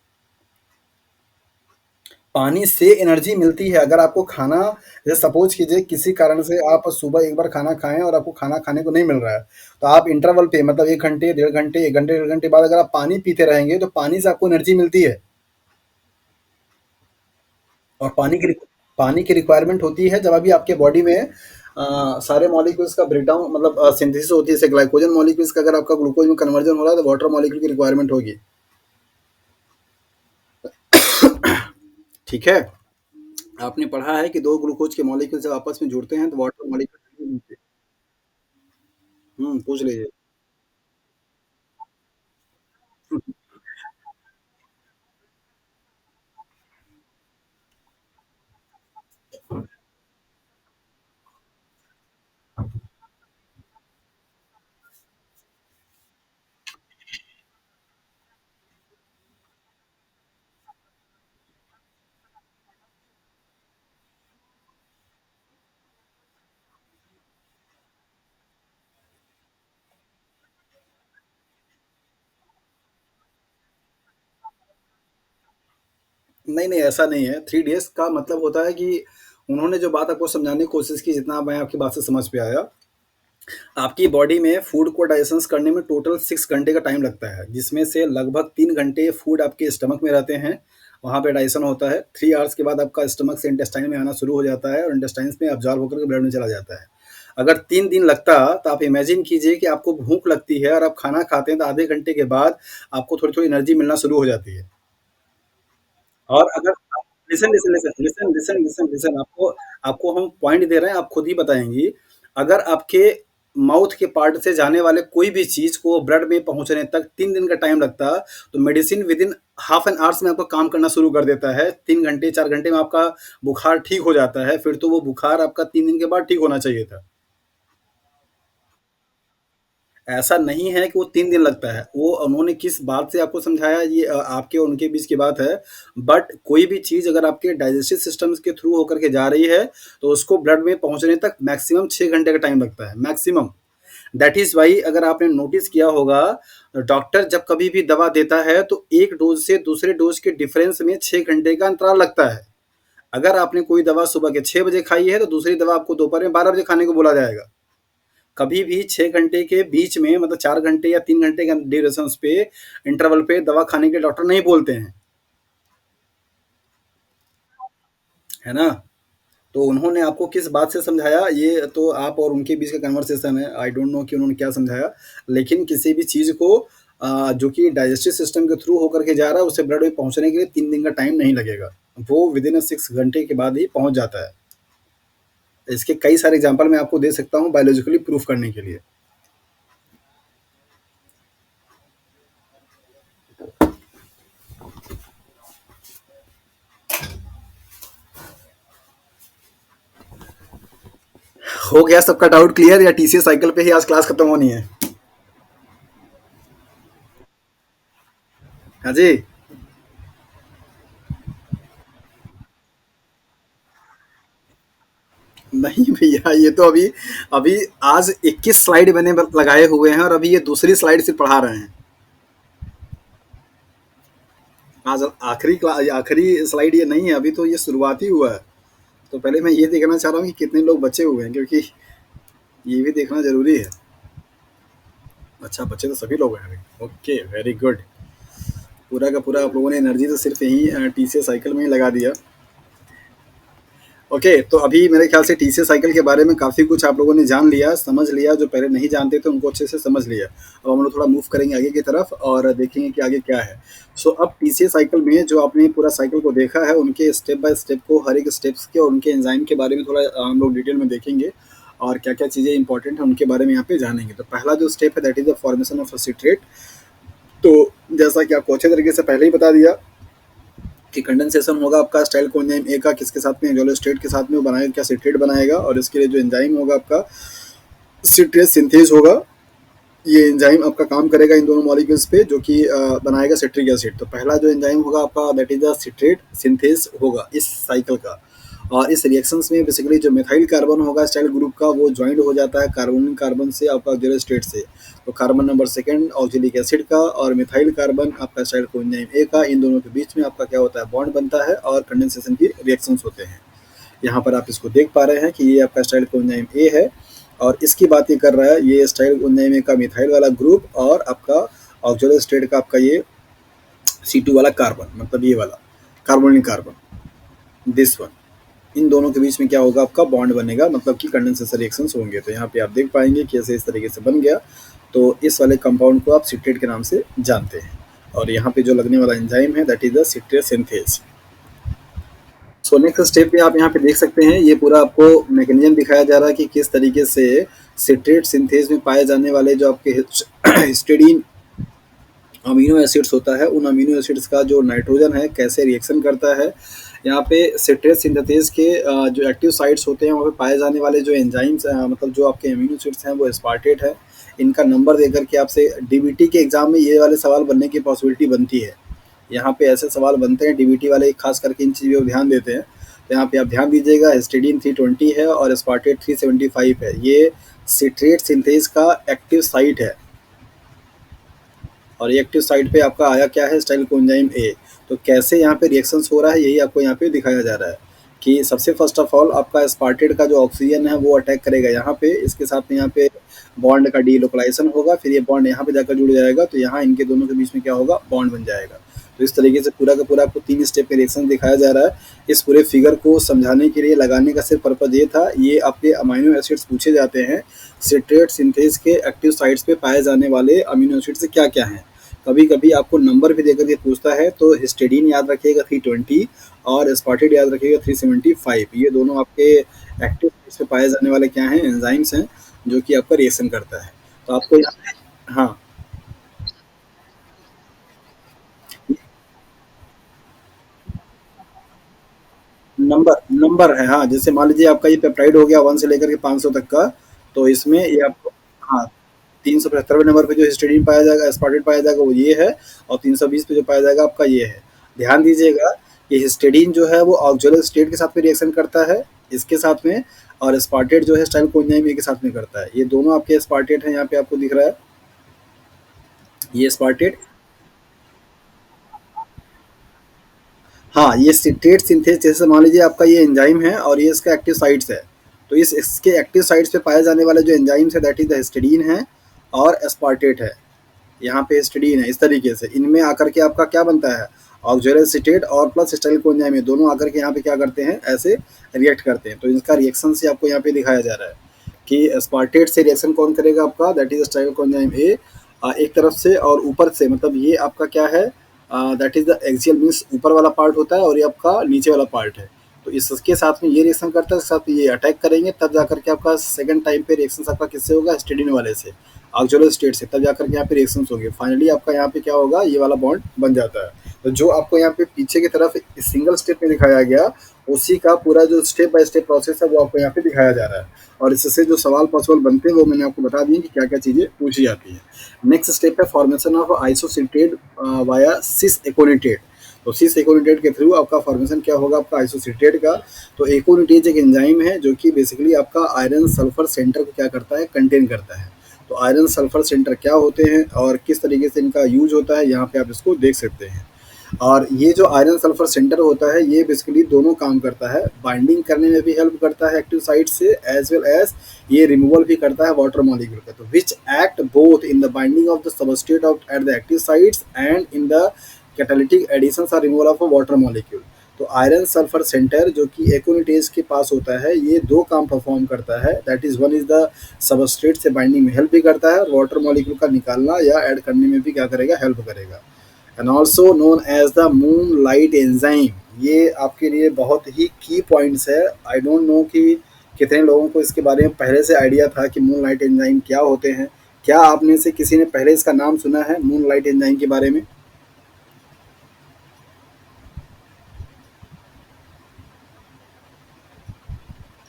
पानी से एनर्जी मिलती है। अगर आपको खाना, जैसे सपोज कीजिए किसी कारण से आप सुबह एक बार खाना खाएँ और आपको खाना खाने को नहीं मिल रहा है, तो आप इंटरवल पे मतलब 1 घंटे, डेढ़ घंटे, 1 घंटे, डेढ़ घंटे बाद अगर आप पानी पीते रहेंगे, तो पानी से आपको एनर्जी मिलती है। और पानी की रिक्वायरमेंट होती है जब अभी आपके बॉडी में सारे मॉलिक्यूल्स का ब्रेकडाउन मतलब सिंथेसिस होती है, जैसे ग्लाइकोजन मॉलिक्यूल्स का अगर आपका ग्लूकोज में कन्वर्जन हो रहा है तो वाटर मॉलिक्यूल की रिक्वायरमेंट होगी। ठीक है। आपने पढ़ा है कि दो ग्लूकोज के मॉलिक्यूल जब आपस में जुड़ते हैं तो वाटर मॉलिक्यूल। पूछ लीजिए। नहीं नहीं, ऐसा नहीं है। 3 डेज का मतलब होता है कि उन्होंने जो बात आपको समझाने की कोशिश की, जितना मैं आपकी बात से समझ पे आया, आपकी बॉडी में फूड को डाइजेशन करने में टोटल 6 घंटे का टाइम लगता है, जिसमें से लगभग 3 घंटे फूड आपके स्टमक में रहते हैं, वहाँ पे डाइजेशन होता है। 3 आवर्स के बाद आपका स्टमक से इंटेस्टाइन में आना शुरू हो जाता है और इंटेस्टाइन में अब्जॉर्ब होकर के ब्लड में चला जाता है। अगर 3 दिन लगता तो आप इमेजिन कीजिए कि आपको भूख लगती है और आप खाना खाते हैं तो आधे घंटे के बाद आपको थोड़ी थोड़ी एनर्जी मिलना शुरू हो जाती है। और अगर listen listen listen listen listen listen listen आपको आपको हम पॉइंट दे रहे हैं, आप खुद ही बताएंगी। अगर आपके माउथ के पार्ट से जाने वाले कोई भी चीज को ब्लड में पहुंचने तक 3 दिन का टाइम लगता, तो medicine with in half an hours में आपका काम करना शुरू कर देता है। 3 घंटे 4 घंटे में आपका बुखार ठीक हो जाता है। फिर तो वो बुखार आपका 3 दिन के बाद ठीक होना चाहिए था। ऐसा नहीं है कि वो 3 दिन लगता है। वो उन्होंने किस बात से आपको समझाया, ये आपके और उनके बीच की बात है। बट कोई भी चीज़ अगर आपके डाइजेस्टिव सिस्टम के थ्रू होकर के जा रही है, तो उसको ब्लड में पहुँचने तक मैक्सिमम 6 घंटे का टाइम लगता है, मैक्सिमम। दैट इज़ व्हाई अगर आपने नोटिस किया होगा, डॉक्टर जब कभी भी दवा देता है, तो एक डोज़ से दूसरे डोज़ के डिफरेंस में 6 घंटे का अंतराल लगता है। अगर आपने कोई दवा सुबह के 6 बजे खाई है, तो दूसरी दवा आपको दोपहर में 12 बजे खाने को बोला जाएगा। कभी भी 6 घंटे के बीच में, मतलब 4 घंटे या 3 घंटे के ड्यूरेशन पे इंटरवल पे दवा खाने के डॉक्टर नहीं बोलते हैं, है ना? तो उन्होंने आपको किस बात से समझाया, ये तो आप और उनके बीच का कन्वर्सेशन है। आई डोंट नो कि उन्होंने क्या समझाया। लेकिन किसी भी चीज़ को जो कि डाइजेस्टिव सिस्टम के थ्रू होकर के जा रहा है, उसे ब्लड में पहुंचने के लिए 3 दिन का टाइम नहीं लगेगा। वो विद इन 6 घंटे के बाद ही पहुंच जाता है। इसके कई सारे एग्जाम्पल मैं आपको दे सकता हूँ बायोलॉजिकली प्रूफ करने के लिए। हो गया सबका डाउट क्लियर, या टीसीएस साइकिल पे ही आज क्लास खत्म होनी है? हाँ जी। नहीं भैया, ये तो अभी अभी आज 21 स्लाइड मैंने लगाए हुए हैं और अभी ये दूसरी स्लाइड से पढ़ा रहे हैं। आज आखिरी स्लाइड ये नहीं है, अभी तो ये शुरुआत ही हुआ है। तो पहले मैं ये देखना चाह रहा हूँ कि कितने लोग बचे हुए हैं, क्योंकि ये भी देखना ज़रूरी है। अच्छा, बच्चे तो सभी लोग हैं अभी। Okay, very good. पूरा का पूरा आप लोगों ने एनर्जी तो सिर्फ यहीं टीसीएस साइकिल में ही लगा दिया। ओके, तो अभी मेरे ख्याल से टीसीएस साइकिल के बारे में काफ़ी कुछ आप लोगों ने जान लिया, समझ लिया। जो पहले नहीं जानते थे उनको अच्छे से समझ लिया। अब हम लोग थोड़ा मूव करेंगे आगे की तरफ और देखेंगे कि आगे क्या है। सो अब टीसीएस साइकिल में जो आपने पूरा साइकिल को देखा है, उनके स्टेप बाय स्टेप को, हर एक स्टेप्स के और उनके एंजाइम के बारे में थोड़ा हम लोग डिटेल में देखेंगे और क्या क्या चीज़ें इंपॉर्टेंट हैं उनके बारे में यहाँ पे जानेंगे। तो पहला जो स्टेप है that is the formation of citrate. तो जैसा कि आपको अच्छे तरीके से पहले ही बता दिया कि कंडेंसेशन होगा आपका स्टाइल कोएंजाइम ए का, किसके साथ में, एक्सोलोस्टेट के साथ में वो बनाएगा, क्या सिट्रेट बनाएगा, और इसके लिए जो एंजाइम होगा आपका सिट्रेट सिंथेज होगा। ये एंजाइम आपका काम करेगा इन दोनों मॉलिक्यूल्स पे, जो कि बनाएगा सिट्रिक एसिड। तो पहला जो एंजाइम होगा आपका that is the citrate synthase होगा इस साइकिल का। और इस रिएक्शंस में बेसिकली जो मिथाइल कार्बन होगा स्टाइल ग्रुप का, वो ज्वाइंट हो जाता है कार्बोनिल कार्बन से आपका ऑक्सिडाइज्ड स्टेट से। तो carbon number second oxalic acid का और मिथाइल कार्बन आपका स्टाइल कोएंजाइम ए का, इन दोनों के बीच में आपका क्या होता है, बॉन्ड बनता है और कंडेंसेशन की रिएक्शंस होते हैं। यहाँ पर आप इसको देख पा रहे हैं कि ये आपका स्टाइल कोएंजाइम ए है और इसकी बात ये कर रहा है, ये स्टाइल कोएंजाइम ए का मिथाइल वाला ग्रुप और आपका ऑक्जेलिक स्टेट का आपका ये C2 वाला कार्बन, मतलब ये वाला कार्बोनिल कार्बन, दिस वन। इन दोनों के बीच में क्या होगा, आपका बॉन्ड बनेगा, मतलब कि कंडेंसेशन रिएक्शंस होंगे। तो यहाँ पे आप देख पाएंगे कि ऐसे इस तरीके से बन गया। तो इस वाले कंपाउंड को आप सिट्रेट के नाम से जानते हैं। और यहाँ पे जो लगने वाला एंजाइम है that is the citrate synthase. So next step पे आप यहाँ पे देख सकते हैं, ये पूरा आपको मैकेनिज्म दिखाया जा रहा है कि किस तरीके से सिट्रेट सिंथेज में पाए जाने वाले जो आपके हिस्टिडीन अमीनो एसिड्स होता है, उन अमीनो एसिड्स का जो नाइट्रोजन है कैसे रिएक्शन करता है। यहाँ पे सिट्रेट सिंथेज के जो एक्टिव साइट्स होते हैं वहाँ पे पाए जाने वाले जो एंजाइम्स, मतलब जो आपके अमीनो एसिड्स हैं वो एस्पार्टेट है। इनका नंबर देकर के आपसे डीबीटी के एग्जाम में ये वाले सवाल बनने की पॉसिबिलिटी बनती है। यहाँ पे ऐसे सवाल बनते हैं, डीबीटी वाले खास करके इन चीज़ों पर ध्यान देते हैं। तो यहाँ पे आप ध्यान दीजिएगा, हिस्टिडीन 320 है और एस्पार्टेट 375 है। ये सिट्रेट सिंथेज का एक्टिव साइट है और एक्टिव साइट पे आपका आया क्या है, स्टाइल कोएंजाइम ए। तो कैसे यहाँ पे रिएक्शंस हो रहा है यही आपको यहाँ पे दिखाया जा रहा है कि सबसे फर्स्ट ऑफ ऑल आपका एस्पार्टेट का जो ऑक्सीजन है वो अटैक करेगा यहाँ पे, इसके साथ में यहाँ पे बॉन्ड का डीलोकलाइजेशन होगा, फिर ये बॉन्ड यहाँ पे जाकर जुड़ जाएगा। तो यहाँ इनके दोनों के बीच में क्या होगा, बॉन्ड बन जाएगा। तो इस तरीके से पूरा का पूरा आपको 3 स्टेप में रिएक्शन दिखाया जा रहा है। इस पूरे फिगर को समझाने के लिए लगाने का सिर्फ पर्पज ये था, ये आपके अमीनो एसिड्स पूछे जाते हैं सिट्रेट सिंथेज के एक्टिव साइट्स पे पाए जाने वाले अमीनो एसिड्स क्या क्या हैं। कभी कभी आपको नंबर भी देकर के पूछता है, तो हिस्टिडीन याद रखिएगा 320 और एस्पार्टेट याद रखिएगा 375। ये दोनों आपके एक्टिव साइट्स पे पाए जाने वाले क्या हैं, एंजाइम्स हैं, जो कि आपका रिएक्शन करता है। तो आपको हाँ, नंबर नंबर है। हाँ, जैसे मान लीजिए आपका ये पेप्टाइड हो गया 1 से लेकर के 500 तक का, तो इसमें ये आपको हाँ 375वें नंबर पे जो हिस्टिडीन पाया जाएगा, एस्पार्टेट पाया जाएगा वो ये है, और 320 पे जो पाया जाएगा आपका ये है। ध्यान दीजिएगा कि हिस्टिडीन जो है वो ऑक्जेलिक स्टेट के साथ में रिएक्शन करता है इसके साथ में, और एस्पार्टेट जो है स्टाइल कोएंजाइम ए के साथ में करता है। ये दोनों आपके एस्पार्टेट हैं, यहाँ पे आपको दिख रहा है ये एस्पार्टेट। हाँ, ये सिट्रेट सिंथेज, जैसे मान लीजिए आपका ये एंजाइम है और ये इसका एक्टिव साइट्स है। तो इसके एक्टिव साइट्स पे पाए जाने वाले जो एंजाइम्स है दैट इज द हिस्टिडीन है और एस्पार्टेट है। यहाँ पे हिस्टिडीन है। इस तरीके से इनमें आकर के आपका क्या बनता है, ऑक्जेलिक एसिटेट और प्लस स्टाइल कोएंजाइम है, दोनों आकर के यहाँ पे क्या करते हैं, ऐसे रिएक्ट करते हैं। तो इसका रिएक्शन से आपको यहाँ पे दिखाया जा रहा है कि एस्पार्टेट से रिएक्शन कौन करेगा आपका, दैट इज स्टाइल कोएंजाइम ए एक तरफ से, और ऊपर से मतलब ये आपका क्या है, that is the axial means ऊपर वाला पार्ट होता है और ये आपका नीचे वाला पार्ट है। तो इसके साथ में ये रिएक्शन करता है, साथ में ये अटैक करेंगे, तब जाकर के आपका सेकंड टाइम पे रिएक्शन आपका किससे होगा, हिस्टिडीन वाले से, ऑक्जेलिक स्टेट से, तब जाकर के यहाँ पे रिएक्शन होंगे। फाइनली आपका यहाँ पे क्या होगा, ये वाला बॉन्ड बन जाता है। तो जो आपको यहाँ पे पीछे की तरफ सिंगल स्टेप में दिखाया गया, उसी का पूरा जो स्टेप बाय स्टेप प्रोसेस है वो आपको यहाँ पे दिखाया जा रहा है। और इससे जो सवाल पॉसिबल बनते हैं वो मैंने आपको बता दिए कि क्या क्या चीज़ें पूछी जाती हैं। नेक्स्ट स्टेप है formation of isocitrate via sis aconitate. तो सिस एकोनिटेट के थ्रू आपका फॉर्मेशन क्या होगा आपका आइसोसिटेट का। तो एकोनिटेज एक एंजाइम है जो कि बेसिकली आपका आयरन सल्फर सेंटर को क्या करता है, कंटेन करता है। तो आयरन सल्फर सेंटर क्या होते हैं और किस तरीके से इनका यूज होता है, यहाँ पे आप इसको देख सकते हैं। और ये जो आयरन सल्फर सेंटर होता है ये बेसिकली दोनों काम करता है, बाइंडिंग करने में भी हेल्प करता है एक्टिव साइट से, एज वेल एज ये रिमूवल भी करता है वाटर मॉलिक्यूल का। तो which act both in the binding of the substrate of at the active sites and in the catalytic addition और removal of a water molecule. तो iron sulphur centre जो कि एकोनिटेज के पास होता है ये दो काम परफॉर्म करता है, that is one is the substrate से बाइंडिंग में हेल्प भी करता है और वाटर मॉलिक्यूल का निकालना या ऐड करने में भी क्या करेगा, हेल्प करेगा। And also known as the moon light enzyme. ये आपके लिए बहुत ही की पॉइंट्स है। आई डोंट नो कि कितने लोगों को इसके बारे में पहले से आइडिया था कि मून लाइट एंजाइम क्या होते हैं। क्या आप में से किसी ने पहले इसका नाम सुना है मून लाइट एंजाइम के बारे में?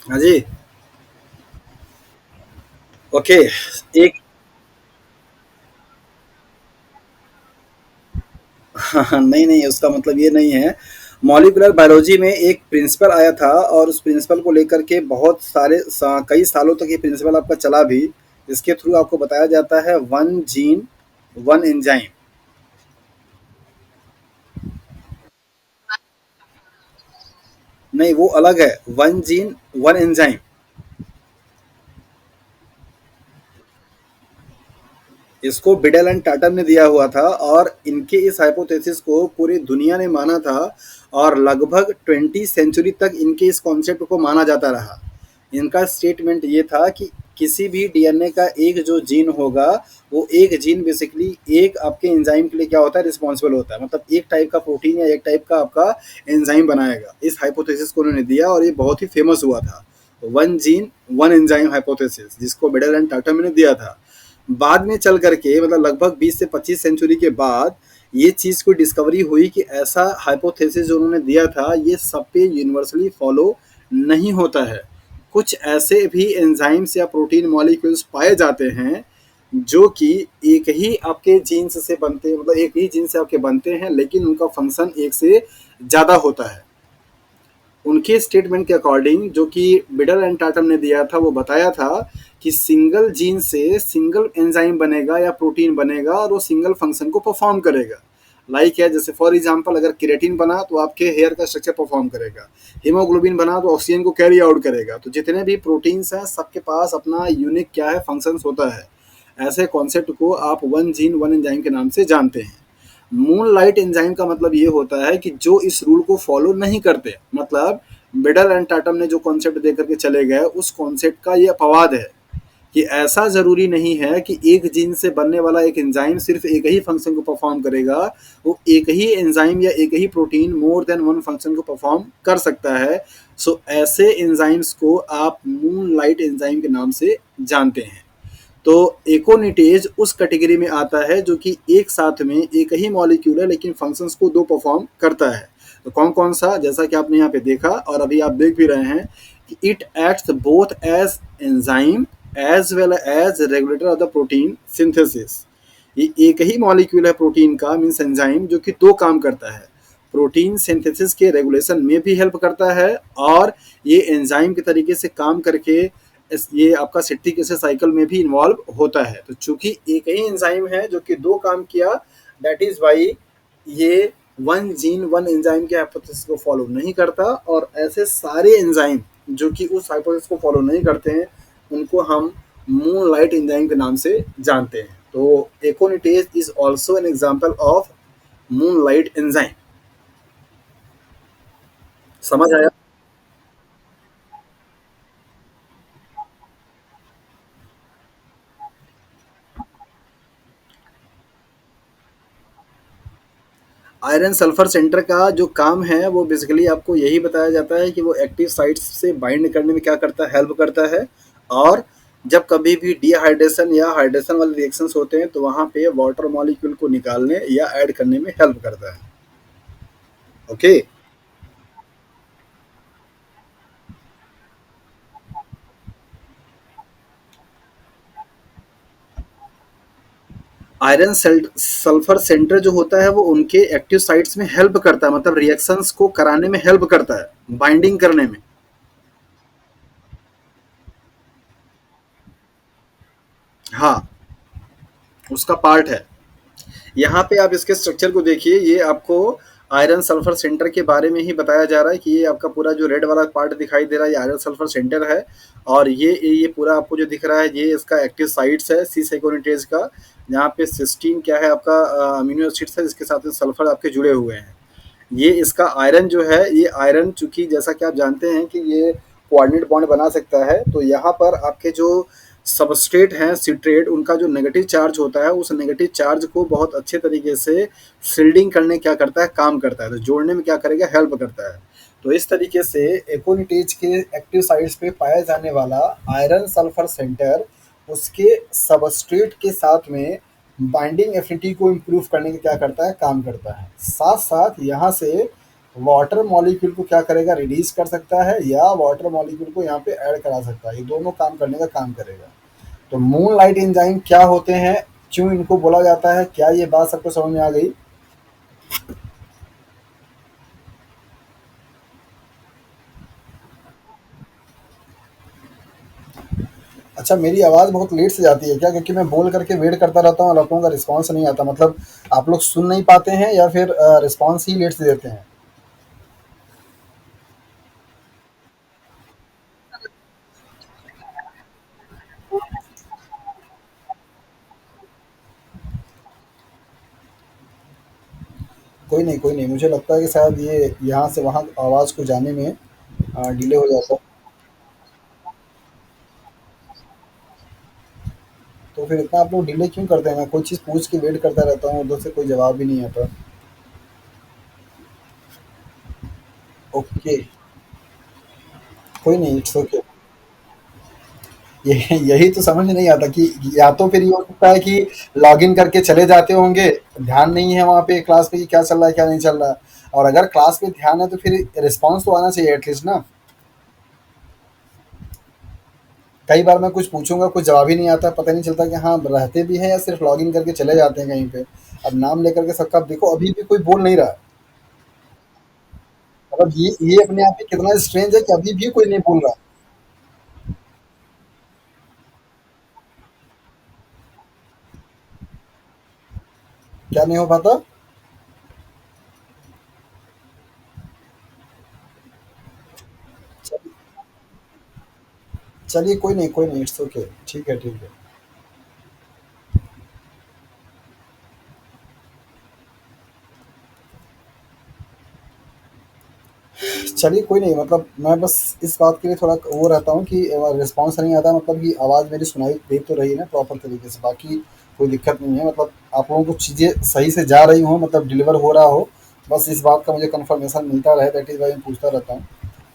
हाँ जी। ओके। एक नहीं नहीं, उसका मतलब ये नहीं है। मॉलिकुलर बायोलॉजी में एक प्रिंसिपल आया था और उस प्रिंसिपल को लेकर के बहुत कई सालों तक ये प्रिंसिपल आपका चला भी। इसके थ्रू आपको बताया जाता है वन जीन वन एंजाइम। नहीं, वो अलग है, वन जीन वन एंजाइम। इसको बिडेल एंड टाटन ने दिया हुआ था और इनके इस हाइपोथेसिस को पूरी दुनिया ने माना था और लगभग 20 सेंचुरी तक इनके इस कॉन्सेप्ट को माना जाता रहा। इनका स्टेटमेंट ये था कि किसी भी डीएनए का एक जो जीन होगा वो एक जीन बेसिकली एक आपके एंजाइम के लिए क्या होता है, रिस्पॉन्सिबल होता है, मतलब एक टाइप का प्रोटीन या एक टाइप का आपका एंजाइम बनाएगा। इस हाइपोथेसिस को उन्होंने दिया और ये बहुत ही फेमस हुआ था, one gene one enzyme hypothesis, जिसको बिडेल एंड टाटन ने दिया था। बाद में चल करके मतलब लगभग 20 से 25 सेंचुरी के बाद ये चीज़ को डिस्कवरी हुई कि ऐसा हाइपोथेसिस जो उन्होंने दिया था ये सब पे यूनिवर्सली फॉलो नहीं होता है। कुछ ऐसे भी एंजाइम्स या प्रोटीन मॉलिक्यूल्स पाए जाते हैं जो कि एक ही आपके जीन्स से बनते, मतलब एक ही जीन से आपके बनते हैं लेकिन उनका फंक्शन एक से ज़्यादा होता है। उनके स्टेटमेंट के अकॉर्डिंग जो कि बिडल एंड टाटम ने दिया था वो बताया था कि सिंगल जीन से सिंगल एंजाइम बनेगा या प्रोटीन बनेगा और वो सिंगल फंक्शन को परफॉर्म करेगा। लाइक है जैसे फॉर एग्जांपल अगर केराटिन बना तो आपके हेयर का स्ट्रक्चर परफॉर्म करेगा, हीमोग्लोबिन बना तो ऑक्सीजन को कैरी आउट करेगा। तो जितने भी प्रोटीन्स हैं सबके पास अपना यूनिक क्या है, फंक्शंस होता है। ऐसे कॉन्सेप्ट को आप वन जीन वन एंजाइम के नाम से जानते हैं। मून लाइट एंजाइम का मतलब ये होता है कि जो इस रूल को फॉलो नहीं करते, मतलब बिडल एंड टाटम ने जो कॉन्सेप्ट दे करके चले गए उस कॉन्सेप्ट का ये अपवाद है कि ऐसा जरूरी नहीं है कि एक जीन से बनने वाला एक एंजाइम सिर्फ एक ही फंक्शन को परफॉर्म करेगा। वो एक ही एंजाइम या एक ही protein more than one function को परफॉर्म कर सकता है। सो ऐसे एंजाइम्स को आप मून लाइट एंजाइम के नाम से जानते हैं। तो एकोनिटेज उस कैटेगरी में आता है जो कि एक साथ में एक ही मॉलिक्यूल है लेकिन फंक्शंस को दो परफॉर्म करता है। तो कौन कौन सा, जैसा कि आपने यहाँ पे देखा और अभी आप देख भी रहे हैं कि it acts both as enzyme as well as regulator of the protein synthesis. ये एक ही मॉलिक्यूल है प्रोटीन का, मीन्स एंजाइम, जो कि दो काम करता है। प्रोटीन सिंथेसिस के रेगुलेशन में भी हेल्प करता है और ये एंजाइम के तरीके से काम करके ये आपका सिट्रिक एसिड साइकिल में भी इन्वॉल्व होता है। तो चूंकि एक ही एंजाइम है जो कि दो काम किया, दैट इज वाई ये वन जीन वन एंजाइम के हाइपोथेसिस को फॉलो नहीं करता। और ऐसे सारे एंजाइम जो कि उस हाइपोथेसिस को फॉलो नहीं करते हैं उनको हम मून लाइट एंजाइम के नाम से जानते हैं। तो एकोनिटेज is also an example of moon light enzyme. समझ आया? आयरन सल्फर सेंटर का जो काम है वो बेसिकली आपको यही बताया जाता है कि वो एक्टिव साइट्स से बाइंड करने में क्या करता है, हेल्प करता है। और जब कभी भी डिहाइड्रेशन या हाइड्रेशन वाले रिएक्शंस होते हैं तो वहाँ पे वाटर मॉलिक्यूल को निकालने या ऐड करने में हेल्प करता है। ओके। आयरन सल्फर सेंटर जो होता है वो उनके एक्टिव साइट्स में हेल्प करता है, मतलब रिएक्शंस को कराने में हेल्प करता है, बाइंडिंग करने में। हाँ, उसका पार्ट है। यहाँ पे आप इसके स्ट्रक्चर को देखिए, ये आपको आयरन सल्फर सेंटर के बारे में ही बताया जा रहा है कि ये आपका पूरा जो रेड वाला पार्ट दिखाई दे रहा है ये आयरन सल्फर सेंटर है। और ये पूरा आपको जो दिख रहा है ये इसका एक्टिव साइट्स है सी सेकोनिटेज का, जहाँ पे सिस्टीन क्या है आपका अमीनो एसिड्स है जिसके साथ में सल्फर आपके जुड़े हुए हैं। ये इसका आयरन जो है, ये आयरन चूंकि जैसा कि आप जानते हैं कि ये कोऑर्डिनेट बॉन्ड बना सकता है, तो यहाँ पर आपके जो सबस्ट्रेट हैं सिट्रेट, उनका जो नेगेटिव चार्ज होता है उस नेगेटिव चार्ज को बहुत अच्छे तरीके से शील्डिंग करने क्या करता है, काम करता है, तो जोड़ने में क्या करेगा, हेल्प करता है। तो इस तरीके से एकोनिटेज के एक्टिव साइट्स पे पाया जाने वाला आयरन सल्फर सेंटर उसके सबस्ट्रेट के साथ में बाइंडिंग एफिनिटी को इम्प्रूव करने का क्या करता है, काम करता है। साथ साथ यहाँ से वाटर मॉलिक्यूल को क्या करेगा, रिलीज कर सकता है या वाटर मॉलिक्यूल को यहाँ पे ऐड करा सकता है, ये दोनों काम करने का काम करेगा। तो मून लाइट एंजाइम क्या होते हैं, क्यों इनको बोला जाता है, क्या ये बात सबको समझ में आ गई? अच्छा, मेरी आवाज़ बहुत लेट से जाती है क्या, क्योंकि मैं बोल करके वेट करता रहता हूँ और आप लोगों का रिस्पांस नहीं आता, मतलब आप लोग सुन नहीं पाते हैं या फिर रिस्पांस ही लेट से देते हैं? कोई नहीं, कोई नहीं, मुझे लगता है कि शायद ये यहाँ से वहाँ आवाज़ को जाने में डिले हो जाता है। तो फिर इतना आप लोग डिले क्यों करते हैं? मैं कोई चीज़ पूछ के वेट करता रहता हूँ, उधर से कोई जवाब भी नहीं आता। ओके, कोई नहीं, इट्स ओके। ये यही तो समझ में नहीं आता कि या तो फिर ये हो सकता है कि लॉगिन करके चले जाते होंगे, ध्यान नहीं है वहाँ पे क्लास पे कि क्या चल रहा है क्या नहीं चल रहा है। और अगर क्लास पे ध्यान है तो फिर रिस्पॉन्स तो आना चाहिए एटलीस्ट ना। कई बार मैं कुछ पूछूंगा, कुछ जवाब ही नहीं आता, पता नहीं चलता कि हाँ रहते भी हैं या सिर्फ लॉगिन करके चले जाते हैं कहीं पे। अब नाम लेकर के सबका देखो, अभी भी कोई बोल नहीं रहा है। मतलब ये अपने आप में कितना स्ट्रेंज है कि अभी भी कोई नहीं बोल रहा है। क्या नहीं हो पाता? चलिए, चलिए, कोई नहीं, कोई नहीं, इट्स ओके, ठीक है, ठीक है। चलिए, कोई नहीं, मतलब मैं बस इस बात के लिए थोड़ा वो रहता हूँ कि रिस्पॉन्स नहीं आता, मतलब कि आवाज़ मेरी सुनाई दे तो रही है ना प्रॉपर तरीके से, बाकी कोई दिक्कत नहीं है, मतलब आप लोगों को चीज़ें सही से जा रही हों, मतलब डिलीवर हो रहा हो, बस इस बात का मुझे कंफर्मेशन मिलता रहे, दैट इज़ वाई मैं पूछता रहता हूँ।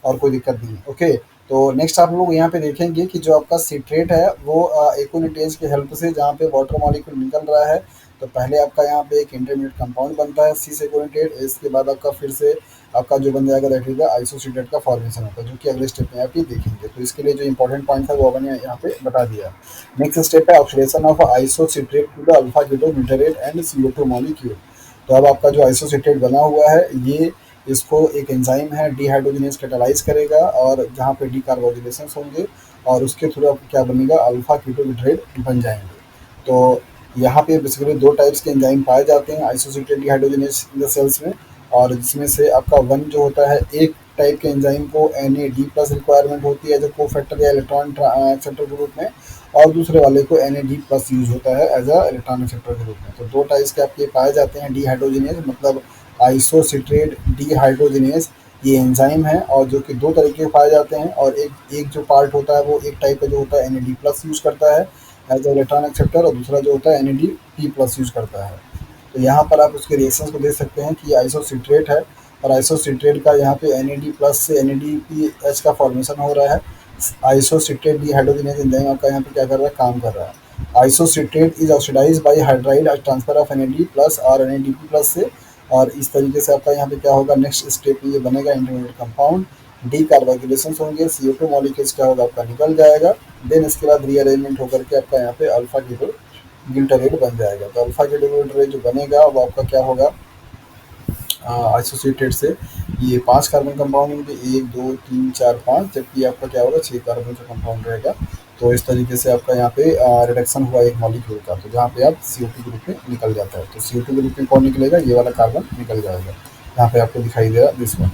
और कोई दिक्कत नहीं है, ओके। तो नेक्स्ट आप लोग यहाँ पे देखेंगे कि जो आपका सिट्रेट है वो एक्विलिटेज की हेल्प से जहाँ पे वाटर मॉलिक्यूल निकल रहा है, तो पहले आपका यहाँ पे एक इंटरमीडिएट कंपाउंड बनता है सी सेकोनिटेड, इसके बाद आपका फिर से आपका जो बन जाएगा दैट इज द आइसोसिटेट का फॉर्मेशन होता है, जो कि अगले स्टेप में आप ये देखेंगे। तो इसके लिए जो इंपॉर्टेंट पॉइंट था वो मैंने यहाँ पे बता दिया। नेक्स्ट स्टेप है oxidation of isocitrate to the alpha keto butyrate and CO2 molecule. तो अब आपका जो आइसोसिट्रेट बना हुआ है ये, इसको एक एंजाइम है डिहाइड्रोजनेज कैटालाइज करेगा, और जहाँ पे डीकार्बोजिलेशन होंगे और उसके थ्रू आपको क्या बनेगा, अल्फा कीटो ब्यूटारेट बन जाएंगे। तो यहाँ पे बेसिकली दो टाइप्स के एंजाइम पाए जाते हैं आइसोसिटेट डिहाइड्रोजनेज इन द सेल्स में, और जिसमें से आपका वन जो होता है, एक टाइप के एंजाइम को Na++ रिक्वायरमेंट होती है एज अ कोफैक्टर या इलेक्ट्रॉन एक्सेप्टर के रूप में, और दूसरे वाले को Na++ यूज होता है एज अ इलेक्ट्रॉन एक्सेप्टर के रूप में। तो दो टाइप्स के आपके पाए जाते हैं डिहाइड्रोजनेज, मतलब आइसोसिट्रेट डिहाइड्रोजनेज, ये एंजाइम है और जो कि दो तरीके के पाए जाते हैं, और एक एक जो पार्ट होता है वो एक टाइप का जो होता है Na+ यूज करता है एज अ इलेक्ट्रॉन एक्सेप्टर, और दूसरा जो होता है Na++ यूज करता है। तो यहाँ पर आप उसके रिएक्शंस को देख सकते हैं कि ये आइसोसिट्रेट है, और आइसोसिट्रेट का यहाँ पे Na++ से NADPH का फॉर्मेशन हो रहा है। आइसोसिट्रेट डिहाइड्रोजनेज एंजाइम आपका यहाँ पे क्या कर रहा है, काम कर रहा है। Isocitrate is oxidize by hydride transfer of Na+ और NADP+ से, और इस तरीके से आपका यहाँ पे क्या होगा, नेक्स्ट स्टेप में ये बनेगा इंटरमीडिएट कंपाउंड, डी कार्बोक्सिलेशन होंगे, CO2 मॉलिक्यूल्स क्या होगा आपका निकल जाएगा। देन इसके बाद रीअरेंजमेंट होकर के आपका यहाँ पे अल्फा कीटो ग्लूटारेट बन जाएगा। तो अल्फा केटोग्लूटारेट जो बनेगा वो आपका क्या होगा, एसोसिएटेड से ये 5 कार्बन कंपाउंड होंगे, 1 2 3 4 5, जबकि आपका क्या होगा 6 कार्बन का कंपाउंड रहेगा। तो इस तरीके से आपका यहाँ पे रिडक्शन हुआ एक मॉलिक्यूल का, तो जहाँ पे आप CO2 ग्रुप में निकल जाता है। तो CO2 ग्रुप में कौन निकलेगा, ये वाला कार्बन निकल जाएगा, यहाँ पे आपको दिखाई दे रहा है this one.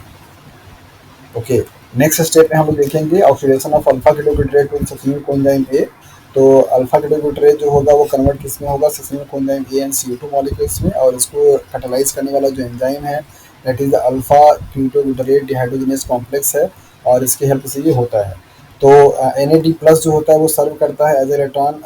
Okay, next step में हम लोग देखेंगे oxidation of alpha ketoglutarate to succinyl coenzyme A. तो अल्फा केटोग्लूटारेट जो होगा वो कन्वर्ट किस में होगा, succinyl coenzyme A and CO2 molecules में, और इसको कैटालाइज करने वाला जो एंजाइम है that is the alpha ketoglutarate dehydrogenase complex है, और इसकी हेल्प से ये होता है। तो NAD प्लस जो होता है वो सर्व करता है एज ए इलेक्ट्रॉन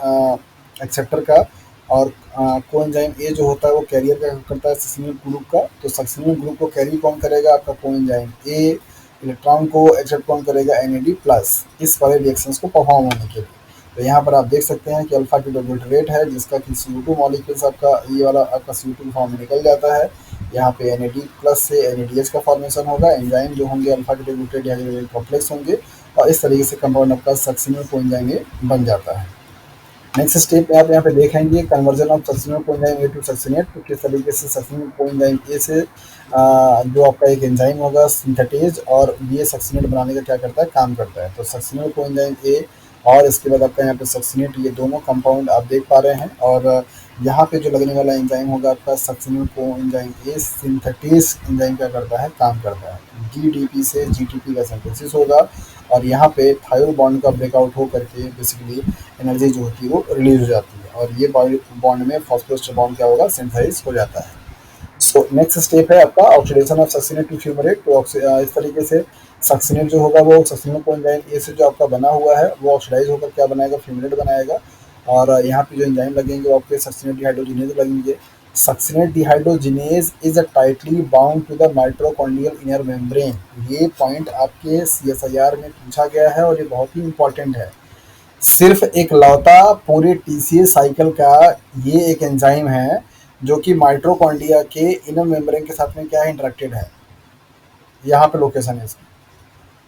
एक्सेप्टर का, और कोएंजाइम ए जो होता है वो कैरियर का करता है सक्सिनिल ग्रुप का। तो सक्सिनिल ग्रुप को कैरी कौन करेगा, आपका कोएंजाइम ए, इलेक्ट्रॉन को एक्सेप्ट कौन करेगा, NAD प्लस, इस वाले रिएक्शंस को परफॉर्म होने के लिए। तो यहाँ पर आप देख सकते हैं कि अल्फा केटोग्लूटारेट है जिसका कि CO2 मॉलिक्यूल्स आपका ये वाला आपका CO2 फॉर्म में निकल जाता है। यहाँ पे NAD प्लस से NADH का फॉर्मेशन होगा, एंजाइम जो होंगे अल्फा केटोग्लूटारेट डिहाइड्रोजनेज कॉम्प्लेक्स होंगे, और इस तरीके से कंपाउंड आपका सक्सिनिल कोएंजाइम ए बन जाता है। नेक्स्ट स्टेप में आप यहाँ पे देखेंगे conversion of succinyl coenzyme A to succinate. तो किस तरीके से सक्सिनिल कोएंजाइम ए से जो आपका एक एंजाइम होगा सिंथेटेज, और ये सक्सिनेट बनाने का क्या करता है, काम करता है। तो सक्सिनिल कोएंजाइम ए और इसके बाद आपका यहाँ पे सक्सिनेट, ये दोनों कंपाउंड आप देख पा रहे हैं। और यहाँ पे जो लगने वाला एंजाइम होगा आपका सक्सिनिल कोएंजाइम ए सिंथेटेज एंजाइम क्या करता है, काम करता है। DDP से GTP का सिंथेसिस होगा, और यहाँ पे थायोल बॉन्ड का ब्रेकआउट हो करके बेसिकली एनर्जी जो होती है वो रिलीज हो जाती है, और ये बॉन्ड में फॉस्फोरस बॉन्ड क्या होगा, सिंथेसाइज हो जाता है। सो नेक्स्ट स्टेप है आपका oxidation of succinate to fumarate. तो इस तरीके से सक्सिनेट जो होगा वो सक्सिनिल कोएंजाइम ए से जो आपका बना हुआ है वो ऑक्सीडाइज होकर क्या बनाएगा, फ्यूमरेट बनाएगा। और यहाँ पे जो एंजाइम लगेंगे वो आपके सक्सिनेट डिहाइड्रोजिनेज लगेंगे। Succinate dehydrogenase is a tightly bound to the mitochondrial inner membrane. ये पॉइंट आपके CSIR में पूछा गया है और ये बहुत ही इंपॉर्टेंट है। सिर्फ एक लौता पूरे TCA साइकिल का ये एक एंजाइम है जो कि माइटोकॉन्ड्रिया के इनर मेम्ब्रेन के साथ में क्या है, इंटरेक्टेड है। यहाँ पे लोकेशन है इसकी,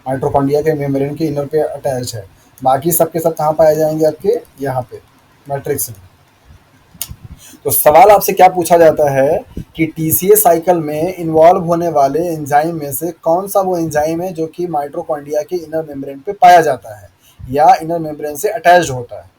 माइटोकॉन्ड्रिया के मेम्ब्रेन के इनर पे अटैच है। बाकी सबके सब कहाँ पाए जाएंगे, आपके यहाँ पे मैट्रिक्स में। तो सवाल आपसे क्या पूछा जाता है कि TCA साइकिल में इन्वॉल्व होने वाले एंजाइम में से कौन सा वो एंजाइम है जो कि माइटोकॉन्ड्रिया के इनर मेम्ब्रेन पे पाया जाता है या इनर मेम्ब्रेन से अटैच्ड होता है।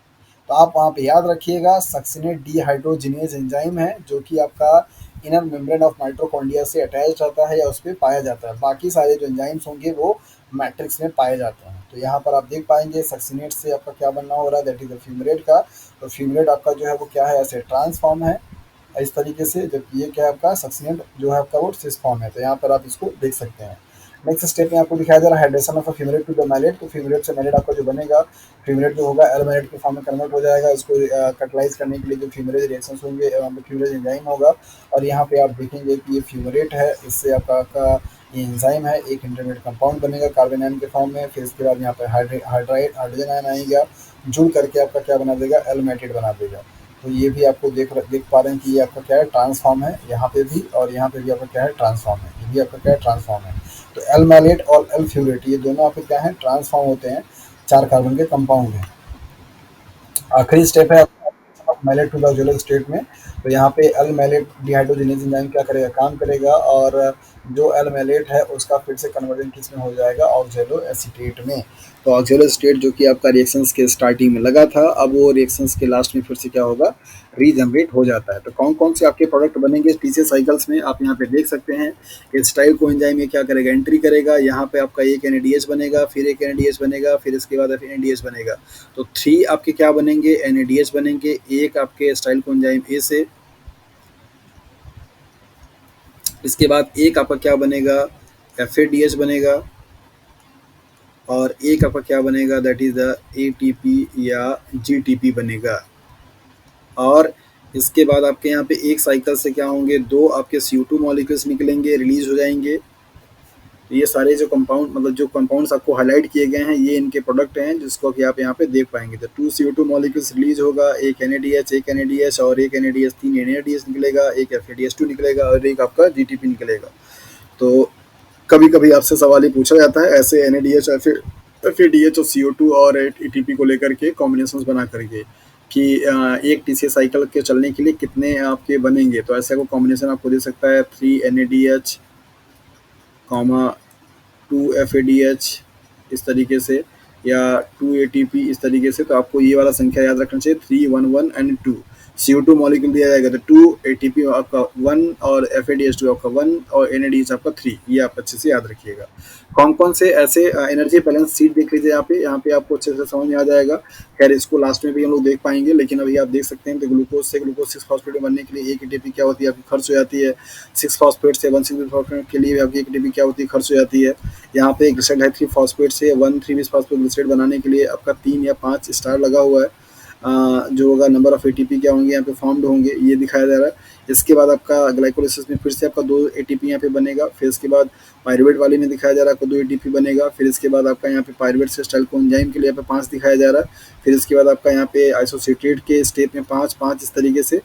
तो आप वहाँ पे याद रखिएगा सक्सिनेट डिहाइड्रोजिनेज एंजाइम है जो कि आपका इनर मेम्ब्रेन ऑफ माइटोकॉन्ड्रिया से अटैच रहता है या उस पर पाया जाता है। बाकी सारे जो एंजाइम्स होंगे वो मैट्रिक्स में पाए जाते हैं। तो यहाँ पर आप देख पाएंगे सक्सिनेट से आपका क्या बनना हो रहा है, दैट इज द फ्यूमरेट का। तो फ्यूमरेट आपका जो है वो क्या है, ऐसे ट्रांसफॉर्म है इस तरीके से, जबकि ये क्या है आपका सक्सिनेट जो है आपका वो सिस फॉर्म है। तो यहाँ पर आप इसको देख सकते हैं। नेक्स्ट स्टेप में आपको दिखाया जा रहा है hydration of fumarate to the malate. तो फ्यूमरेट से मैलेट आपका जो बनेगा, फ्यूमरेट जो होगा एलमेलेट के फॉर्म में कन्वर्ट हो जाएगा। इसको कैटलाइज करने के लिए जो फ्यूमरेज रिएक्शंस होंगे फ्यूमरेज एंजाइम होगा। और यहाँ पे आप देखेंगे कि ये फ्यूमरेट है, इससे आपका ये एंजाइम है, एक इंटरमीडिएट कंपाउंड बनेगा कार्बन आयन के फॉर्म में। फिर इसके बाद यहाँ पे हाइड्रोजन आयन आएगा, जुड़ करके आपका क्या बना देगा, एलमेटेड बना देगा। तो ये भी आपको देख पा रहे हैं कि ये आपका क्या है, ट्रांसफॉर्म है यहाँ पे भी, और यहाँ पे भी आपका क्या है, ट्रांसफॉर्म है। ये भी आपका क्या है, ट्रांसफॉर्म है। तो एल मैलेट और एल फ्यूरेट ये दोनों आपके क्या है, ट्रांसफॉर्म होते हैं, 4 कार्बन के कंपाउंड हैं। आखिरी स्टेप है malate to the oxaloacetate में। तो यहाँ पे एल मैलेट डिहाइड्रोजिनेज एंजाइम क्या करेगा, काम करेगा, और जो एल मैलेट है उसका फिर से कन्वर्जन किस में हो जाएगा, ऑक्जेलो एसीटेट में। तो ऑक्जेलो स्टेट जो कि आपका रिएक्शंस के स्टार्टिंग में लगा था, अब वो रिएक्शंस के लास्ट में फिर से क्या होगा, रीजनरेट हो जाता है। तो कौन कौन से आपके प्रोडक्ट बनेंगे TCA साइकिल्स में, आप यहाँ पे देख सकते हैं। एसिटाइल कोएंजाइम ये क्या करेगा, एंट्री करेगा। यहाँ पे आपका एक NADH बनेगा, फिर एक NADH बनेगा, फिर इसके बाद NADH बनेगा। तो 3 आपके क्या बनेंगे, NADH बनेंगे। एक आपके एसिटाइल कोएंजाइम ए से, इसके बाद एक आपका क्या बनेगा, FADH बनेगा, और एक आपका क्या बनेगा, दैट इज द ATP या GTP बनेगा। और इसके बाद आपके यहाँ पे एक साइकिल से क्या होंगे, 2 आपके CO2 मॉलिक्यूल्स निकलेंगे, रिलीज हो जाएंगे। ये सारे जो कंपाउंड मतलब जो कंपाउंड्स आपको हाईलाइट किए गए हैं ये इनके प्रोडक्ट हैं, जिसको कि आप यहाँ पे देख पाएंगे। तो 2 CO2 मॉलिक्यूल्स रिलीज होगा, एक NADH, एक NADH और एक NADH, 3 NADH निकलेगा, एक FADH2 निकलेगा और एक आपका GTP निकलेगा। तो कभी कभी आपसे सवाल ही पूछा जाता है ऐसे NADH, FADH और CO2 और ATP को लेकर के कॉम्बिनेशंस बना करके। कि एक टीसीएस साइकिल के चलने के लिए कितने आपके बनेंगे, तो ऐसा कोई कॉम्बिनेशन आपको दे सकता है 3 NADH, कॉमा 2 FADH इस तरीके से, या 2 ATP इस तरीके से। तो आपको ये वाला संख्या याद रखना चाहिए 3, 1, 1 एंड 2। CO2 मॉलिक्यूल दिया जाएगा तो 2, ATP आपका 1 और FADH2 आपका 1 और NADH आपका 3। ये आप अच्छे से याद रखिएगा। कौन कौन से ऐसे एनर्जी बैलेंस शीट देख लीजिए यहाँ पे आपको अच्छे से समझ में आ जाएगा। खैर इसको लास्ट में भी हम लोग देख पाएंगे, लेकिन अभी आप देख सकते हैं कि ग्लूकोज से ग्लूकोज 6 फॉस्फेट बनने के लिए 1 ATP क्या होती है आपकी खर्च हो जाती है। 6 फॉस्फेट से 1 6 फॉस्फेट के लिए आपकी 1 ATP क्या होती है खर्च हो जाती है। यहाँ पे ग्लिसराइड है 3 फॉस्फेट से 1 3 फॉस्फेट ग्लिसराइड बनाने के लिए आपका 3 या 5 स्टार लगा हुआ है। जो होगा नंबर ऑफ ATP क्या होंगे यहाँ पे फॉर्म्ड होंगे ये दिखाया जा रहा है। इसके बाद आपका ग्लाइकोलाइसिस में फिर से आपका 2 ATP यहाँ पे बनेगा। फिर इसके बाद पायरुवेट वाले में दिखाया जा रहा है आपको 2 ATP बनेगा। फिर इसके बाद आपका यहाँ पे पायरुवेट से स्टाइलकोएंजाइम के लिए यहाँ पे 5 दिखाया जा रहा है। फिर इसके बाद आपका यहाँ पे आइसोसिएटेट के स्टेप में 5 इस तरीके से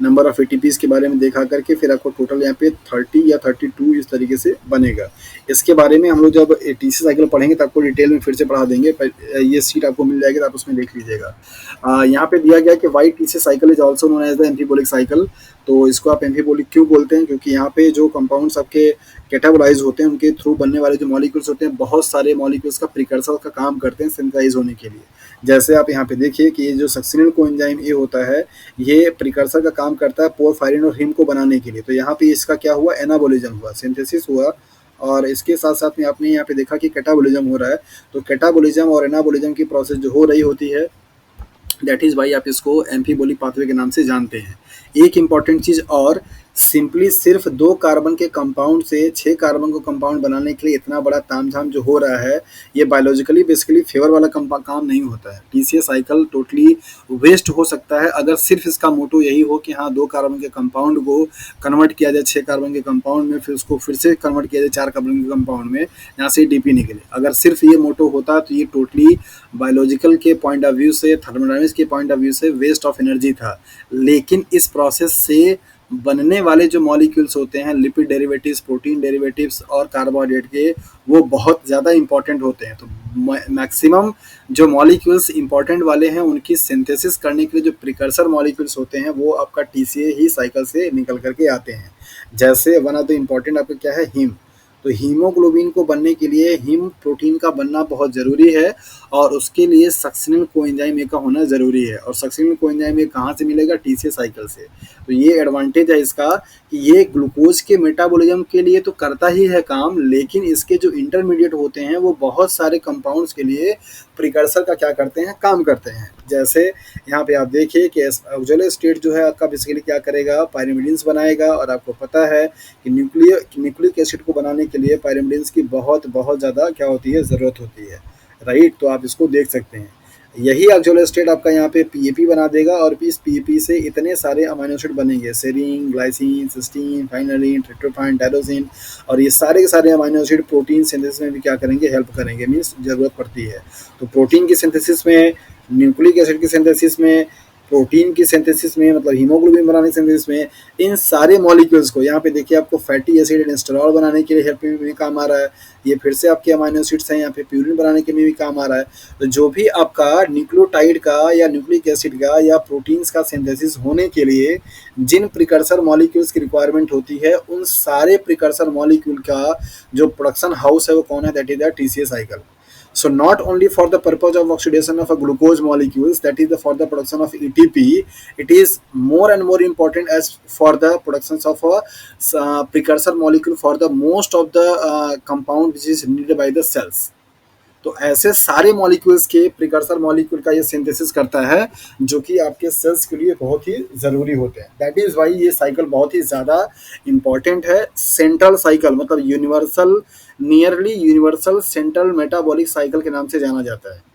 नंबर ऑफ ATPs के बारे में देखा करके फिर आपको टोटल यहाँ पे 30 या 32 इस तरीके से बनेगा। इसके बारे में हम लोग जब टीसी साइकिल पढ़ेंगे तो आपको डिटेल में फिर से पढ़ा देंगे, पर ये सीट आपको मिल जाएगी तो आप उसमें देख लीजिएगा। यहाँ पे दिया गया कि why TC cycle is also known as the amphibolic cycle. तो इसको आप एम्फीबोलिक क्यों बोलते हैं, क्योंकि यहाँ पे जो कंपाउंड्स आपके कैटाबोलाइज होते हैं उनके थ्रू बनने वाले जो मॉलिक्यूल्स होते हैं बहुत सारे मॉलिक्यूल्स का प्रिकर्सर का काम करते हैं सिंथेसाइज होने के लिए। जैसे आप यहाँ पे देखिए कि ये जो सक्सिनिल कोएंजाइम ए होता है ये प्रिकर्सर का काम करता है पोरफायरिन और हिम को बनाने के लिए। तो यहाँ पे इसका क्या हुआ, एनाबोलिज्म हुआ, सिंथेसिस हुआ। और इसके साथ साथ में आपने यहाँ पे देखा कि कैटाबोलिज्म हो रहा है। तो कैटाबोलिज्म और एनाबोलिज्म की प्रोसेस जो हो रही होती है दैट इज़ वाई आप इसको एम्फीबोलिक पाथवे के नाम से जानते हैं। एक इम्पॉर्टेंट चीज़ और, सिंपली सिर्फ 2 कार्बन के कंपाउंड से 6 कार्बन को कंपाउंड बनाने के लिए इतना बड़ा तामझाम जो हो रहा है ये बायोलॉजिकली बेसिकली फेवर वाला काम नहीं होता है। टीसीएस साइकिल टोटली वेस्ट हो सकता है अगर सिर्फ इसका मोटो यही हो कि हाँ 2 कार्बन के कंपाउंड को कन्वर्ट किया जाए 6 कार्बन के कंपाउंड में, फिर उसको फिर से कन्वर्ट किया जाए 4 कार्बन के कंपाउंड में, यहाँ से डीपी निकले। अगर सिर्फ ये मोटो होता तो ये टोटली बायोलॉजिकल के पॉइंट ऑफ व्यू से, थर्मोडायनामिक्स के पॉइंट ऑफ व्यू से वेस्ट ऑफ एनर्जी था। लेकिन इस प्रोसेस से बनने वाले जो मॉलिक्यूल्स होते हैं लिपिड डेरिवेटिव्स, प्रोटीन डेरिवेटिव्स और कार्बोहाइड्रेट के, वो बहुत ज़्यादा इंपॉर्टेंट होते हैं। तो मैक्सिमम जो मॉलिक्यूल्स इंपॉर्टेंट वाले हैं उनकी सिंथेसिस करने के लिए जो प्रिकर्सर मॉलिक्यूल्स होते हैं वो आपका टीसीए ही साइकिल से निकल करके आते हैं। जैसे वन ऑफ द इम्पॉर्टेंट आपका क्या है, हीम। तो हीमोग्लोबिन को बनने के लिए हीम प्रोटीन का बनना बहुत ज़रूरी है और उसके लिए सक्सिनिल कोएंजाइम ए का होना ज़रूरी है। और सक्सिनिल कोएंजाइम ए कहाँ से मिलेगा, टीसीए साइकिल से। तो ये एडवांटेज है इसका कि ये ग्लूकोज के मेटाबॉलिज्म के लिए तो करता ही है काम, लेकिन इसके जो इंटरमीडिएट होते हैं वो बहुत सारे कंपाउंड्स के लिए प्रिकर्सर का क्या करते हैं, काम करते हैं। जैसे यहाँ पे आप देखिए कि ऑक्सैलिक स्टेट जो है आपका बेसिकली क्या करेगा, पायरिमिडिन्स बनाएगा। और आपको पता है कि न्यूक्लिक एसिड को बनाने के लिए पायरिमिडिन्स की बहुत ज़्यादा क्या होती है, ज़रूरत होती है, राइट। तो आप इसको देख सकते हैं। यही ऑक्सैलिक स्टेट आपका यहाँ पे पीएपी बना देगा और इस पीएपी से इतने सारे अमीनो एसिड बनेंगे, serine, glycine, cysteine, phenylalanine, tryptophan, tyrosine. और ये सारे के सारे अमीनो एसिड प्रोटीन सिंथेसिस में भी क्या करेंगे, हेल्प करेंगे, मीन्स ज़रूरत पड़ती है। तो प्रोटीन की सिंथेसिस में, न्यूक्लिक एसिड की सिंथेसिस में, प्रोटीन की सिंथेसिस में, मतलब हीमोग्लोबिन बनाने की सिंथेसिस में, इन सारे मॉलिक्यूल्स को यहाँ पे देखिए आपको फैटी एसिड एंड स्टेरॉल बनाने के लिए हेल्प में भी काम आ रहा है। ये फिर से आपके अमीनो एसिड्स हैं, यहाँ पे प्यूरिन बनाने के लिए भी काम आ रहा है। तो जो भी आपका न्यूक्लियोटाइड का या न्यूक्लिक एसिड का या प्रोटीन्स का सिंथेसिस होने के लिए जिन प्रिकर्सर मॉलिक्यूल्स की रिक्वायरमेंट होती है उन सारे प्रिकर्सर मॉलिक्यूल का जो प्रोडक्शन हाउस है वो कौन है, that is the TCA cycle. So not only for the purpose of oxidation of a glucose molecules, that is for the production of ATP, it is more and more important as for the productions of a precursor molecule for the most of the compound which is needed by the cells. तो ऐसे सारे molecules के precursor molecule का ये synthesis करता है जो कि आपके सेल्स के लिए बहुत ही ज़रूरी होते हैं। दैट इज़ वाई ये साइकिल बहुत ही ज़्यादा इम्पॉर्टेंट है। सेंट्रल साइकिल मतलब universal, nearly universal central metabolic cycle के नाम से जाना जाता है।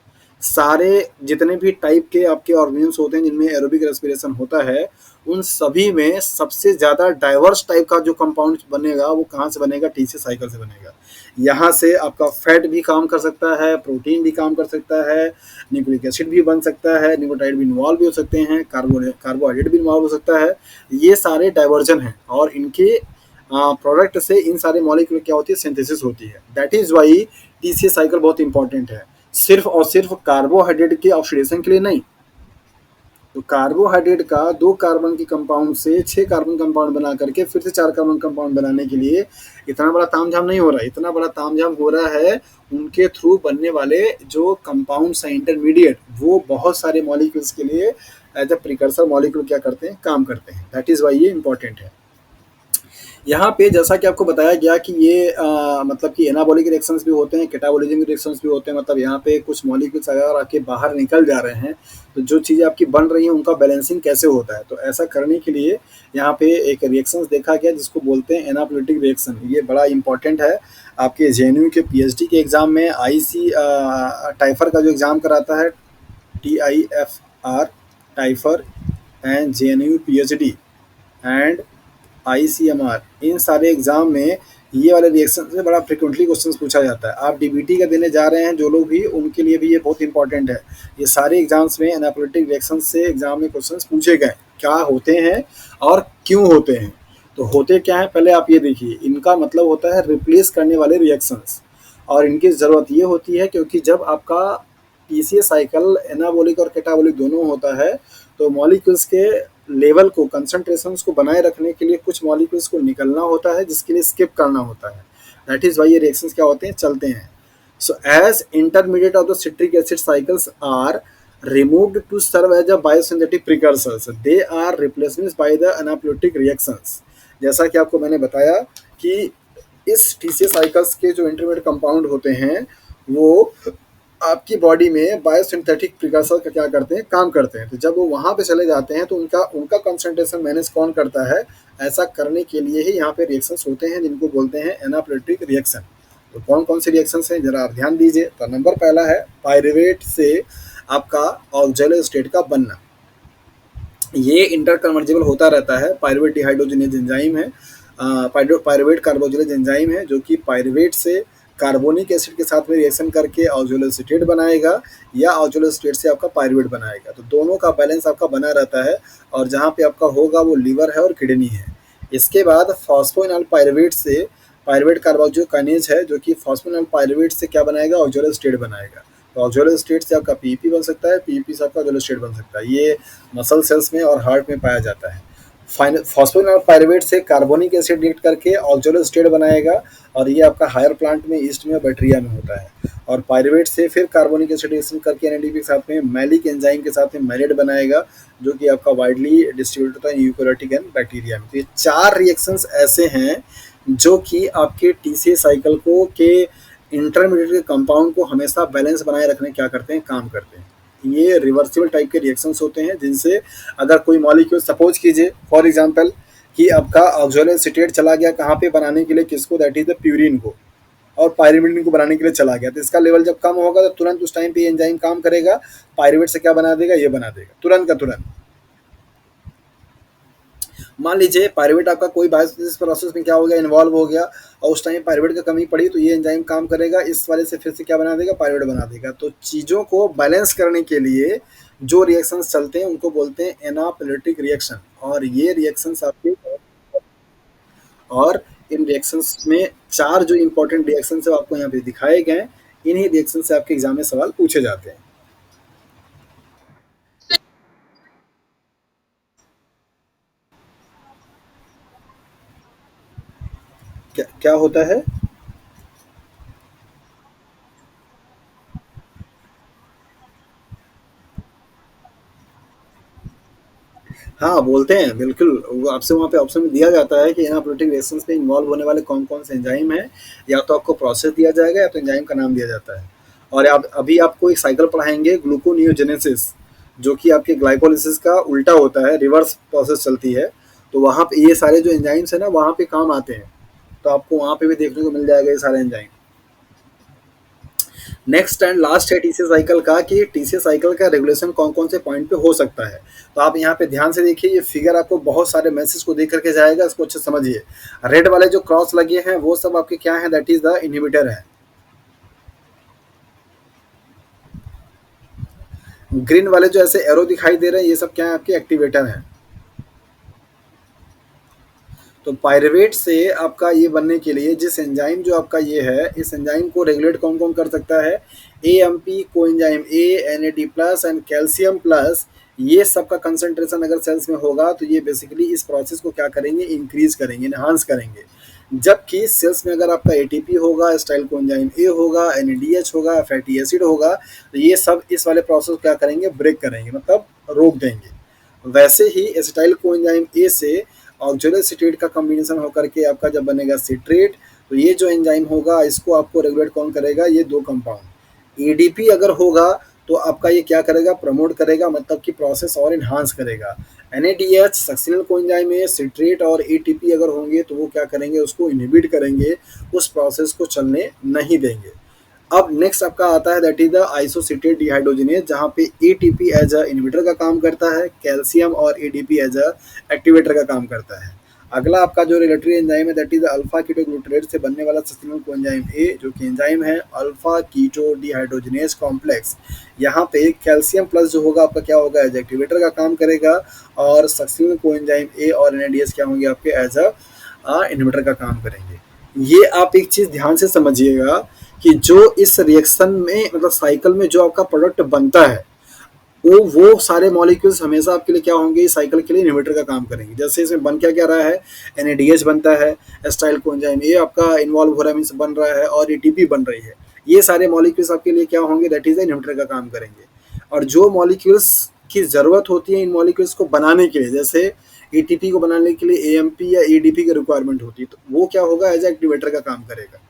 सारे जितने भी टाइप के आपके ऑर्गेनिम्स होते हैं जिनमें एरोबिक रेस्पिरेशन होता है उन सभी में सबसे ज़्यादा डाइवर्स टाइप का जो कंपाउंड बनेगा वो कहाँ से बनेगा, टीसी साइकिल से बनेगा। यहाँ से आपका फैट भी काम कर सकता है, प्रोटीन भी काम कर सकता है, न्यूक्लिक एसिड भी बन सकता है, न्यूक्लियोटाइड भी इन्वॉल्व भी हो सकते हैं, कार्बोहाइड्रेट भी इन्वॉल्व हो सकता है। ये सारे डाइवर्जन हैं और इनके प्रोडक्ट से इन सारे मॉलिक्यूल क्या होती है, सिंथेसिस होती है। That is Y TC cycle बहुत इंपॉर्टेंट है, सिर्फ और सिर्फ कार्बोहाइड्रेट के ऑक्सीडेशन के लिए नहीं, तो कार्बोहाइड्रेट का 2 कार्बन के कंपाउंड से 6 कार्बन कंपाउंड बना करके फिर से 4 कार्बन कंपाउंड बनाने के लिए इतना बड़ा तामझाम नहीं हो रहा है। इतना बड़ा तामझाम हो रहा है उनके थ्रू बनने वाले जो कंपाउंड्स हैं इंटरमीडिएट, वो बहुत सारे मॉलिक्यूल्स के लिए एज अ प्रिकर्सर मॉलिक्यूल क्या करते हैं, काम करते हैं। दैट इज़ वाई ये इंपॉर्टेंट है। यहाँ पे जैसा कि आपको बताया गया कि ये मतलब कि एनाबॉलिक रिएक्शंस भी होते हैं, कैटाबॉलिज्म रिएक्शंस भी होते हैं। मतलब यहाँ पे कुछ मॉलिक्यूल्स अगर आपके बाहर निकल जा रहे हैं, तो जो चीज़ें आपकी बन रही हैं उनका बैलेंसिंग कैसे होता है। तो ऐसा करने के लिए यहाँ पे एक रिएक्शंस देखा गया जिसको बोलते हैं एनापोलिटिक रिएक्शन। ये बड़ा इंपॉर्टेंट है। आपके जेएनयू के पीएचडी के एग्ज़ाम में आईसी टाइफर का जो एग्ज़ाम कराता है, TIFR, TIFR and JNU PhD and ICMR, इन सारे एग्जाम में ये वाले रिएक्शन से बड़ा फ्रिक्वेंटली क्वेश्चन पूछा जाता है। आप डीबीटी का देने जा रहे हैं जो लोग भी, उनके लिए भी ये बहुत इंपॉर्टेंट है। ये सारे एग्जाम्स में एनापोलिटिक रिएक्शन से एग्जाम में क्वेश्चन पूछे गए, क्या होते हैं और क्यों होते हैं। तो होते क्या है, पहले आप ये देखिए। इनका मतलब होता है रिप्लेस करने वाले रिएक्शंस, और इनकी ज़रूरत ये होती है क्योंकि जब आपका पीसीए साइकिल एनाबॉलिक और कैटाबॉलिक दोनों होता है, तो मॉलिक्यूल्स के लेवल को, कंसंट्रेशंस को बनाए रखने के लिए कुछ मॉलिक्यूल्स को निकलना होता है, जिसके लिए स्किप करना होता है। दैट इज़ वाई ये रिएक्शंस क्या होते हैं, चलते हैं। So as intermediate of the citric acid cycles are removed to serve as a biosynthetic precursors, they are replacements by the anapletic reactions। जैसा कि आपको मैंने बताया कि इस टीसीए साइकिल्स के जो इंटरमीडिएट कंपाउंड होते हैं, वो आपकी बॉडी में बायोसिंथेटिक प्रिकर्सर का क्या करते हैं, काम करते हैं। तो जब वो वहाँ पे चले जाते हैं तो उनका उनका कंसंट्रेशन मैनेज कौन करता है, ऐसा करने के लिए ही यहाँ पे रिएक्शंस होते हैं जिनको बोलते हैं एनापोलिटिक रिएक्शन। तो कौन कौन से रिएक्शंस हैं जरा आप ध्यान दीजिए। तो नंबर पहला है पायरुवेट से आपका ऑक्जेलो स्टेट का बनना। ये इंटर कन्वर्जिबल होता रहता है। पायरुवेट डिहाइड्रोजनेज एंजाइम है, पायरुवेट कार्बोक्सिलेज एंजाइम है, जो कि पायरुवेट से कार्बोनिक एसिड के साथ में रिएक्शन करके ऑक्जेलोएसिटेट बनाएगा या ऑक्जेलोएसिटेट से आपका पायरुवेट बनाएगा। तो दोनों का बैलेंस आपका बना रहता है, और जहाँ पे आपका होगा वो लीवर है और किडनी है। इसके बाद फॉस्फोइनॉल पायरुवेट से पायरुवेट कार्बोक्सिल काइनेज है, जो कि फॉस्फोइनॉल पायरुवेट से क्या बनाएगा, ऑक्जेलोएसिटेट बनाएगा। तो ऑक्जेलोएसिटेट से आपका पीईपी बन सकता है, पीईपी से आपका ऑक्जेलोएसिटेट बन सकता है। ये मसल सेल्स में और हार्ट में पाया जाता है। फॉस्फोइनॉल पायरुवेट से कार्बोनिक एसिड रिएक्ट करके ऑक्जेलोएसिटेट बनाएगा, और ये आपका हायर प्लांट में, ईस्ट में, बैक्टीरिया में होता है। और पायरुवेट से फिर कार्बोनिक एसिड रिएक्शन करके एनएडीपी के साथ में मैलिक एंजाइम के साथ में मैलेट बनाएगा, जो कि आपका वाइडली डिस्ट्रीब्यूट होता है यूकेरियोटिक एंड बैक्टीरिया में। तो ये 4 रिएक्शंस ऐसे हैं जो कि आपके टीसीए साइकिल को के इंटरमीडिएट के कंपाउंड को हमेशा बैलेंस बनाए रखने क्या करते हैं, काम करते हैं। ये रिवर्सिबल टाइप के रिएक्शंस होते हैं, जिनसे अगर कोई मॉलिक्यूल, सपोज कीजिए फॉर एग्जांपल कि आपका ऑक्जेलोएसिटेट चला गया कहाँ पे बनाने के लिए, किसको, दैट इज द प्यूरिन को, और पायरुवेट को बनाने के लिए चला गया, तो इसका लेवल जब कम होगा तो तुरंत उस टाइम पे ये एंजाइम काम करेगा, पायरुवेट से क्या बना देगा, ये बना देगा तुरंत का तुरंत। मान लीजिए पायरुवेट आपका कोई बायोसिंथेसिस प्रोसेस में क्या हो गया, इन्वॉल्व हो गया, और उस टाइम पायरुवेट का कमी पड़ी, तो ये एंजाइम काम करेगा, इस वाले से फिर से क्या बना देगा, पायरुवेट बना देगा। तो चीज़ों को बैलेंस करने के लिए जो रिएक्शंस चलते हैं उनको बोलते हैं एनापोलिटिक रिएक्शन। और ये रिएक्शंस आपके, और इन रिएक्शंस में 4 जो इंपॉर्टेंट रिएक्शंस है आपको यहाँ पे दिखाए गए हैं। इन्हीं रिएक्शन से आपके एग्जाम में सवाल पूछे जाते हैं। क्या क्या होता है? हाँ, बोलते हैं बिल्कुल। वो आपसे वहाँ पे ऑप्शन में दिया जाता है कि एनापोलिटिक रिएक्शंस में इन्वॉल्व होने वाले कौन-कौन से एंजाइम हैं, या तो आपको प्रोसेस दिया जाएगा या तो एंजाइम का नाम दिया जाता है। और आप अभी आपको एक साइकिल पढ़ाएँगे ग्लूकोनियोजेनेसिस, जो कि आपके ग्लाइकोलिसिस का उल्टा होता है, रिवर्स प्रोसेस चलती है। तो वहाँ पे ये सारे जो एंजाइम्स हैं ना, वहाँ पे काम आते हैं। तो आपको वहाँ पे भी देखने को मिल जाएगा ये सारे एंजाइम। नेक्स्ट एंड लास्ट है टीसीए साइकिल का, कि टीसीए साइकिल का रेगुलेशन कौन कौन से पॉइंट पे हो सकता है। तो आप यहाँ पे ध्यान से देखिए, ये फिगर आपको बहुत सारे मैसेज को देख करके जाएगा, इसको अच्छे से समझिए। रेड वाले जो क्रॉस लगे हैं वो सब आपके क्या है, दैट इज द इनहिबिटर है। ग्रीन वाले जो ऐसे एरो दिखाई दे रहे हैं, ये सब क्या है, आपके एक्टिवेटर हैं। तो पायरुवेट से आपका ये बनने के लिए जिस एंजाइम जो आपका ये है, इस एंजाइम को रेगुलेट कौन-कौन कर सकता है? AMP coenzyme A, NAD plus and calcium plus, ये सब का कंसंट्रेशन अगर सेल्स में होगा तो ये बेसिकली इस प्रोसेस को क्या करेंगे? इंक्रीज़ करेंगे, एनहांस करेंगे। जबकि सेल्स में अगर आपका एटीपी होगा, एसिटाइल कोएंजाइम ए होगा, एनएडीएच होगा, फैटी एसिड होगा, तो ये सब इस वाले प्रोसेस को क्या करेंगे? ब्रेक करेंगे, मतलब रोक देंगे। वैसे ही एसिटाइल कोएंजाइम ए से ऑक्जेलोएसीटेट का कॉम्बिनेशन होकर के आपका जब बनेगा सिट्रेट, तो ये जो एंजाइम होगा इसको आपको रेगुलेट कौन करेगा? ये दो कंपाउंड। एडीपी अगर होगा तो आपका ये क्या करेगा? प्रमोट करेगा, मतलब कि प्रोसेस और इन्हांस करेगा। NADH, succinyl coenzyme A, citrate और एटीपी अगर होंगे तो वो क्या करेंगे? उसको इनहिबिट करेंगे, उस प्रोसेस को चलने नहीं देंगे। अब नेक्स्ट आपका आता है दैट इज द आइसोसिटेट डिहाइड्रोजिनेज, जहाँ पे एटीपी एज अ इनहिबिटर का काम करता है, कैल्शियम और एडीपी एज अ एक्टिवेटर का काम करता है। अगला आपका जो रेगुलेटरी एंजाइम है दैट इज अल्फा कीटोग्लूटारेट से बनने वाला सस्टेनेबल कोएंजाइम ए, जो कि एंजाइम है अल्फा कीटो डिहाइड्रोजिनेज कॉम्प्लेक्स। यहाँ पे कैल्शियम प्लस जो होगा आपका क्या होगा? एज एक्टिवेटर का काम करेगा, और सस्टेनेबल कोएंजाइम ए और एनएडीएच क्या होंगे आपके? एज अ इनहिबिटर का काम करेंगे। ये आप एक चीज ध्यान से समझिएगा कि जो इस रिएक्शन में, मतलब साइकिल में जो आपका प्रोडक्ट बनता है, वो सारे मॉलिक्यूल्स हमेशा आपके लिए क्या होंगे? इस साइकिल के लिए इनहिबिटर का काम करेंगे। जैसे इसमें बन क्या क्या रहा है? एनएडीएच बनता है, एसिटाइल कोएंजाइम ये आपका इन्वॉल्व हो रहा है, मीन्स बन रहा है, और एटीपी बन रही है। ये सारे मॉलिक्यूल्स आपके लिए क्या होंगे? दैट इज इनहिबिटर का काम करेंगे। और जो मॉलिक्यूल्स की ज़रूरत होती है इन मॉलिक्यूल्स को बनाने के लिए, जैसे एटीपी को बनाने के लिए एएमपी या एडीपी की रिक्वायरमेंट होती है, तो वो क्या होगा? एज एक्टिवेटर का काम करेगा।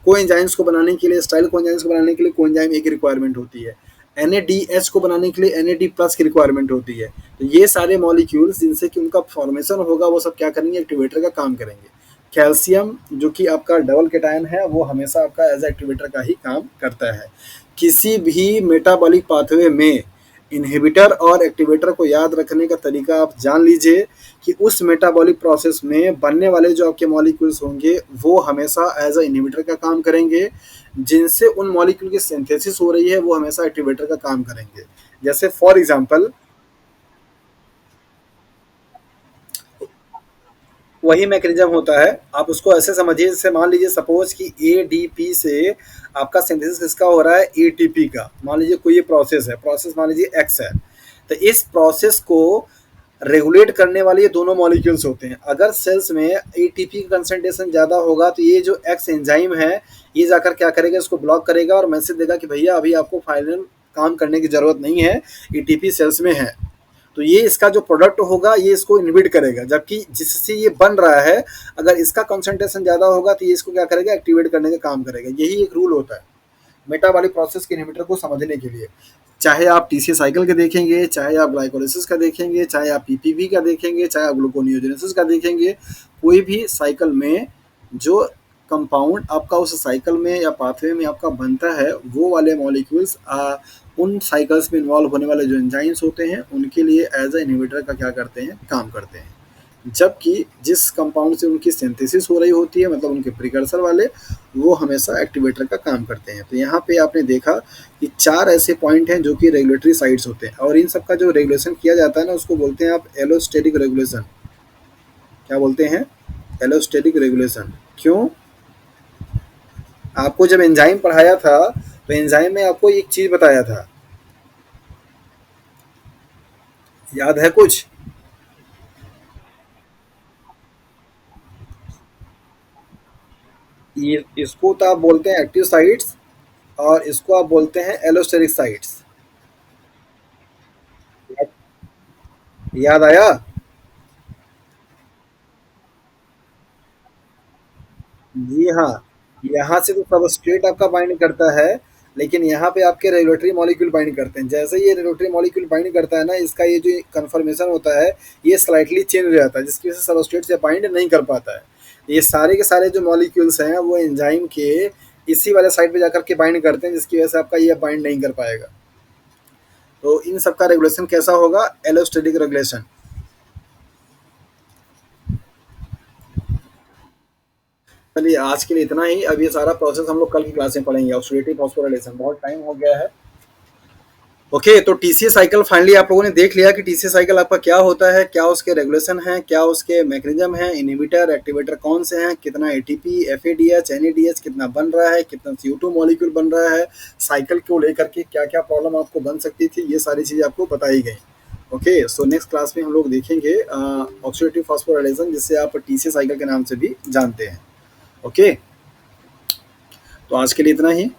कोएंजाइम्स को बनाने के लिए, स्टाइल कोएंजाइम्स को बनाने के लिए कोएंजाइम ए की रिक्वायरमेंट होती है। एनएडीएच को बनाने के लिए एनएडी प्लस की रिक्वायरमेंट होती है। तो ये सारे मॉलिक्यूल्स जिनसे कि उनका फॉर्मेशन होगा वो सब क्या करेंगे? एक्टिवेटर का काम करेंगे। कैल्शियम जो कि आपका डबल केटायन है, वो हमेशा आपका एज एक्टिवेटर का ही काम करता है। किसी भी मेटाबॉलिक पाथवे में इनहिबिटर और एक्टिवेटर को याद रखने का तरीका आप जान लीजिए कि उस मेटाबॉलिक प्रोसेस में बनने वाले जो आपके मॉलिक्यूल्स होंगे वो हमेशा एज अ इनहिबिटर का काम करेंगे, जिनसे उन मॉलिक्यूल की सिंथेसिस हो रही है वो हमेशा एक्टिवेटर का काम करेंगे। जैसे फॉर एग्जांपल वही मैकेनिज्म होता है, आप उसको ऐसे समझिए, जैसे मान लीजिए सपोज कि एडीपी से आपका सिंथेसिस किसका हो रहा है? एटीपी का। मान लीजिए कोई ये प्रोसेस है, प्रोसेस मान लीजिए एक्स है, तो इस प्रोसेस को रेगुलेट करने वाले ये दोनों मॉलिक्यूल्स होते हैं। अगर सेल्स में एटीपी का कंसंट्रेशन ज़्यादा होगा तो ये जो एक्स एंजाइम है ये जाकर क्या करेगा? इसको ब्लॉक करेगा और मैसेज देगा कि भैया अभी आपको फाइनल काम करने की ज़रूरत नहीं है, एटीपी सेल्स में है। तो ये इसका जो प्रोडक्ट होगा ये इसको इनहिबिट करेगा, जबकि जिससे ये बन रहा है अगर इसका कंसंट्रेशन ज़्यादा होगा तो ये इसको क्या करेगा? एक्टिवेट करने का काम करेगा। यही एक रूल होता है मेटाबॉलिक प्रोसेस के इनहिबिटर को समझने के लिए। चाहे आप टीसी साइकिल का देखेंगे, चाहे आप ग्लाइकोलाइसिस का देखेंगे, चाहे आप पीपीवी का देखेंगे, चाहे आप ग्लूकोनियोजेनेसिस का देखेंगे, कोई भी साइकिल में जो कंपाउंड आपका उस साइकिल में या पाथवे में आपका बनता है, वो वाले मॉलिक्यूल्स उन साइकिल्स में इन्वॉल्व होने वाले जो एंजाइम्स होते हैं उनके लिए एज अ इनहिबिटर का क्या करते हैं? काम करते हैं। जबकि जिस कंपाउंड से उनकी सिंथेसिस हो रही होती है, मतलब उनके प्रिकर्सर वाले, वो हमेशा एक्टिवेटर का काम करते हैं। तो यहाँ पे आपने देखा कि 4 ऐसे पॉइंट हैं जो कि रेगुलेटरी साइट्स होते हैं, और इन सब का जो रेगुलेशन किया जाता है ना उसको बोलते हैं आप एलोस्टेटिक रेगुलेशन। क्या बोलते हैं? Allosteric regulation. क्यों? आपको जब एंजाइम पढ़ाया था तो एंजाइम में आपको एक चीज़ बताया था, याद है कुछ? ये इसको तो आप बोलते हैं एक्टिव साइट्स, और इसको आप बोलते हैं एलोस्टेरिक साइट्स। याद आया? जी हाँ, यहाँ से तो सबस्ट्रेट आपका बाइंड करता है, लेकिन यहाँ पे आपके रेगुलेटरी मॉलिक्यूल बाइंड करते हैं। जैसे ही ये रेगुलेटरी मॉलिक्यूल बाइंड करता है ना, इसका ये जो कन्फर्मेशन होता है ये स्लाइटली चेंज हो जाता है, जिसकी वजह से सबस्ट्रेट से बाइंड नहीं कर पाता है। ये सारे के सारे जो मॉलिक्यूल्स हैं वो एंजाइम के इसी वाले साइड पे जाकर के बाइंड करते हैं, जिसकी वजह से आपका ये बाइंड नहीं कर पाएगा। तो इन सब का रेगुलेशन कैसा होगा? Allosteric regulation. चलिए आज के लिए इतना ही। अब ये सारा प्रोसेस हम लोग कल की क्लास में पढ़ेंगे। ऑक्सीडेटिव फॉस्फोराइलेशन, बहुत टाइम हो गया है। ओके, तो टीसीए साइकिल फाइनली आप लोगों ने देख लिया कि टीसीए साइकिल आपका क्या होता है, क्या उसके रेगुलेशन हैं, क्या उसके मैकेनिज्म हैं, इनहिबिटर, एक्टिवेटर कौन से हैं, कितना एटीपी, एफएडीएच, एनएडीएच कितना बन रहा है, कितना CO2 मॉलिक्यूल बन रहा है, साइकिल को लेकर के क्या-क्या प्रॉब्लम आपको बन सकती थी, ये सारी चीज़ें आपको बताई गई। ओके, सो नेक्स्ट क्लास में हम लोग देखेंगे ऑक्सीडेटिव फॉस्फोराइलेशन, जिसे आप टीसीए साइकिल के नाम से भी जानते हैं। ओके, तो आज के लिए इतना ही।